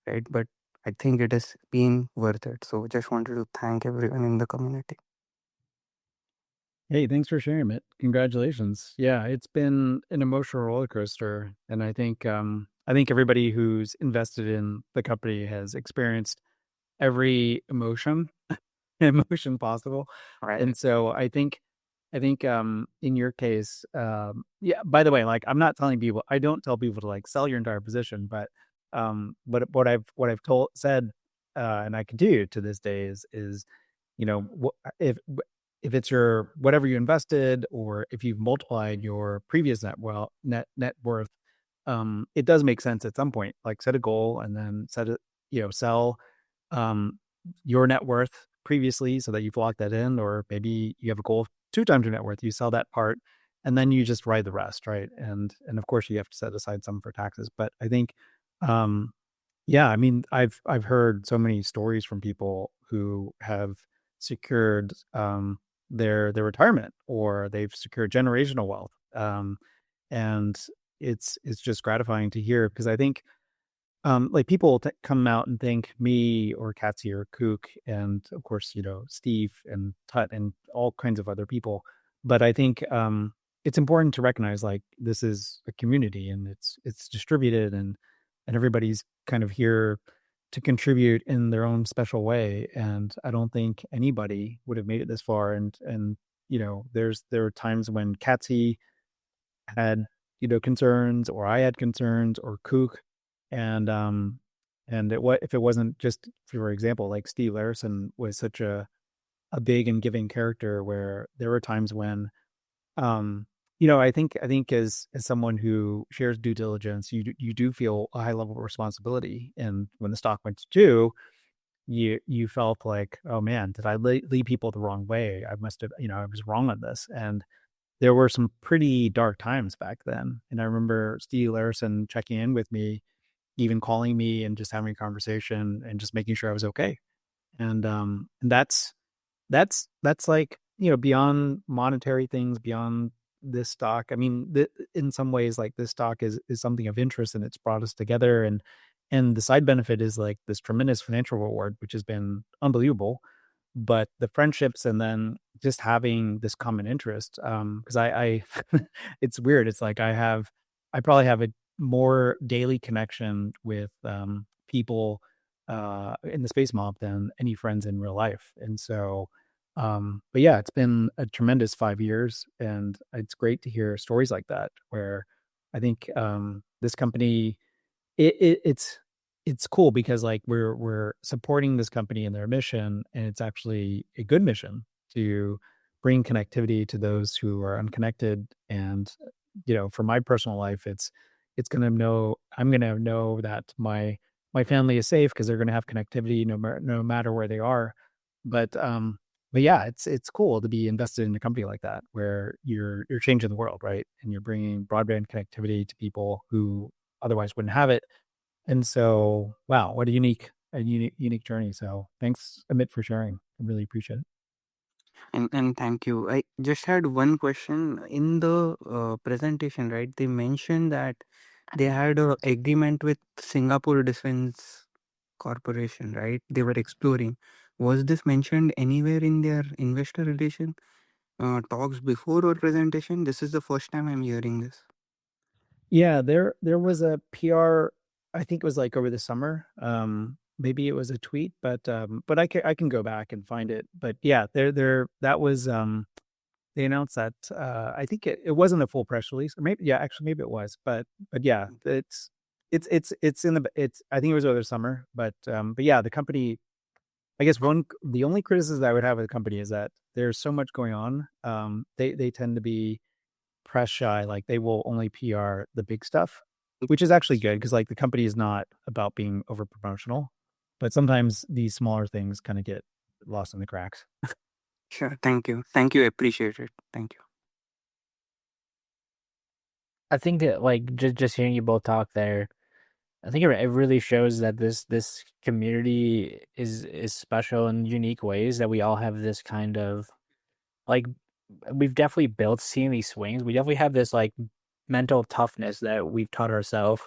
right? But I think it has been worth it. So just wanted to thank everyone in the community. Hey, thanks for sharing it. Congratulations. Yeah, it's been an emotional roller coaster, and I think everybody who's invested in the company has experienced every emotion possible. Right. And so I think in your case, yeah, by the way, like I don't tell people to like sell your entire position, but what I've said, and I continue to this day is, you know, if it's your whatever you invested, or if you've multiplied your previous net worth, it does make sense at some point. Like set a goal and then sell um, your net worth previously so that you've locked that in, or maybe you have a goal of 2 times your net worth. You sell that part, and then you just ride the rest, right? And of course you have to set aside some for taxes. But I think, yeah, I mean, I've heard so many stories from people who have secured their retirement, or they've secured generational wealth, and it's just gratifying to hear, because I think like people come out and thank me or CatSE or Kook, and of course, Steve and Tut and all kinds of other people. But I think it's important to recognize like this is a community, and it's distributed, and everybody's kind of here to contribute in their own special way. And I don't think anybody would have made it this far. And there were times when CatSE had concerns, or I had concerns, or Kook, and if it wasn't just, for example, like Steve Larison was such a big and giving character, where there were times when I think as someone who shares due diligence, you do feel a high level of responsibility. And when the stock went to 2, you felt like, oh man, did I lead people the wrong way? I must have, I was wrong on this. And there were some pretty dark times back then. And I remember Steve Larison checking in with me, even calling me and just having a conversation and just making sure I was okay. And that's like, beyond monetary things, beyond this stock. I mean, in some ways, like this stock is something of interest, and it's brought us together. And the side benefit is like this tremendous financial reward, which has been unbelievable. But the friendships, and then just having this common interest, because I it's weird. It's like I probably have a more daily connection with people in the Spacemob than any friends in real life. And so, but yeah, it's been a tremendous 5 years, and it's great to hear stories like that, where I think this company, it's cool, because like we're supporting this company in their mission, and it's actually a good mission to bring connectivity to those who are unconnected. And for my personal life, I'm gonna know that my family is safe, because they're gonna have connectivity no matter where they are. But yeah, it's cool to be invested in a company like that, where you're changing the world, right? And you're bringing broadband connectivity to people who otherwise wouldn't have it. And so, wow, what a unique journey. So thanks, Amit, for sharing. I really appreciate it. And thank you. I just had one question in the presentation, right? They mentioned that they had a agreement with Singapore Defense Corporation, right? They were exploring. Was this mentioned anywhere in their investor relation talks before or presentation? This is the first time I'm hearing this. Yeah, there was a PR. I think it was like over the summer. Maybe it was a tweet, but I can go back and find it. But yeah, that was they announced that. I think it wasn't a full press release, or maybe actually maybe it was. But yeah, it's in the I think it was over the summer. But yeah, the company. I guess the only criticism I would have of the company is that there's so much going on. They tend to be press shy. Like they will only PR the big stuff, which is actually good because like the company is not about being over promotional, but sometimes these smaller things kind of get lost in the cracks. Sure. Thank you. Thank you. Appreciate it. Thank you. I think that like just hearing you both talk there, I think it really shows that this community is special in unique ways, that we all have this kind of like, we've definitely built seeing these swings. We definitely have this like mental toughness that we've taught ourselves,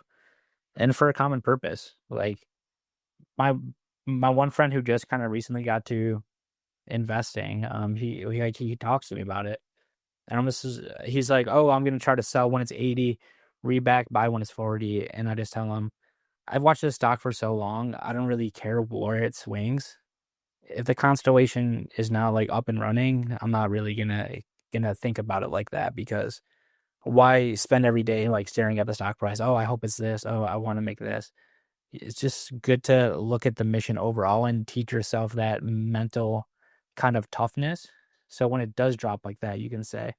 and for a common purpose. Like my one friend who just kind of recently got to investing, he talks to me about it, and he's like, oh, I'm gonna try to sell when it's 80, reback, buy when it's 40, and I just tell him, I've watched this stock for so long, I don't really care where it swings. If the constellation is now like up and running, I'm not really gonna think about it like that, because why spend every day like staring at the stock price? Oh, I hope it's this. Oh, I want to make this. It's just good to look at the mission overall and teach yourself that mental kind of toughness. So when it does drop like that, you can say,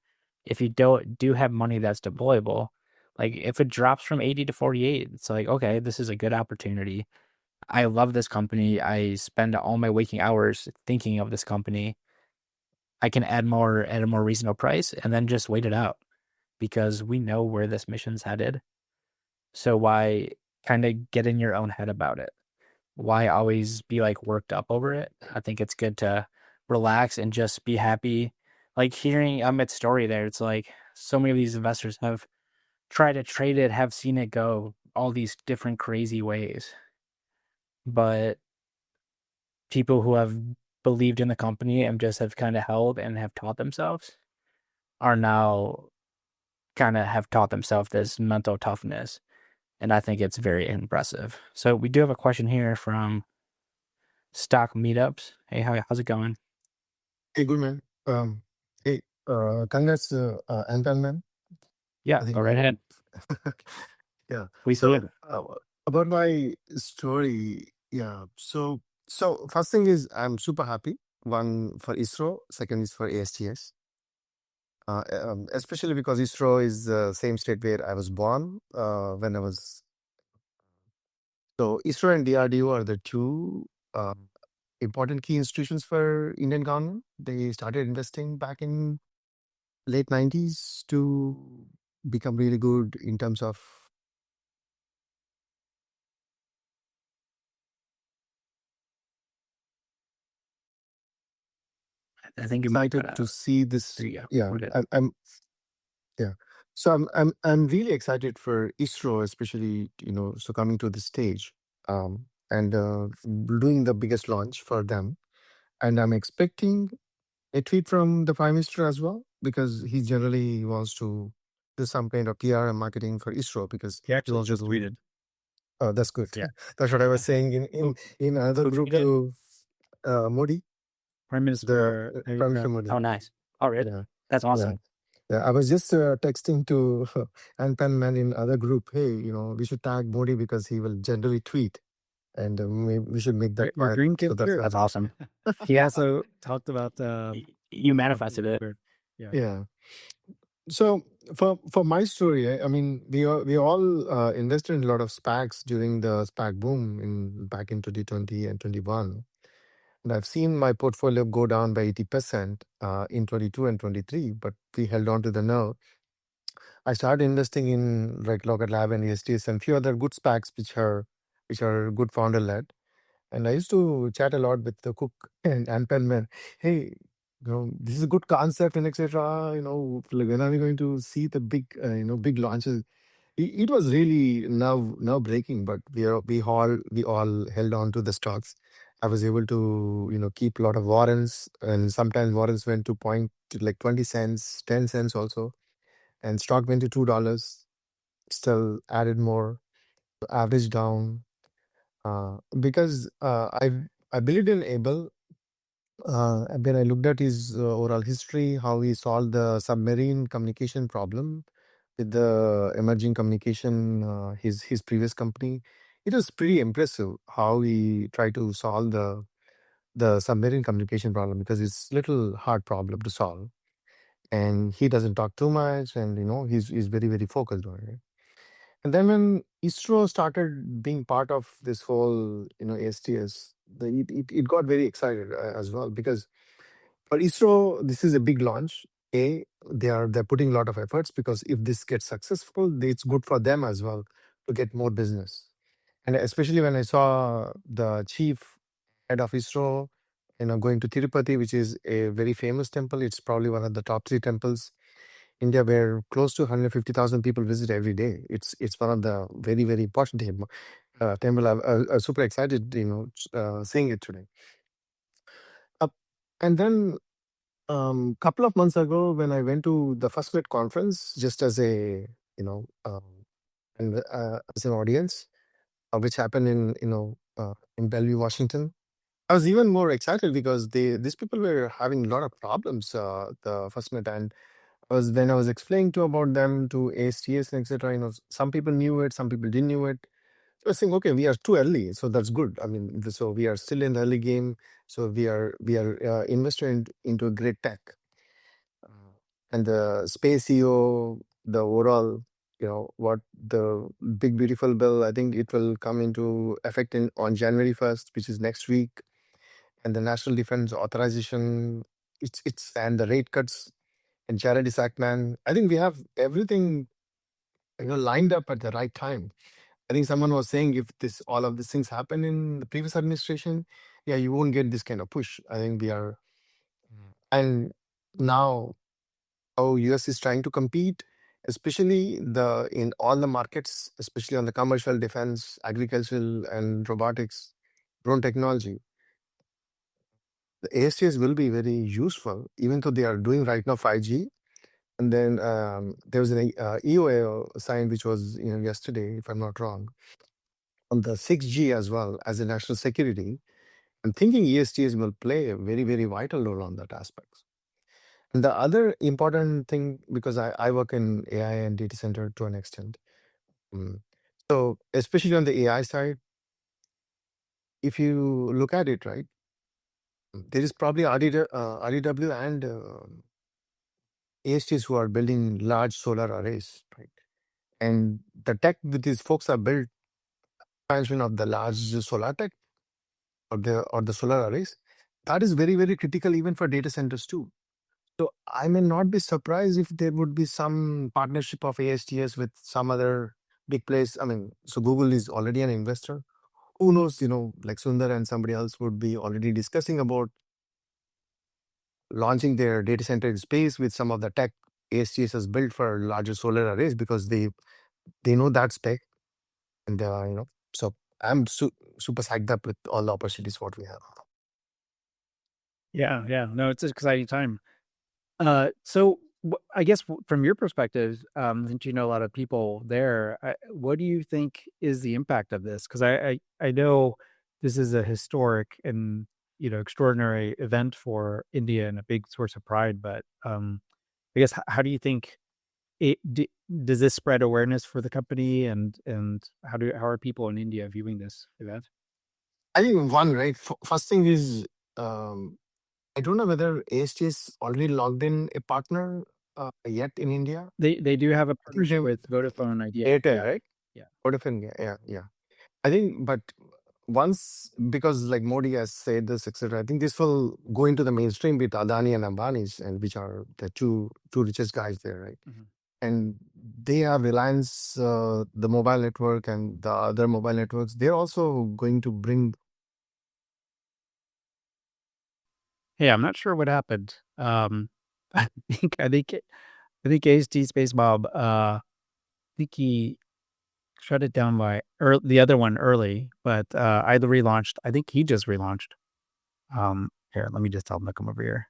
if you do have money that's deployable, like if it drops from 80 to 48, it's like, okay, this is a good opportunity. I love this company. I spend all my waking hours thinking of this company. I can add more at a more reasonable price and then just wait it out, because we know where this mission's headed. So why kind of get in your own head about it? Why always be like worked up over it? I think it's good to relax and just be happy. Like hearing Amit's story there, it's like so many of these investors have tried to trade it, have seen it go all these different crazy ways. But people who have believed in the company and just have kind of held and have taught themselves are now kind of have taught themselves this mental toughness. And I think it's very impressive. So we do have a question here from Stock Meetups. Hey, how's it going? Hey, good man. Hey, congrats, Anpanman. Yeah, I think go right ahead. yeah. Please So do. about my story, yeah. So first thing is I'm super happy. One for ISRO, second is for ASTS. Especially because ISRO is the same state where I was born when I was. So ISRO and DRDO are the two important key institutions for Indian government. They started investing back in late 90s to become really good in terms of I think you might excited to see this. There you go. Yeah, We're good. I'm yeah. So I'm really excited for ISRO, especially so coming to the stage, and doing the biggest launch for them. And I'm expecting a tweet from the Prime Minister as well, because he generally wants to do some kind of PR and marketing for ISRO, because He actually also just do. tweeted. Oh, that's good. Yeah. That's what I was saying in another Who group tweeted? to Modi, Prime Minister the Prime Minister Modi. Oh, nice. All right. Yeah, That's yeah, awesome. yeah. I was just texting to Anpanman in other group. Hey, we should tag Modi because he will generally tweet, and maybe we should make that Your part. dream came So true. That's awesome. He Yeah. also talked about You manifested it. Yeah. yeah. So for my story, I mean, we all invested in a lot of SPACs during the SPAC boom back in 2020 and 21. And I've seen my portfolio go down by 80% in 22 and 23, but we held on to the nerve. I started investing in like Rocket Lab and ESTs and few other good SPACs which are good founder led. And I used to chat a lot with the Kook and Anpanman. Hey, this is a good concept and etc. Like when are we going to see the big launches? It was really nerve breaking, but we all held on to the stocks. I was able to keep a lot of warrants, and sometimes warrants went to point to like 20 cents, 10 cents also, and stock went to $2. Still added more, average down, because I believed in Abel. When I looked at his overall history, how he solved the submarine communication problem with the emerging communication, his previous company, it was pretty impressive how he tried to solve the submarine communication problem, because it's little hard problem to solve, and he doesn't talk too much, and he's very very focused on it. And then when ISRO started being part of this whole ASTS, it got very excited as well, because for ISRO this is a big launch. They're putting a lot of efforts, because if this gets successful, it's good for them as well to get more business. And especially when I saw the chief head of ISRO, going to Tirupati, which is a very famous temple. It's probably one of the top 3 temples India, where close to 150,000 people visit every day. It's one of the very very important temple. I'm super excited, seeing it today. And then couple of months ago, when I went to the First Net conference, just as a and as an audience, which happened in Bellevue, Washington, I was even more excited, because these people were having a lot of problems. The First Net, and when I was explaining about them to ASTS and etc. Some people knew it, some people didn't know it. So I was saying, okay, we are too early, so that's good. I mean, so we are still in the early game. So we are invested into a great tech, and the space EO, the overall, what the big beautiful bill. I think it will come into effect on January 1st, which is next week, and the National Defense Authorization. It's and the rate cuts and Jared Isaacman. I think we have everything lined up at the right time. I think someone was saying, if all of these things happen in the previous administration, yeah, you won't get this kind of push. I think we are, and now how US is trying to compete, especially in all the markets, especially on the commercial, defense, agricultural, and robotics, drone technology. The ASTS will be very useful, even though they are doing right now 5G. And then there was an EOA signed, which was yesterday, if I'm not wrong, on the 6G as well as a national security. I'm thinking ESTS will play a very, very vital role on that aspect. And the other important thing, because I work in AI and data center to an extent. So especially on the AI side, if you look at it, right, there is probably RDW and ASTs who are building large solar arrays, right? And the tech that these folks are built, expansion of the large solar tech or the solar arrays, that is very, very critical even for data centers too. So I may not be surprised if there would be some partnership of ASTS with some other big place. I mean, so Google is already an investor. Who knows, like Sundar and somebody else would be already discussing about launching their data center in space with some of the tech ASTS has built for larger solar arrays, because they know that spec. And, so I'm super psyched up with all the opportunities what we have. Yeah. No, it's an exciting time. So I guess from your perspective, since you know a lot of people there, what do you think is the impact of this? Because I know this is a historic and extraordinary event for India and a big source of pride. But I guess how do you think does this spread awareness for the company, and how are people in India viewing this event? I think one, right? First thing is, I don't know whether ASTS already logged in a partner yet in India. They do have a partnership with Vodafone Idea. Airtel, right? Yeah. Vodafone, yeah. I think, but once, because like Modi has said this, etc., I think this will go into the mainstream with Adani and Ambani's, and which are the two richest guys there, right? Mm-hmm. And they have Reliance, the mobile network, and the other mobile networks. They're also going to bring. Hey, I'm not sure what happened. I think AST Spacemob. I think he shut it down by the other one early, but I relaunched. I think he just relaunched. Here, let me just tell him to come over here.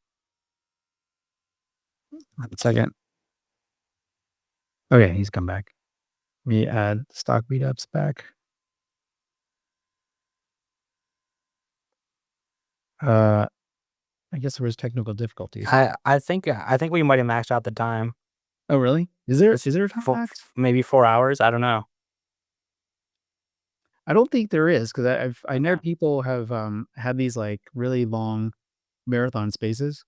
1 second. Okay, he's come back. Let me add stock meetups back. I guess there was technical difficulties. I think we might have maxed out the time. Oh, really? Is there a time max? Maybe 4 hours. I don't know. I don't think there is, because I know people have had these like really long marathon spaces.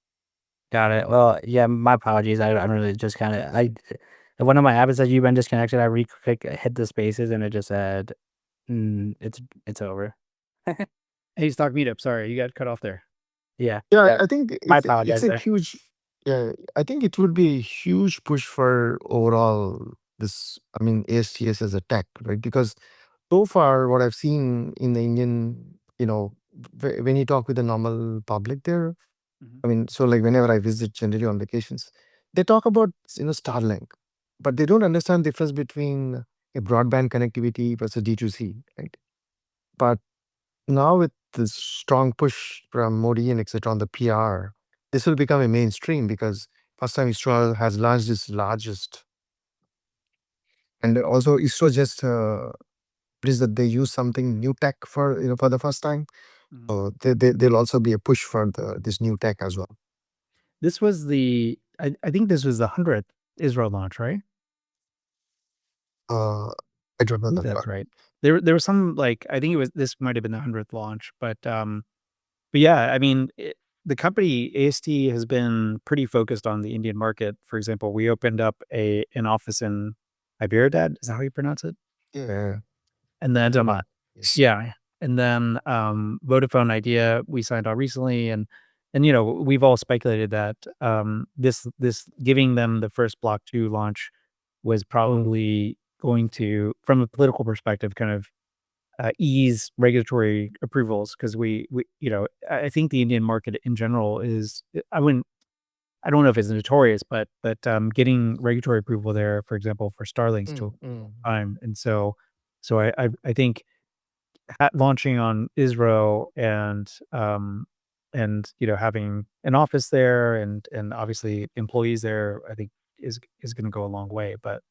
Got it. Well, yeah. My apologies. I really just kind of one of my apps said you've been disconnected. I hit the spaces and it just said, it's over. Hey, stock meetup. Sorry, you got cut off there. Yeah. Yeah, I think My it's apologies a there. huge. Yeah, I think it would be a huge push for overall this. I mean, ASTS as a tech, right? Because so far, what I've seen in the Indian, when you talk with the normal public there, I mean, so like whenever I visit generally on vacations, they talk about Starlink, but they don't understand the difference between a broadband connectivity versus D2C, right? But now with this strong push from Modi and etc. on the PR, this will become a mainstream because first time ISRO has launched its largest, and also ISRO just is that they use something new tech for for the first time. So there'll also be a push for this new tech as well. This was I think this was the 100th ISRO launch, right? I don't know I think that that's part. right. There was some I think this might have been the 100th launch, but yeah, I mean, the company AST has been pretty focused on the Indian market. For example, we opened up an office in Hyderabad. Is that how you pronounce it? Yeah. And then Yes. yeah, and then Vodafone Idea we signed on recently, and we've all speculated that this giving them the first Block 2 launch was probably going to, from a political perspective, kind of ease regulatory approvals, because we I think the Indian market in general is, I don't know if it's notorious, but getting regulatory approval there, for example, for Starlinks took time, and so I think launching on ISRO and having an office there and obviously employees there, I think is going to go a long way. But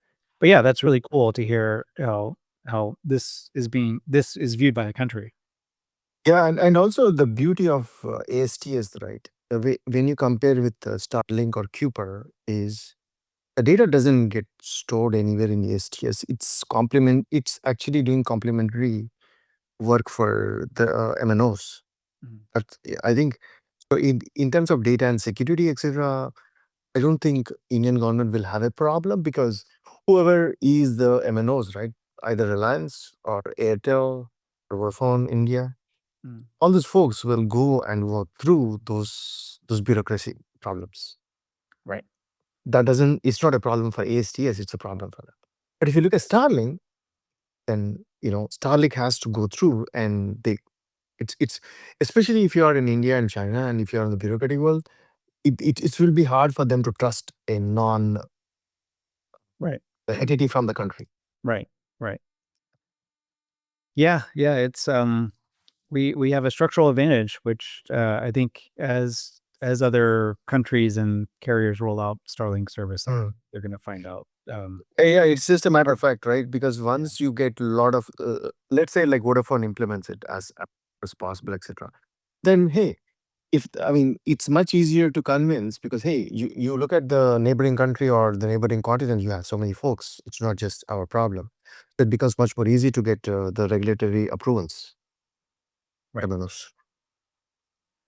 yeah, that's really cool to hear how this is viewed by the country. Yeah, and also the beauty of AST is right. When you compare with Starlink or Kuiper, is the data doesn't get stored anywhere in ASTS. It's actually doing complementary work for the MNOs. But I think so in terms of data and security, etc. I don't think Indian government will have a problem because whoever is the MNOs, right? Either Reliance or Airtel or Vodafone India, all those folks will go and work through those bureaucracy problems. Right. It's not a problem for ASTS, it's a problem for them. But if you look at Starlink, then Starlink has to go through, and it's especially if you are in India and China and if you're in the bureaucratic world, it will be hard for them to trust a non entity from the country. Right. Yeah, it's we have a structural advantage, which I think as other countries and carriers roll out Starlink service, they're going to find out. Yeah, it's just a matter of fact, right? Because once you get a lot of, let's say like Vodafone implements it as possible, etc. Then hey, it's much easier to convince because hey, you look at the neighboring country or the neighboring continent, you have so many folks. It's not just our problem. It becomes much more easy to get the regulatory approvals. Right.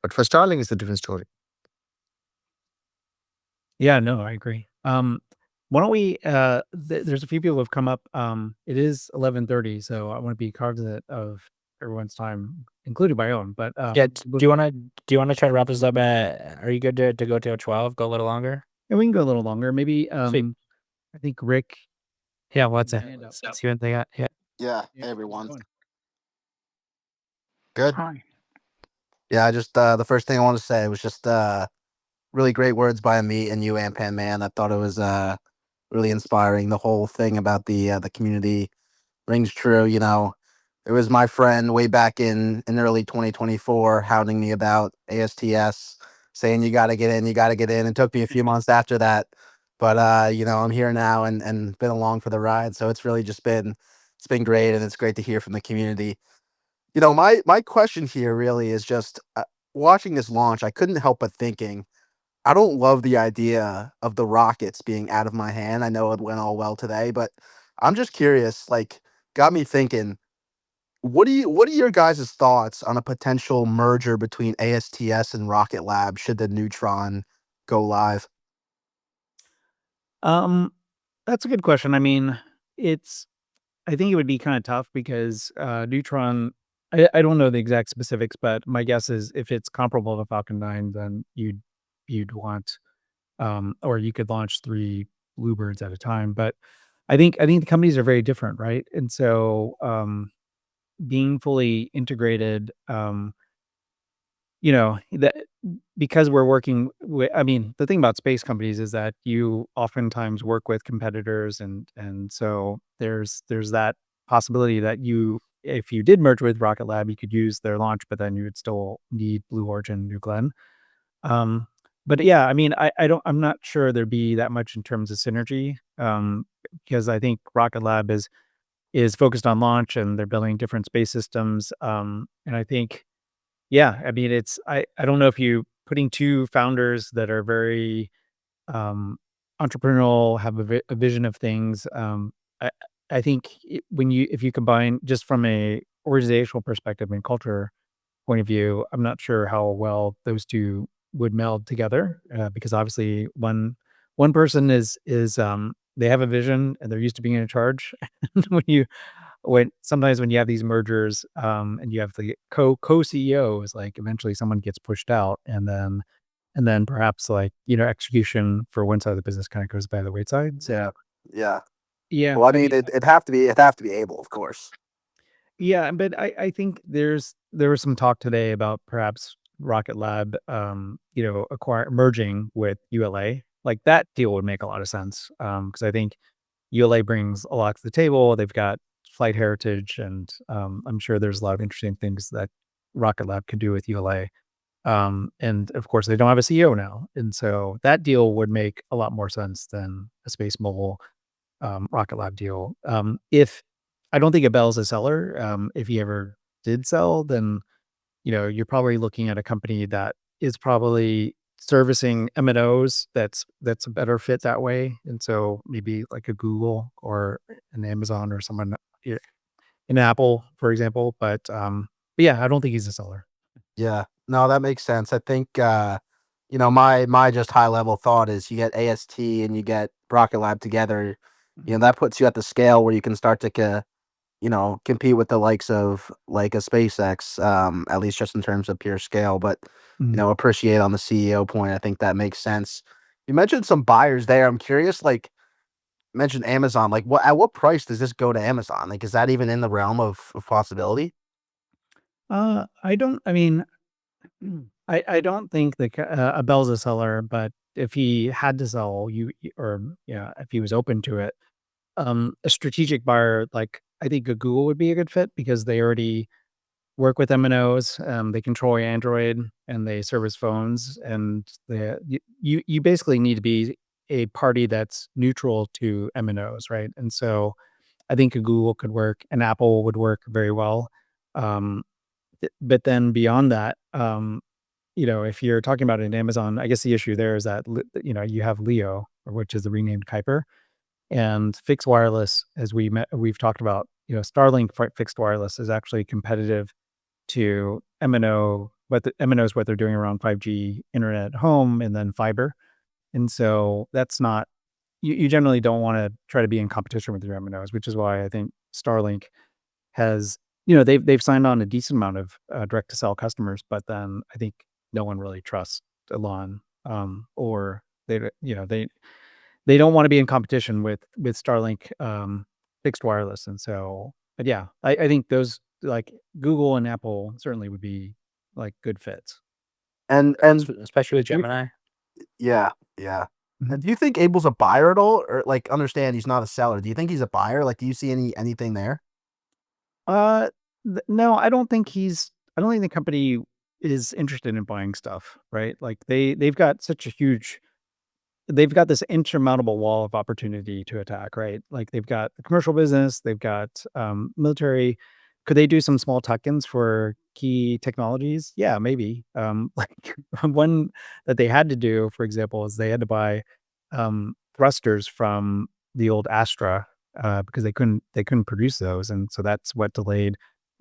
But for Starlink, it's a different story. Yeah, no, I agree. Why don't we? There's a few people who have come up. It is 11:30, so I want to be cognizant of everyone's time, including my own. But Yeah. Do you want to try to wrap this up? Are you good to go till 12? Go a little longer. Yeah, we can go a little longer. Maybe. Sweet. I think Rick. Yeah. What's it? Hand up. See what they got. Yeah. Yeah. Yeah, Hey, everyone. going. Good. Hi. Yeah, just the first thing I want to say was just really great words by me and you, Anpanman. I thought it was really inspiring. The whole thing about the community rings true. It was my friend way back in early 2024 hounding me about ASTS, saying you got to get in, you got to get in. It took me a few months after that, but I'm here now and been along for the ride. So it's really just been great, and it's great to hear from the community. My question here really is just watching this launch. I couldn't help but thinking, I don't love the idea of the rockets being out of my hand. I know it went all well today, but I'm just curious. Like, got me thinking. What are your guys' thoughts on a potential merger between ASTS and Rocket Lab should the Neutron go live? Um, that's a good question. I mean, I think it would be kind of tough because Neutron. I don't know the exact specifics, but my guess is if it's comparable to Falcon 9, then you'd want or you could launch 3 Bluebirds at a time. But I think the companies are very different, right? And so being fully integrated, that because we're working with, I mean, the thing about space companies is that you oftentimes work with competitors, and so there's that possibility that if you did merge with Rocket Lab, you could use their launch, but then you would still need Blue Origin, New Glenn. Um, but yeah, I mean, I'm not sure there'd be that much in terms of synergy, because I think Rocket Lab is focused on launch and they're building different space systems. And I think, yeah, I mean, I don't know if you putting 2 founders that are very entrepreneurial, have a vision of things. I I think if you combine just from a organizational perspective and culture point of view, I'm not sure how well those 2 would meld together, because obviously one person is they have a vision and they're used to being in charge. And when you have these mergers, and you have the co-CEOs, like eventually someone gets pushed out, and then perhaps like, execution for one side of the business kind of goes by the wayside. Yeah. Yeah. Yeah, Well, I I mean, mean, it'd have to be able, of course. yeah, but I think there was some talk today about perhaps Rocket Lab, merging with ULA. Like that deal would make a lot of sense, because I think ULA brings a lot to the table. They've got flight heritage, and I'm sure there's a lot of interesting things that Rocket Lab could do with ULA. And of course, they don't have a CEO now, and so that deal would make a lot more sense than a Space Mobile Rocket Lab deal. If I don't think Abel's a seller. If he ever did sell, then you're probably looking at a company that is probably servicing MNOs. That's a better fit that way. And so maybe like a Google or an Amazon or someone, yeah, an Apple, for example. But yeah, I don't think he's a seller. Yeah. No, that makes sense. I think my just high level thought is you get AST and you get Rocket Lab together, that puts you at the scale where you can start to compete with the likes of like a SpaceX, at least just in terms of pure scale. But Mhm. appreciate on the CEO point. I think that makes sense. You mentioned some buyers there. I'm curious, like you mentioned Amazon. Like, at what price does this go to Amazon? Like, is that even in the realm of possibility? I don't. I mean, I don't think that Abel's a seller, but if he had to sell, or yeah, if he was open to it, a strategic buyer, like I think a Google would be a good fit because they already work with MNOs. They control Android and they service phones, and you basically need to be a party that's neutral to MNOs, right? And so I think a Google could work, and Apple would work very well. Um, but then beyond that, if you're talking about an Amazon, I guess the issue there is that you have Leo, which is the renamed Kuiper, and fixed wireless, as we've talked about. Starlink fixed wireless is actually competitive to MNO, but the MNO is what they're doing around 5G internet at home and then fiber. And so that's not, you generally don't want to try to be in competition with your MNOs, which is why I think Starlink has, they've signed on a decent amount of direct to sell customers, but then I think no one really trusts Elon, or they don't want to be in competition with Starlink fixed wireless. And so, but yeah, I think those like Google and Apple certainly would be like good fits. And Especially with do you- Gemini. yeah, yeah. Mhm. And do you think Abel's a buyer at all, or like understand he's not a seller? Do you think he's a buyer? Like, do you see anything there? No, I don't think the company is interested in buying stuff, right? Like they've got they've got this insurmountable wall of opportunity to attack, right? Like they've got the commercial business, they've got military. Could they do some small tuck-ins for key technologies? Yeah, maybe. Like one that they had to do, for example, is they had to buy thrusters from the old Astra because they couldn't produce those, and so that's what delayed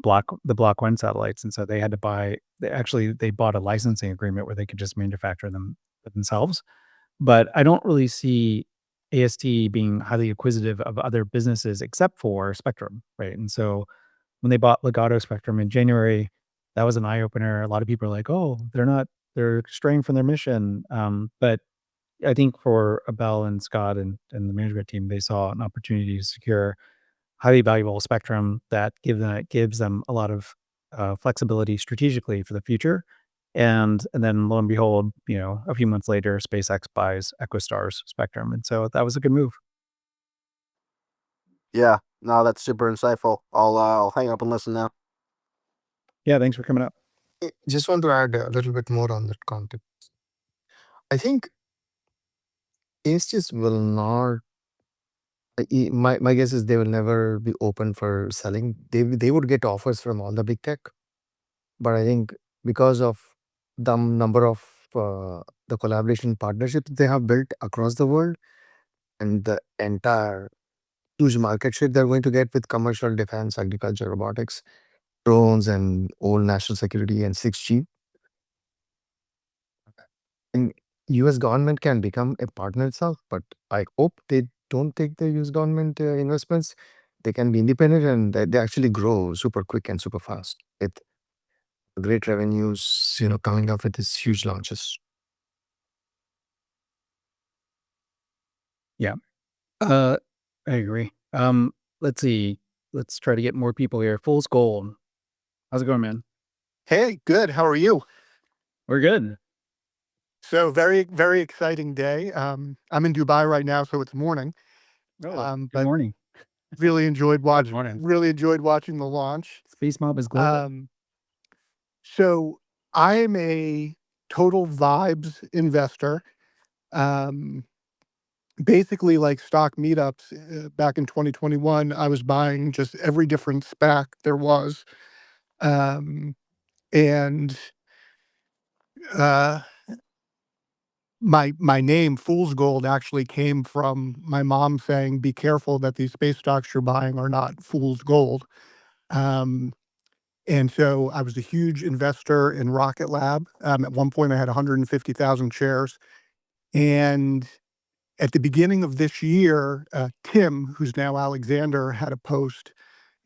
the Block 1 satellites. And so they had to they bought a licensing agreement where they could just manufacture them themselves. But I don't really see AST being highly acquisitive of other businesses except for Spectrum, right? And so when they bought Legato Spectrum in January, that was an eye opener. A lot of people are like, "Oh, they're straying from their mission." But I think for Abel and Scott and the management team, they saw an opportunity to secure highly valuable spectrum that gives them a lot of flexibility strategically for the future. And then lo and behold, a few months later, SpaceX buys EchoStar's spectrum, and so that was a good move. Yeah, no, that's super insightful. I'll hang up and listen now. Yeah, thanks for coming up. Just want to add a little bit more on that context. I think ASTs will not. My guess is they will never be open for selling. They would get offers from all the big tech, but I think because of the number of the collaboration partnerships they have built across the world and the entire huge market share they're going to get with commercial defense, agriculture, robotics, drones, and all national security and 6G. And US government can become a partner itself, but I hope they don't take the US government investments. They can be independent and they actually grow super quick and super fast with great revenues, coming up with these huge launches. Yeah, I agree. Let's see. Let's try to get more people here. Fool's Gold. How's it going, man? Hey, good. How are you? We're good. So very, very exciting day. I'm in Dubai right now, so it's morning. Oh, good But morning. really enjoyed Good morning. watching the launch. Spacemob is global. So I am a total vibes investor. Um, Basically, like stock meetups back in 2021, I was buying just every different SPAC there was, um, and uh, my name Fool's Gold actually came from my mom saying, "Be careful that these space stocks you're buying are not fool's gold." Um, and so I was a huge investor in Rocket Lab. At one point, I had 150,000 shares. And at the beginning of this year, Tim, who's now Alexander, had a post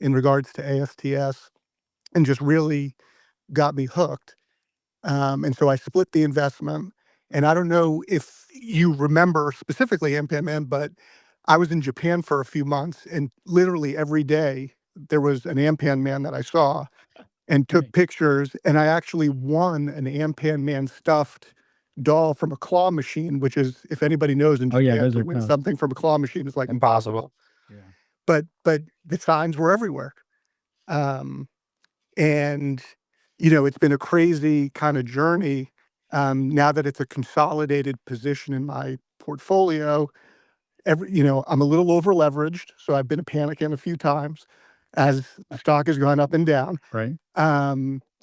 in regards to ASTS and just really got me hooked. And so I split the investment. And I don't know if you remember specifically Anpanman, but I was in Japan for a few months, and literally every day there was an Anpanman that I saw and took pictures. And I actually won an Anpanman stuffed doll from a claw machine, which is, if anybody knows in Oh yeah, Japan, those to are win tough. something from a claw machine is like Impossible. impossible. But the signs were everywhere. Um, and, it's been a crazy kind of journey. Now that it's a consolidated position in my portfolio, I'm a little over leveraged. So I've been panicking a few times as the stock has gone up and down. Right.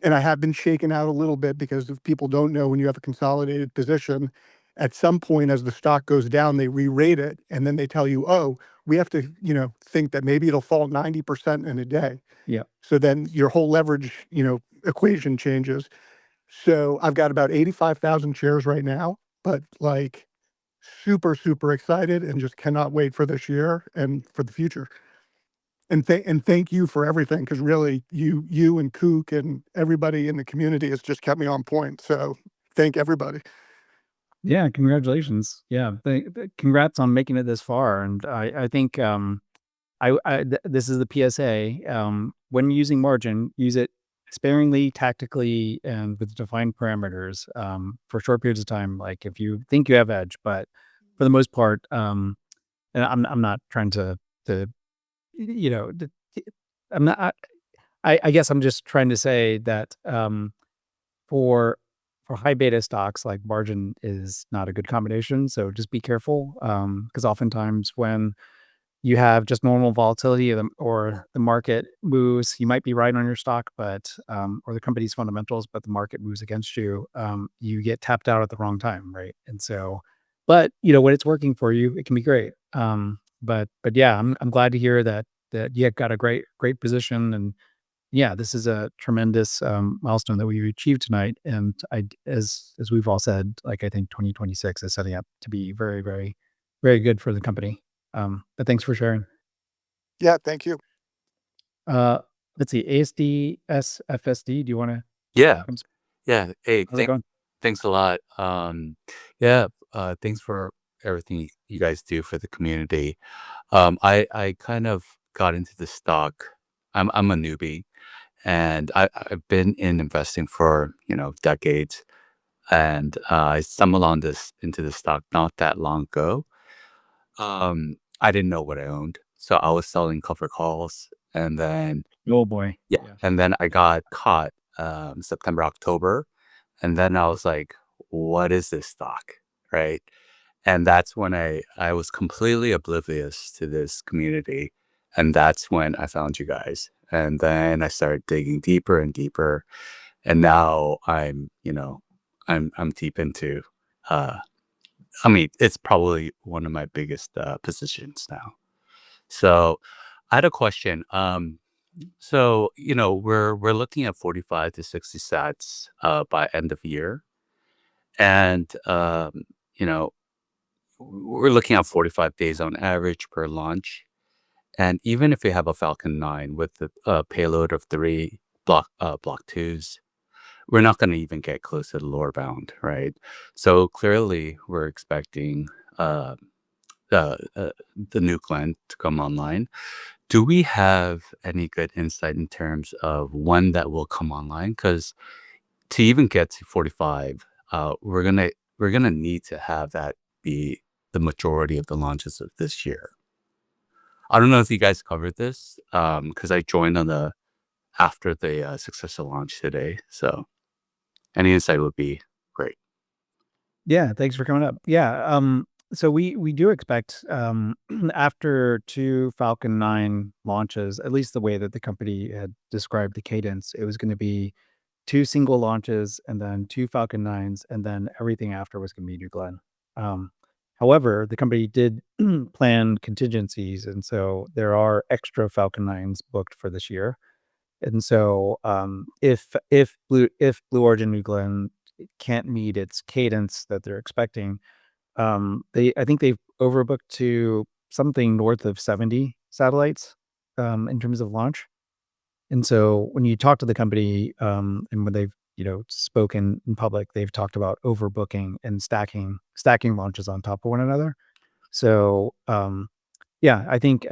And I have been shaken out a little bit because if people don't know, when you have a consolidated position, at some point as the stock goes down, they re-rate it and then they tell you, oh, we have to, think that maybe it'll fall 90% in a day. Yeah. So then your whole leverage, equation changes. So I've got about 85,000 shares right now, but like super, super excited and just cannot wait for this year and for the future. And thank you for everything, because really you and Kook and everybody in the community has just kept me on point. So thank everybody. Yeah, congratulations. Yeah, congrats on making it this far. And I think this is the PSA. When using margin, use it sparingly, tactically, and with defined parameters for short periods of time. Like if you think you have edge, but for the most part, and I'm not trying to you know, I'm not. I guess I'm just trying to say that for high beta stocks, like margin is not a good combination. So just be careful, because oftentimes when you have just normal volatility or the market moves, you might be right on your stock, but or the company's fundamentals, but the market moves against you. You get tapped out at the wrong time, right? And so, but when it's working for you, it can be great. But yeah, I'm glad to hear that you got a great position, and yeah, this is a tremendous milestone that we achieved tonight. And as we've all said, like I think 2026 is setting up to be very, very, very good for the company. But thanks for sharing. Yeah, thank you. Let's see, ASD SFSD. Do you want to? Yeah. Yeah. Hey, How's it going? thanks a lot. Yeah, thanks for everything you guys do for the community. I kind of got into the stock. I'm a newbie, and I've been in investing for decades, and I stumbled into the stock not that long ago. I didn't know what I owned, so I was selling cover calls, and then Oh boy. yeah, and then I got caught September, October, and then I was like, "What is this stock?" Right? And that's when I was completely oblivious to this community, and that's when I found you guys. And then I started digging deeper and deeper, and now I'm deep into. I mean, it's probably one of my biggest positions now. So, I had a question. So we're looking at 45 to 60 sats by end of year, and you know we're looking at 45 days on average per launch. And even if we have a Falcon 9 with the payload of 3 block 2s, we're not going to even get close to the lower bound, right? So clearly, we're expecting uh, the nuke land to come online. Do we have any good insight in terms of when that will come online? Because to even get to 45, we're gonna need to have that be the majority of the launches of this year. I don't know if you guys covered this, because I joined on the after the successful launch today. So any insight would be great. Yeah, thanks for coming up. Yeah, so we do expect after 2 Falcon 9 launches, at least the way that the company had described the cadence, it was going to be 2 single launches and then 2 Falcon 9s, and then everything after was going to be New Glenn. Um, However, the company did plan contingencies, and so there are extra Falcon 9s booked for this year. And so, if Blue Origin New Glenn can't meet its cadence that they're expecting, I think they've overbooked to something north of 70 satellites, in terms of launch. And so when you talk to the company, and when they've, spoken in public, they've talked about overbooking and stacking launches on top of one another. So, yeah, I think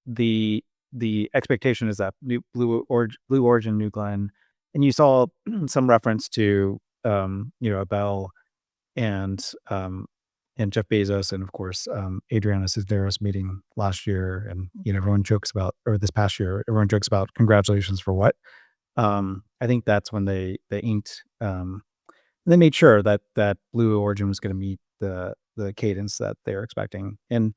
the expectation is that Blue Origin New Glenn, and you saw some reference to a Bell and Jeff Bezos, and of course Adriana Cisneros meeting last year, and everyone jokes about, or this past year, everyone jokes about congratulations for what. I think that's when they inked. They made sure that Blue Origin was going to meet the cadence that they're expecting. And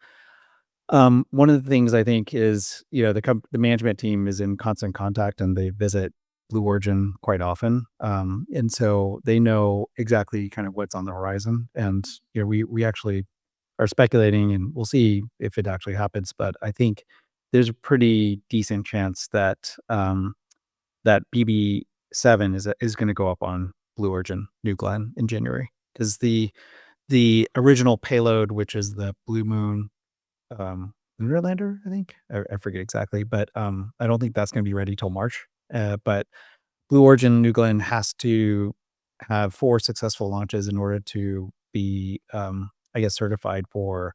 one of the things I think is, the management team is in constant contact, and they visit Blue Origin quite often. And so they know exactly kind of what's on the horizon. And, we actually are speculating, and we'll see if it actually happens. But I think there's a pretty decent chance that, that BB7 is going to go up on Blue Origin New Glenn in January, because the original payload, which is the Blue Moon lunar lander, I think. I forget exactly, but I don't think that's going to be ready till March. But Blue Origin New Glenn has to have 4 successful launches in order to be, I guess, certified for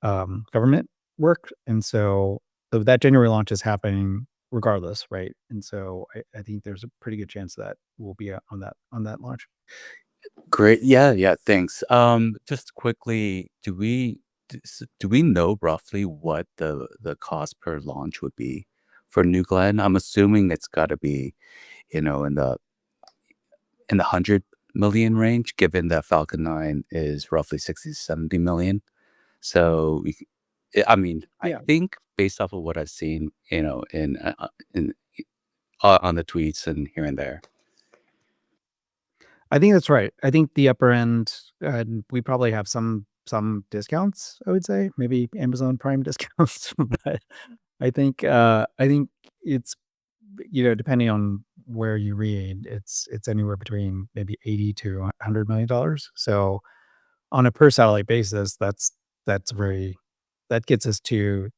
government work. And so that January launch is happening regardless, right? And so I think there's a pretty good chance that we'll be on that launch. Great. Yeah, thanks. Just quickly, do we know roughly what the cost per launch would be for New Glenn, I'm assuming it's got to be, in the 100 million range, given that Falcon 9 is roughly 60 to 70 million. So, I think based off of what I've seen, in on the tweets and here and there. I think that's right. I think the upper end, we probably have some discounts, I would say, maybe Amazon Prime discounts, but I think it's, depending on where you read, it's anywhere between maybe 80 to $100 million. So on a per satellite basis, that gets us to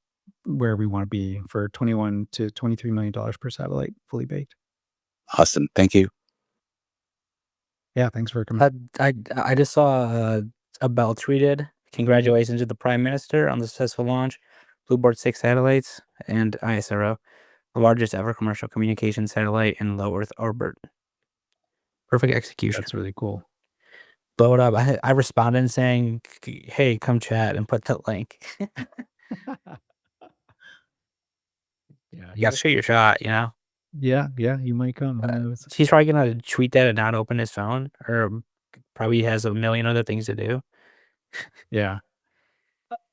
where we want to be for $21 to $23 million per satellite, fully baked. Awesome. Thank you. Yeah, thanks for coming. I just saw a Bell tweeted, "Congratulations to the Prime Minister on the successful launch, Bluebird 6 satellites, and ISRO, the largest ever commercial communication satellite in low Earth orbit. Perfect execution." That's really cool. Blow it up. I responded saying, "Hey, come chat," and put the link. Yeah, You got to shoot your shot, Yeah, you might come. Who knows? He's probably gonna tweet that and not open his phone, or probably has a million other things to do. Yeah.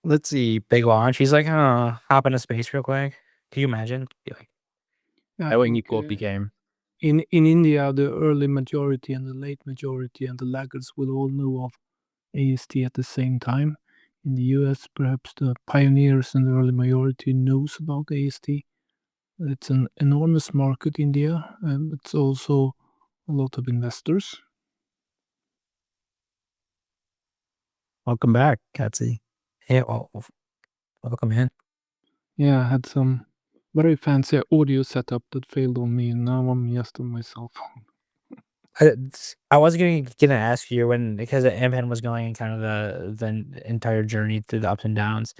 Let's see. Big launch. He's like, "Oh, hop into space real quick." Can you imagine? Be like, I think equal became. In India, the early majority and the late majority and the laggards will all know of AST at the same time. In the US, perhaps the pioneers and the early majority knows about AST. It's an enormous market, India, and it's also a lot of investors. Welcome back, CatSE. yeah, well, welcome in. Yeah, I had some very fancy audio setup that failed on me, and now I'm just on my cell phone. I was gonna ask you because Anpanman was going in kind of the entire journey through the ups and downs,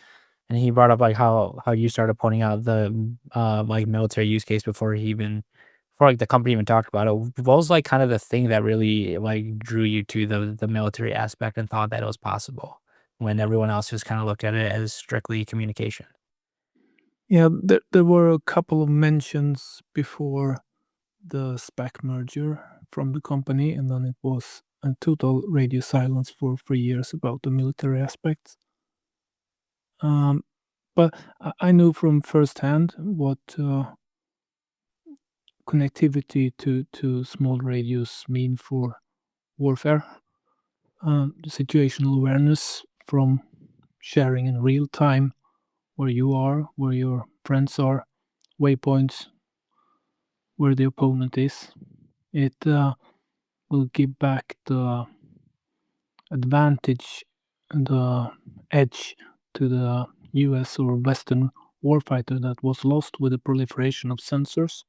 and he brought up like how you started pointing out the like military use case before like the company even talked about it. What was like kind of the thing that really like drew you to the military aspect and thought that it was possible when everyone else just kind of looked at it as strictly communication? Yeah, there were a couple of mentions before the SPAC merger from the company, and then it was a total radio silence for 3 years about the military aspects. But I knew from firsthand what connectivity to small radios mean for warfare. The situational awareness from sharing in real time where you are, where your friends are, waypoints, where the opponent is. It will give back the advantage and the edge to the US or Western warfighter that was lost with the proliferation of sensors.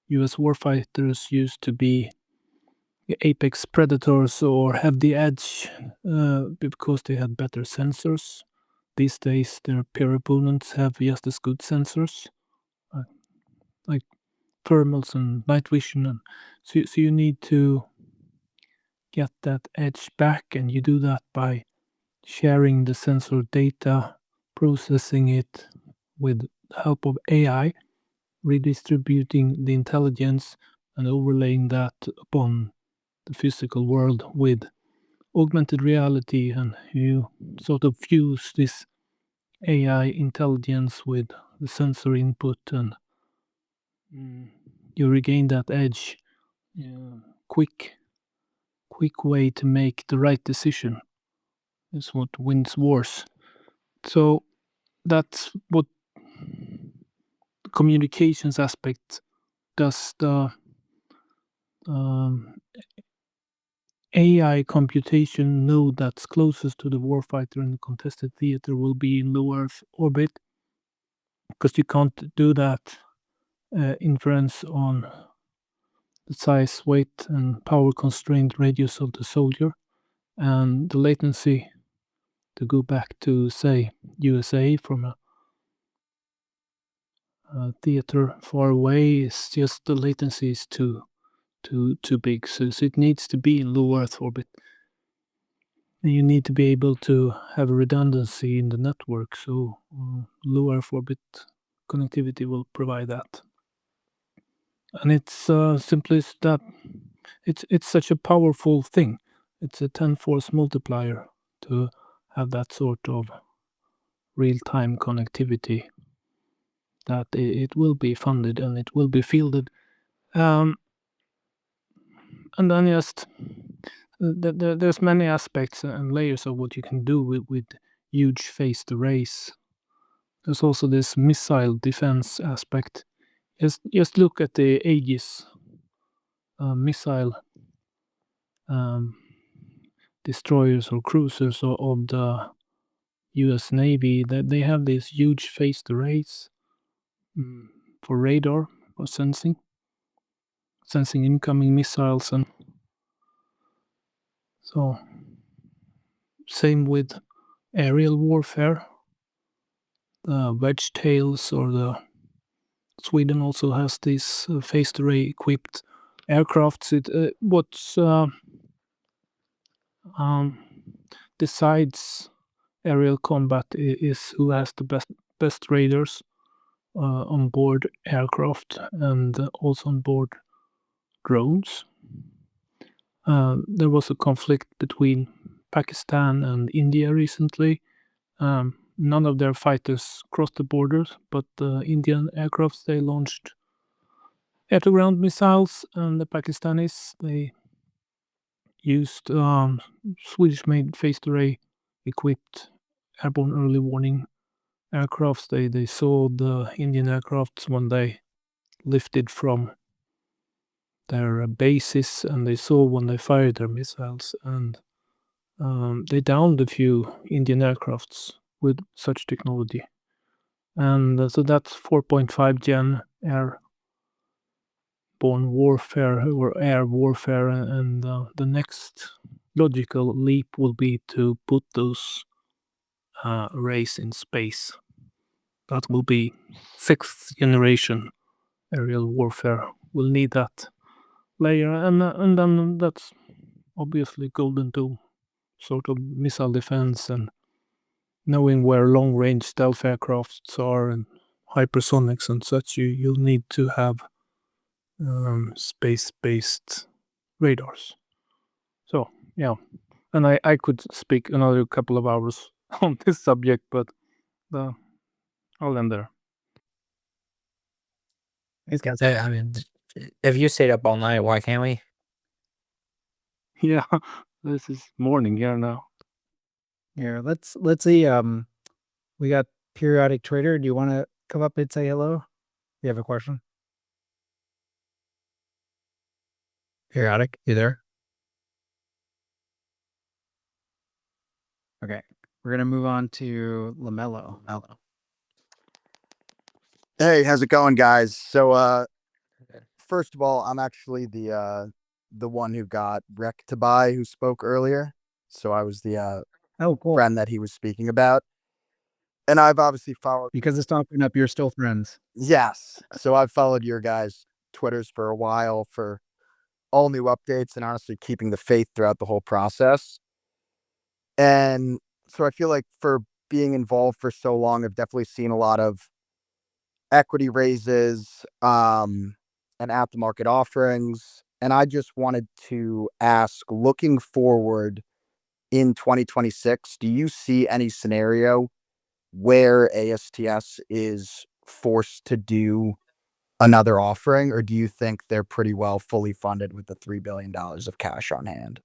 US warfighters used to be the apex predators or have the edge because they had better sensors. These days, their peer opponents have just as good sensors, like thermals and night vision, and so you need to get that edge back, and you do that by sharing the sensor data, processing it with help of AI, redistributing the intelligence, and overlaying that upon the physical world with augmented reality, and you sort of fuse this AI intelligence with the sensor input, and you regain that edge. Quick way to make the right decision is what wins wars. So that's what the communications aspect does. The AI computation node that's closest to the warfighter in the contested theater will be in low Earth orbit, because you can't do that inference on the size, weight, and power constrained radius of the soldier, and the latency to go back to, say, USA from a theater far away is just the latency is too big. So it needs to be in low Earth orbit. And you need to be able to have a redundancy in the network. So low Earth orbit connectivity will provide that. And it's simply that it's such a powerful thing. It's a 10-force multiplier to have that sort of real-time connectivity, that it will be funded and it will be fielded. And then just there's many aspects and layers of what you can do with huge phased arrays. There's also this missile defense aspect. Just look at the Aegis missile destroyers or cruisers of the U.S. Navy. That they have these huge phased arrays for radar, for sensing incoming missiles, and so same with aerial warfare. The wedge tails, or the Sweden also has these phased array equipped aircrafts. What's decides aerial combat is who has the best radars on board aircraft and also on board drones. There was a conflict between Pakistan and India recently. None of their fighters crossed the borders, but the Indian aircrafts, they launched air-to-ground missiles, and the Pakistanis, they used Swedish-made phased array equipped airborne early warning aircrafts. They saw the Indian aircrafts when they lifted from their bases, and they saw when they fired their missiles, and they downed a few Indian aircrafts with such technology. And so that's 4.5 gen airborne warfare or air warfare, and the next logical leap will be to put those arrays in space. That will be 6th generation aerial warfare. We'll need that layer, and then that's obviously golden to sort of missile defense and knowing where long-range stealth aircrafts are and hypersonics and such. You'll need to have space-based radars. So yeah, and I could speak another couple of hours on this subject, but I'll end there. Thanks, guys. I mean, if you stayed up all night, why can't we? Yeah, this is morning here now. Here, let's see. We got Periodic Trader. Do you want to come up and say hello? You have a question? Periodic, you there? Okay, we're gonna move on to Lamello. Hey, how's it going, guys? So, first of all, I'm actually the one who got Rec to buy, who spoke earlier. So I was the Oh, cool. friend that he was speaking about, and I've obviously followed. Because it's talking up, you're still friends. Yes, so I've followed your guys' Twitters for a while for all new updates and honestly keeping the faith throughout the whole process. And so I feel like for being involved for so long, I've definitely seen a lot of equity raises and at the market offerings. And I just wanted to ask, looking forward in 2026, do you see any scenario where ASTS is forced to do another offering, or do you think they're pretty well fully funded with the $3 billion of cash on hand?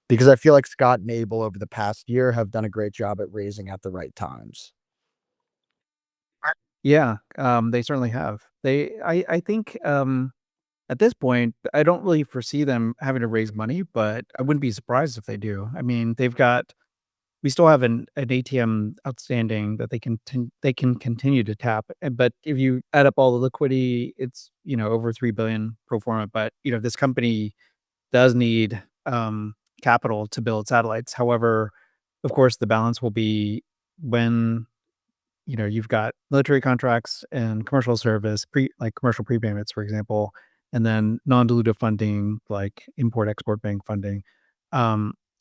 Because I feel like Scott and Abel over the past year have done a great job at raising at the right times. Yeah, they certainly have. I think at this point, I don't really foresee them having to raise money, but I wouldn't be surprised if they do. I mean, we still have an ATM outstanding that they can continue to tap. But if you add up all the liquidity, it's over 3 billion pro forma. But this company does need capital to build satellites. However, of course, the balance will be when you've got military contracts and commercial service, like commercial prepayments, for example, and then non-dilutive funding like import-export bank funding.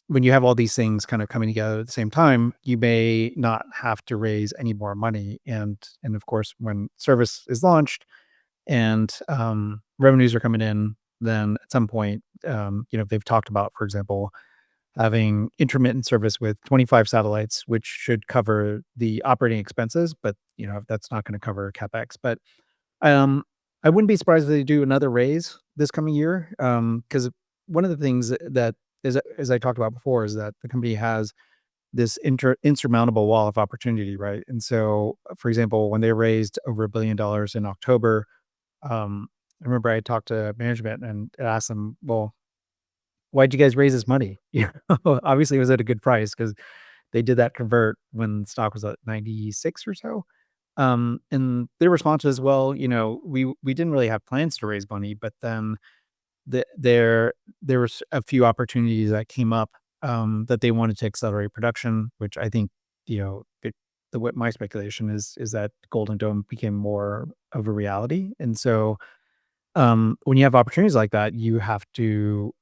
when you have all these things kind of coming together at the same time, you may not have to raise any more money. And of course, when service is launched and revenues are coming in, then at some point, they've talked about, for example, having intermittent service with 25 satellites, which should cover the operating expenses, but that's not going to cover capex. But I wouldn't be surprised if they do another raise this coming year, because one of the things that is, as I talked about before, is that the company has this insurmountable wall of opportunity, right? And so, for example, when they raised over $1 billion in October, I remember I talked to management and asked them, "Well, why'd you guys raise this money?" Obviously, it was at a good price because they did that convert when stock was at 96 or so. And their response was, "Well, we didn't really have plans to raise money, but then there was a few opportunities that came up that they wanted to accelerate production," which I think, what my speculation is that Golden Dome became more of a reality. And so when you have opportunities like that, you have to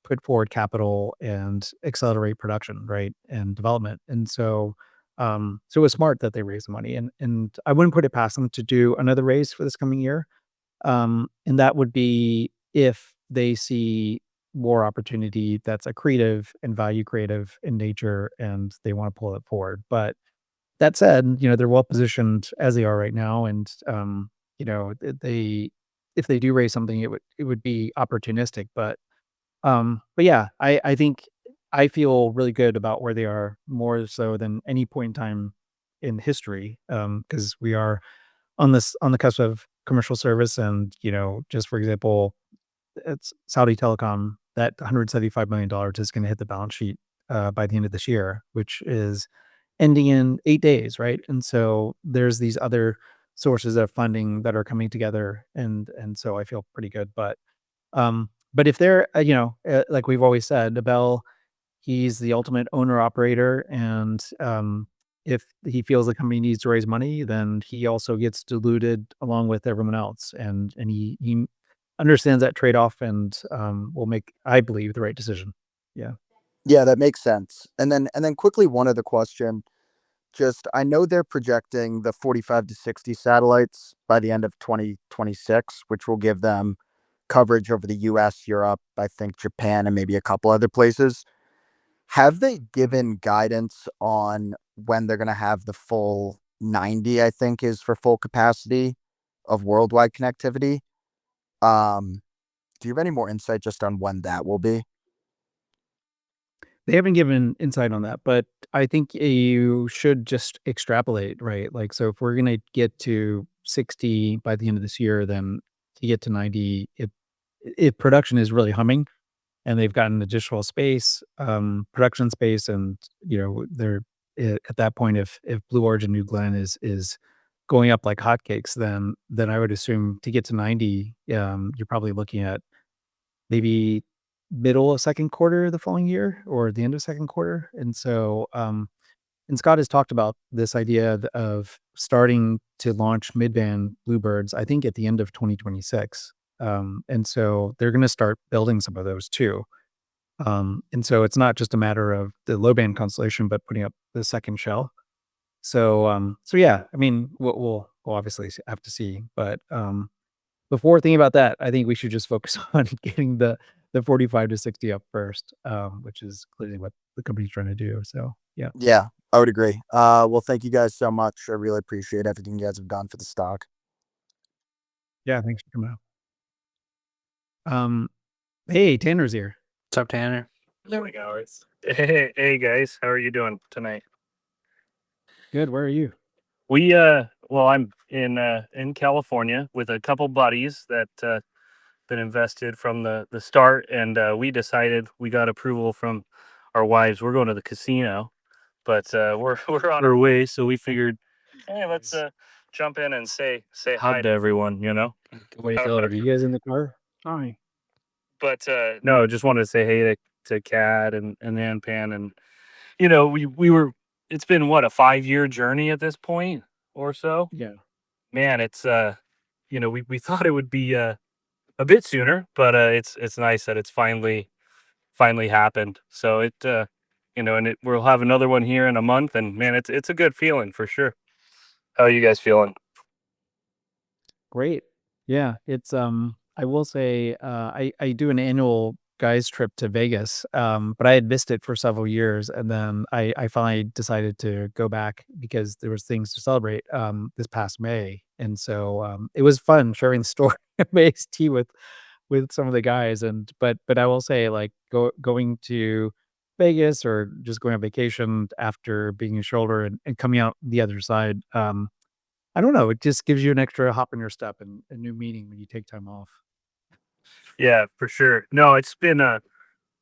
put forward capital and accelerate production, right, and development. And so, so it was smart that they raised the money, and I wouldn't put it past them to do another raise for this coming year. And that would be if they see more opportunity that's accretive and value creative in nature, and they want to pull it forward. But that said, they're well positioned as they are right now, and they if they do raise something, it would be opportunistic. But yeah, I think I feel really good about where they are, more so than any point in time in history, because we are on the cusp of commercial service. And just for example, it's Saudi Telecom, that $175 million is going to hit the balance sheet by the end of this year, which is ending in 8 days, right? And so there's these other sources of funding that are coming together, and so I feel pretty good. But if they're, like we've always said, Abel, he's the ultimate owner operator, and if he feels the company needs to raise money, then he also gets diluted along with everyone else, and he understands that trade off, and will make, I believe, the right decision. Yeah. Yeah, that makes sense. And then quickly, one other question. Just, I know they're projecting the 45 to 60 satellites by the end of 2026, which will give them coverage over the US, Europe, I think Japan, and maybe a couple other places. Have they given guidance on when they're going to have the full 90, I think is for full capacity of worldwide connectivity? Um, do you have any more insight just on when that will be? They haven't given insight on that, but I think you should just extrapolate, right? Like, so if we're going to get to 60 by the end of this year, then to get to 90, if production is really humming and they've gotten additional space, production space, and they're at that point, if Blue Origin New Glenn is going up like hotcakes, then I would assume to get to 90, you're probably looking at maybe middle of second quarter the following year, or the end of second quarter. And so, and Scott has talked about this idea of starting to launch mid-band Bluebirds, I think at the end of 2026. And so they're going to start building some of those too. And so it's not just a matter of the low band constellation, but putting up the second shell. So yeah, I mean, we'll obviously have to see, but before thinking about that, I think we should just focus on getting the 45 to 60 up first, which is clearly what the company's trying to do. So yeah. Yeah, I would agree. Well, thank you guys so much. I really appreciate everything you guys have done for the stock. Yeah, thanks for coming out. Hey, Tanner's here. What's up, Tanner? There we go. Hey guys, how are you doing tonight? Good. Where are you? Well, I'm in California with a couple buddies that been invested from the start, and we decided, we got approval from our wives. We're going to the casino, but we're on our way, so we figured, hey, let's jump in and say hi to everyone. What do you feel? Are you guys in the car? Hi. But no, just wanted to say hey to Kat and Anpan, and we were. It's been what, a 5-year journey at this point or so. Yeah. Man, it's we thought it would be a bit sooner, but it's nice that it's finally finally happened. So it, and we'll have another one here in a month, and man, it's a good feeling for sure. How are you guys feeling? Great. Yeah, it's I will say I do an annual guys trip to Vegas, but I had missed it for several years, and then I finally decided to go back because there was things to celebrate this past May, and so it was fun sharing the story of AST with some of the guys, and but I will say like going to Vegas or just going on vacation after being a shoulder and coming out the other side. I don't know. It just gives you an extra hop in your step and a new meaning when you take time off. Yeah, for sure. No, it's been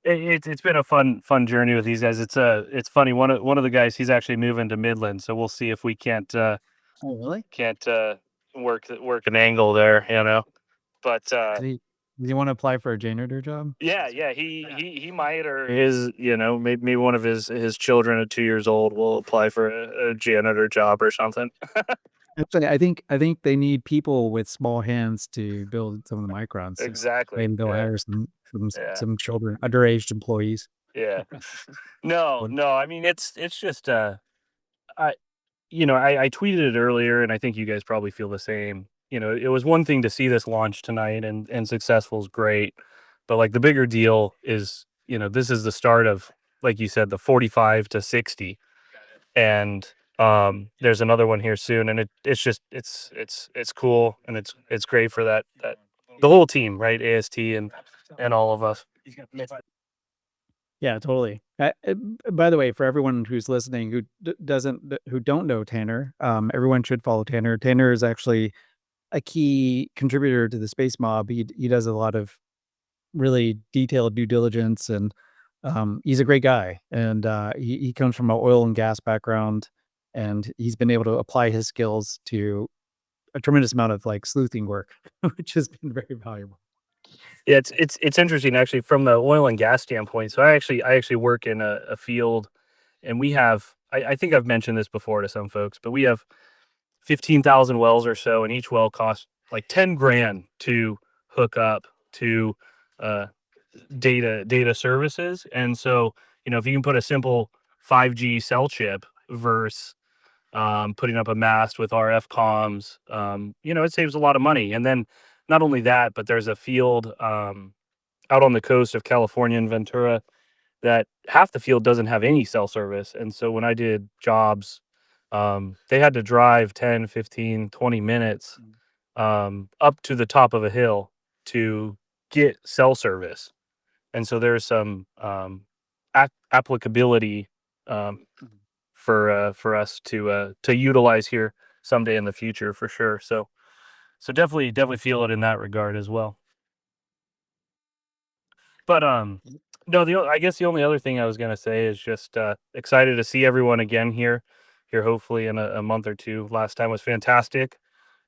it's been a fun journey with these guys. It's funny. One of the guys, he's actually moving to Midland, so we'll see if we Oh, really? can't work an angle there, But Did he want to apply for a janitor job? yeah, he might, or his, maybe one of his children at 2 years old will apply for a janitor job or something. Actually, I think they need people with small hands to build some of the microns. So Exactly. maybe they'll Yeah. hire some Yeah. some children, underaged employees. Yeah. No, Well, no. I mean, it's just I I tweeted it earlier, and I think you guys probably feel the same. It was one thing to see this launch tonight, and successful is great, but like the bigger deal is, this is the start of, like you said, the 45 to 60, and there's another one here soon, and it's just it's cool, and it's great for that the whole team, right? AST and all of us. yeah, totally. By the way, for everyone who's listening who don't know Tanner, everyone should follow Tanner. Tanner is actually a key contributor to the Space Mob. He does a lot of really detailed due diligence, and he's a great guy. And he comes from an oil and gas background, and he's been able to apply his skills to a tremendous amount of like sleuthing work, which has been very valuable. Yeah, it's interesting actually from the oil and gas standpoint. So I actually work in a field, and we have, I think I've mentioned this before to some folks, but we have 15,000 wells or so, and each well costs like 10 grand to hook up to uh, data services. And so, if you can put a simple 5G cell chip versus putting up a mast with RF comms, it saves a lot of money. And then not only that, but there's a field out on the coast of California in Ventura that half the field doesn't have any cell service. And so when I did jobs, they had to drive 10, 15, 20 minutes up to the top of a hill to get cell service. And so there's some applicability for us to utilize here someday in the future for sure. So definitely feel it in that regard as well. But no, I guess the only other thing I was gonna say is just excited to see everyone again here hopefully in a month or two. Last time was fantastic,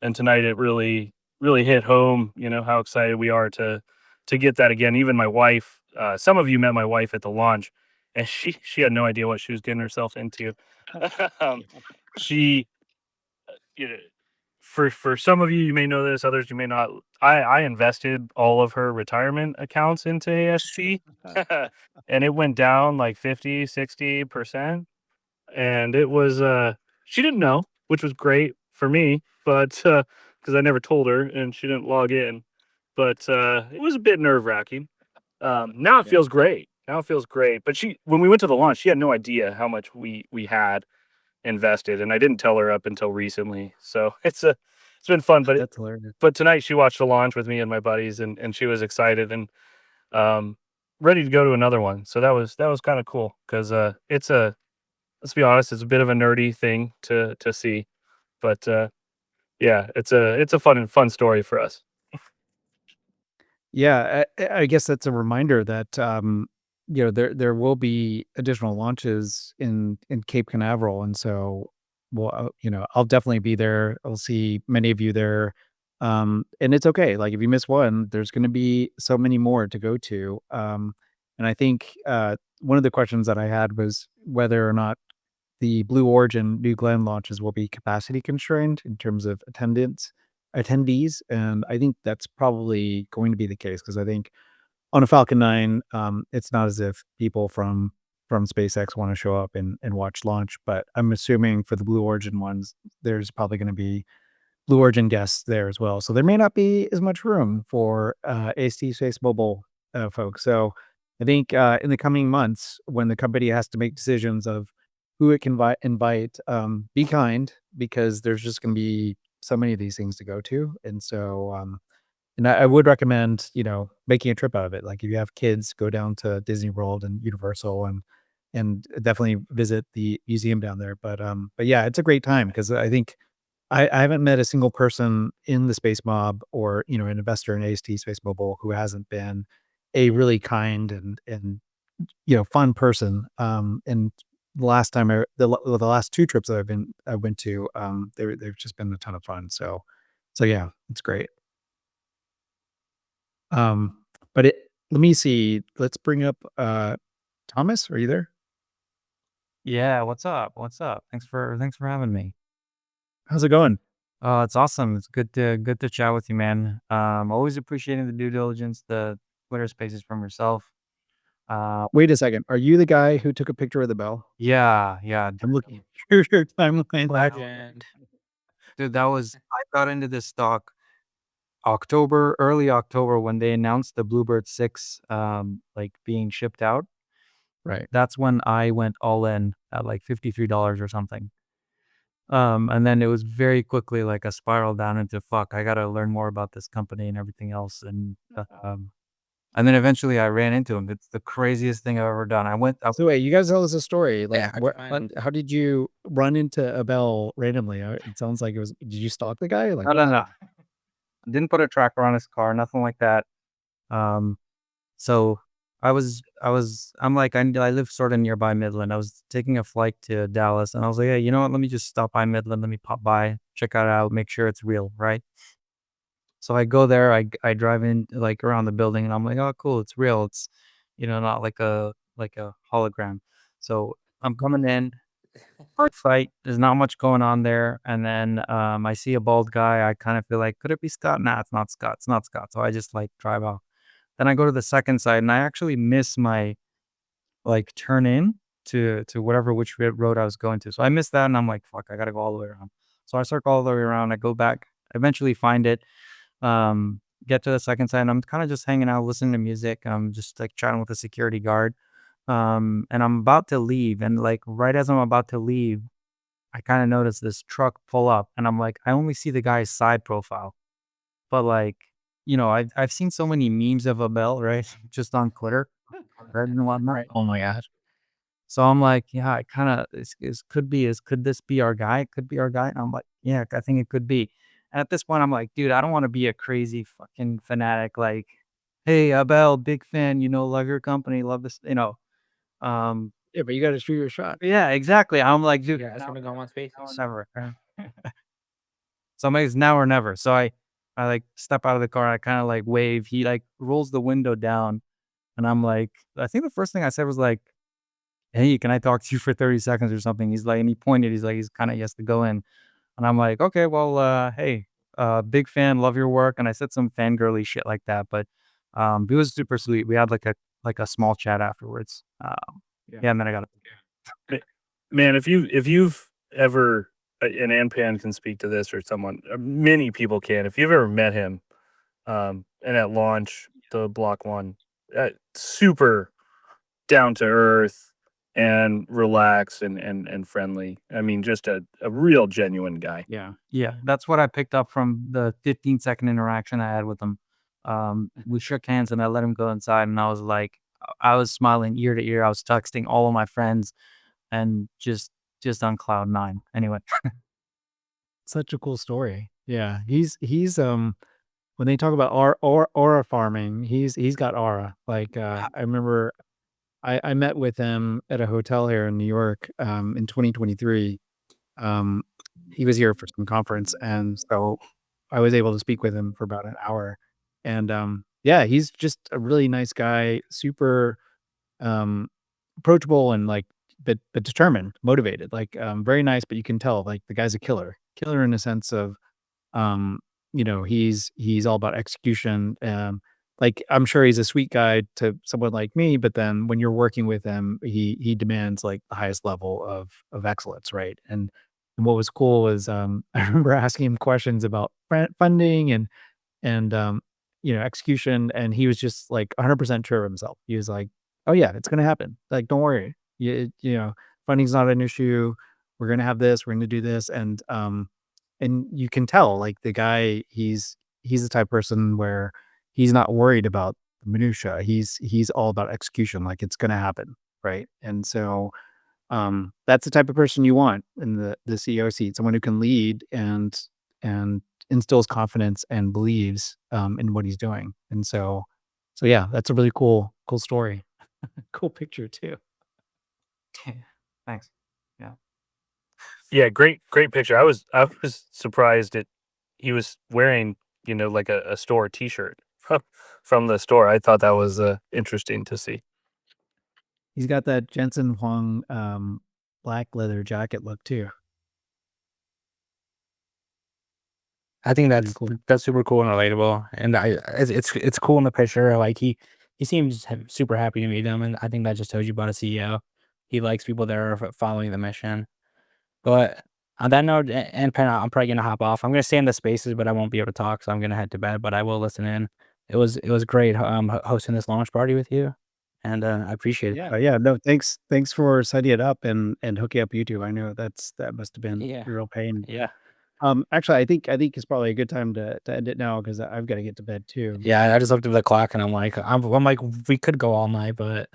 and tonight it really hit home. How excited we are to get that again. Even my wife, some of you met my wife at the launch, and she had no idea what she was getting herself into. um, she you know, for some of you, you may know this, others you may not. I invested all of her retirement accounts into AST, and it went down like 50-60%. And it was she didn't know, which was great for me, but because I never told her and she didn't log in. But it was a bit nerve-wracking. Now it feels great. Now it feels great. But when we went to the launch, she had no idea how much we had invested, and I didn't tell her up until recently. So it's been fun. But That's hilarious. but tonight she watched the launch with me and my buddies, and she was excited and um ready to go to another one. So that was kind of cool because it's a let's be honest, it's a bit of a nerdy thing to see, but yeah, it's a fun story for us. Yeah, I guess that's a reminder that there will be additional launches in Cape Canaveral, and so well, I'll definitely be there. I'll see many of you there, and it's okay. Like if you miss one, there's going to be so many more to go to. And I think one of the questions that I had was whether or not the Blue Origin New Glenn launches will be capacity constrained in terms of attendees, and I think that's probably going to be the case because I think on a Falcon 9, it's not as if people from SpaceX want to show up and watch launch, but I'm assuming for the Blue Origin ones, there's probably going to be Blue Origin guests there as well. So there may not be as much room for AST Space Mobile folks. So I think in the coming months, when the company has to make decisions of who it can invite, be kind, because there's just going to be so many of these things to go to. And so, and I would recommend, making a trip out of it. Like if you have kids, go down to Disney World and Universal and definitely visit the museum down there. But yeah, it's a great time because I think I haven't met a single person in the Space Mob or, an investor in AST Space Mobile who hasn't been a really kind and fun person. And the last time the last two trips that I went to, they've just been a ton of fun. So yeah, it's great. But let me see. Let's bring up Thomas. Are you there? Yeah, what's up? What's up? Thanks for having me. How's it going? It's awesome. It's good to chat with you, man. Always appreciating the due diligence, the Twitter Spaces from yourself. Wait a second. Are you the guy who took a picture of the bell? Yeah. I'm looking through your timeline. Legend. Dude, I got into this stock early October when they announced the Bluebird 6 like being shipped out. Right. That's when I went all in at like $53 or something. And then it was very quickly like a spiral down into I gotta learn more about this company and everything else. And then eventually I ran into him. It's the craziest thing I've ever done. So wait, you guys tell us a story. Like, Yeah, how did you run into a bell randomly? It sounds like did you stalk the guy? Like, no. Didn't put a tracker on his car, nothing like that. So I'm like, I live sort of nearby Midland. I was taking a flight to Dallas and I was like, hey, you know what? Let me just stop by Midland. Let me pop by, check it out, make sure it's real, right? So I go there, I drive in like around the building and I'm like, oh, cool, it's real. It's, not like a hologram. So I'm coming in, first fight, there's not much going on there. And then I see a bald guy. I kind of feel like, could it be Scott? Nah, it's not Scott. It's not Scott. So I just like drive off. Then I go to the second side and I actually miss my like turn in to which road I was going to. So I missed that and I'm like, fuck, I gotta go all the way around. So I circle all the way around. I go back, eventually find it, get to the second side and I'm kind of just hanging out, listening to music. I'm just like chatting with the security guard. And I'm about to leave. And like right as I'm about to leave, I kind of notice this truck pull up and I'm like, I only see the guy's side profile. But like, I've seen so many memes of a bell, right? Just on Twitter and whatnot. Right. Oh my god. So I'm like, yeah, I kind of could this be our guy? It could be our guy. And I'm like, yeah, I think it could be. And at this point, I'm like, dude, I don't want to be a crazy fucking fanatic. Like, hey, Abel, big fan, love your company, love this, yeah, but you got to shoot your shot. Yeah, exactly. I'm like, dude, Yeah, it's gonna go on space. never. So I'm like, it's now or never. So I like step out of the car. I kind of like wave. He like rolls the window down, and I'm like, I think the first thing I said was like, "Hey, can I talk to you for 30 seconds or something?" He's like, and he pointed. He's like, he has to go in, and I'm like, okay, well, hey, big fan, love your work, and I said some fangirly shit like that, but he was super sweet. We had like a small chat afterwards. Yeah, and then I got Man, if you've ever and Anpan can speak to this, or someone, many people can. If you've ever met him, and at launch, the Block 1, super down to earth and relaxed and friendly. I mean, just a real genuine guy. Yeah, that's what I picked up from the 15-second interaction I had with him. We shook hands and I let him go inside, and I was like, I was smiling ear to ear. I was texting all of my friends and just on cloud nine. Anyway, Such a cool story. Yeah, he's when they talk about aura farming, he's got aura. Like I remember I met with him at a hotel here in New York in 2023. He was here for some conference, and so I was able to speak with him for about an hour. And yeah, he's just a really nice guy, super approachable and like but determined, motivated. Like very nice, but you can tell like the guy's a killer. Killer in the sense of he's all about execution. like, I'm sure he's a sweet guy to someone like me, but then when you're working with him, he demands like the highest level of excellence, right? And what was cool was I remember asking him questions about funding and execution, and he was just like 100% sure of himself. He was like, "Oh yeah, it's gonna happen. Like, don't worry. Funding's not an issue. We're gonna have this. We're gonna do this." And you can tell, like, the guy, he's the type of person where he's not worried about the minutia. He's all about execution. Like, it's gonna happen, right? And so that's the type of person you want in the CEO seat, someone who can lead and instills confidence and believes in what he's doing. And so yeah, that's a really cool story. Cool picture too. Thanks. Yeah. Yeah, great picture. I was surprised that he was wearing, like a store T-shirt from the store. I thought that was interesting to see. He's got that Jensen Huang black leather jacket look too. I think Pretty that's cool. that's super cool and relatable, and it's cool in the picture. Like he seems super happy to meet them, and I think that just tells you about a CEO. He likes people that are following the mission. But on that note, and Penn, I'm probably gonna hop off. I'm gonna stay in the spaces, but I won't be able to talk, so I'm gonna head to bed. But I will listen in. It was great hosting this launch party with you, and I appreciate it. Yeah, no, thanks for setting it up and hooking up YouTube. I know that must have been Yeah, a real pain. yeah, Actually, I think it's probably a good time to end it now because I've got to get to bed too. yeah. I just looked at the clock, and I'm like, we could go all night, but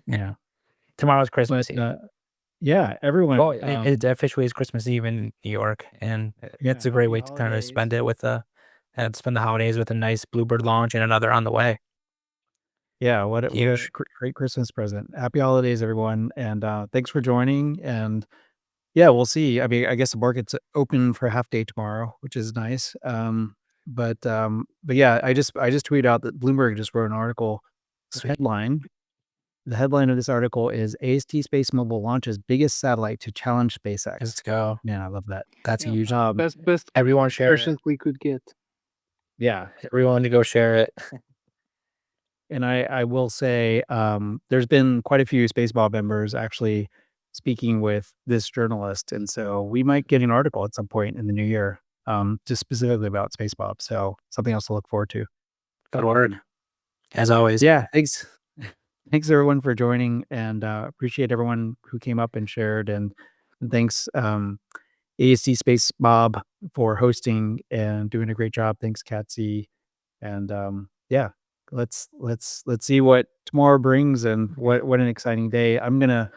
Yeah, tomorrow's Christmas but Eve. yeah, everyone. Oh, it officially is Christmas Eve in New York, and it's a great Happy way to kind of spend holidays. it and spend the holidays with a nice Bluebird launch and another on the way. Yeah, what a You, great Christmas present. Happy holidays, everyone, and thanks for joining. And yeah, we'll see. I mean, I guess the market's open for a half day tomorrow, which is nice. But yeah, I just tweeted out that Bloomberg just wrote an article. sweet. Headline. The headline of this article is AST Space Mobile launches biggest satellite to challenge SpaceX. Let's go. Man, I love that. That's Yeah, huge. best Everyone share it. present we could get. Yeah, Everyone to go share it. and I will say there's been quite a few Spacemob members actually speaking with this journalist, and so we might get an article at some point in the new year, just specifically about Spacemob. So something else to look forward to. Good word. As always. Yeah, thanks. Thanks everyone for joining, and appreciate everyone who came up and shared, and thanks AST Space Bob for hosting and doing a great job. Thanks CatSE, and yeah, let's see what tomorrow brings and what an exciting day. I'm gonna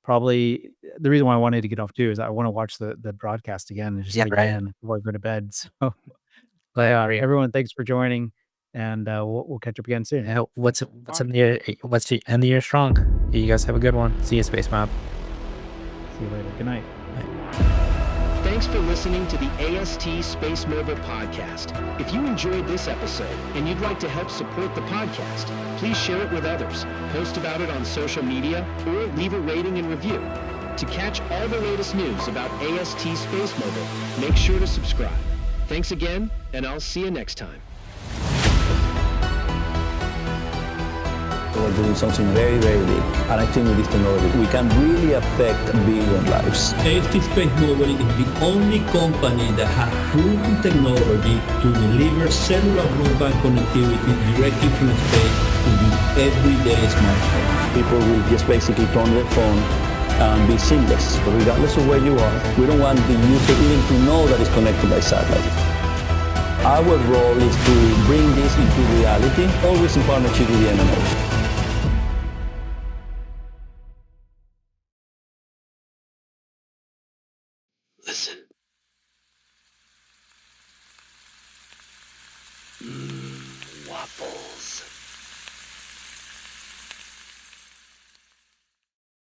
probably, the reason why I wanted to get off too is I want to watch the broadcast again and just Yeah, right. again before I go to bed. So, but everyone, thanks for joining, and we'll catch up again soon. Yeah, what's in the year? Let's end the year strong. You guys have a good one. See you, Spacemob. See you later. Good night. Thanks for listening to the AST Space Mover podcast. If you enjoyed this episode and you'd like to help support the podcast, please share it with others, post about it on social media, or leave a rating and review. To catch all the latest news about AST Space Mover, make sure to subscribe. Thanks again, and I'll see you next time. We're doing something very, very big. And I think with this technology, we can really affect billion lives. AT Space Mobile is the only company that has proven technology to deliver cellular broadband connectivity directly from space to your everyday smartphone. People will just basically turn their phone and be seamless. Regardless of where you are, we don't want the user even to know that it's connected by satellite. Our role is to bring this into reality, always in partnership with the MNOs. Listen. Waffles.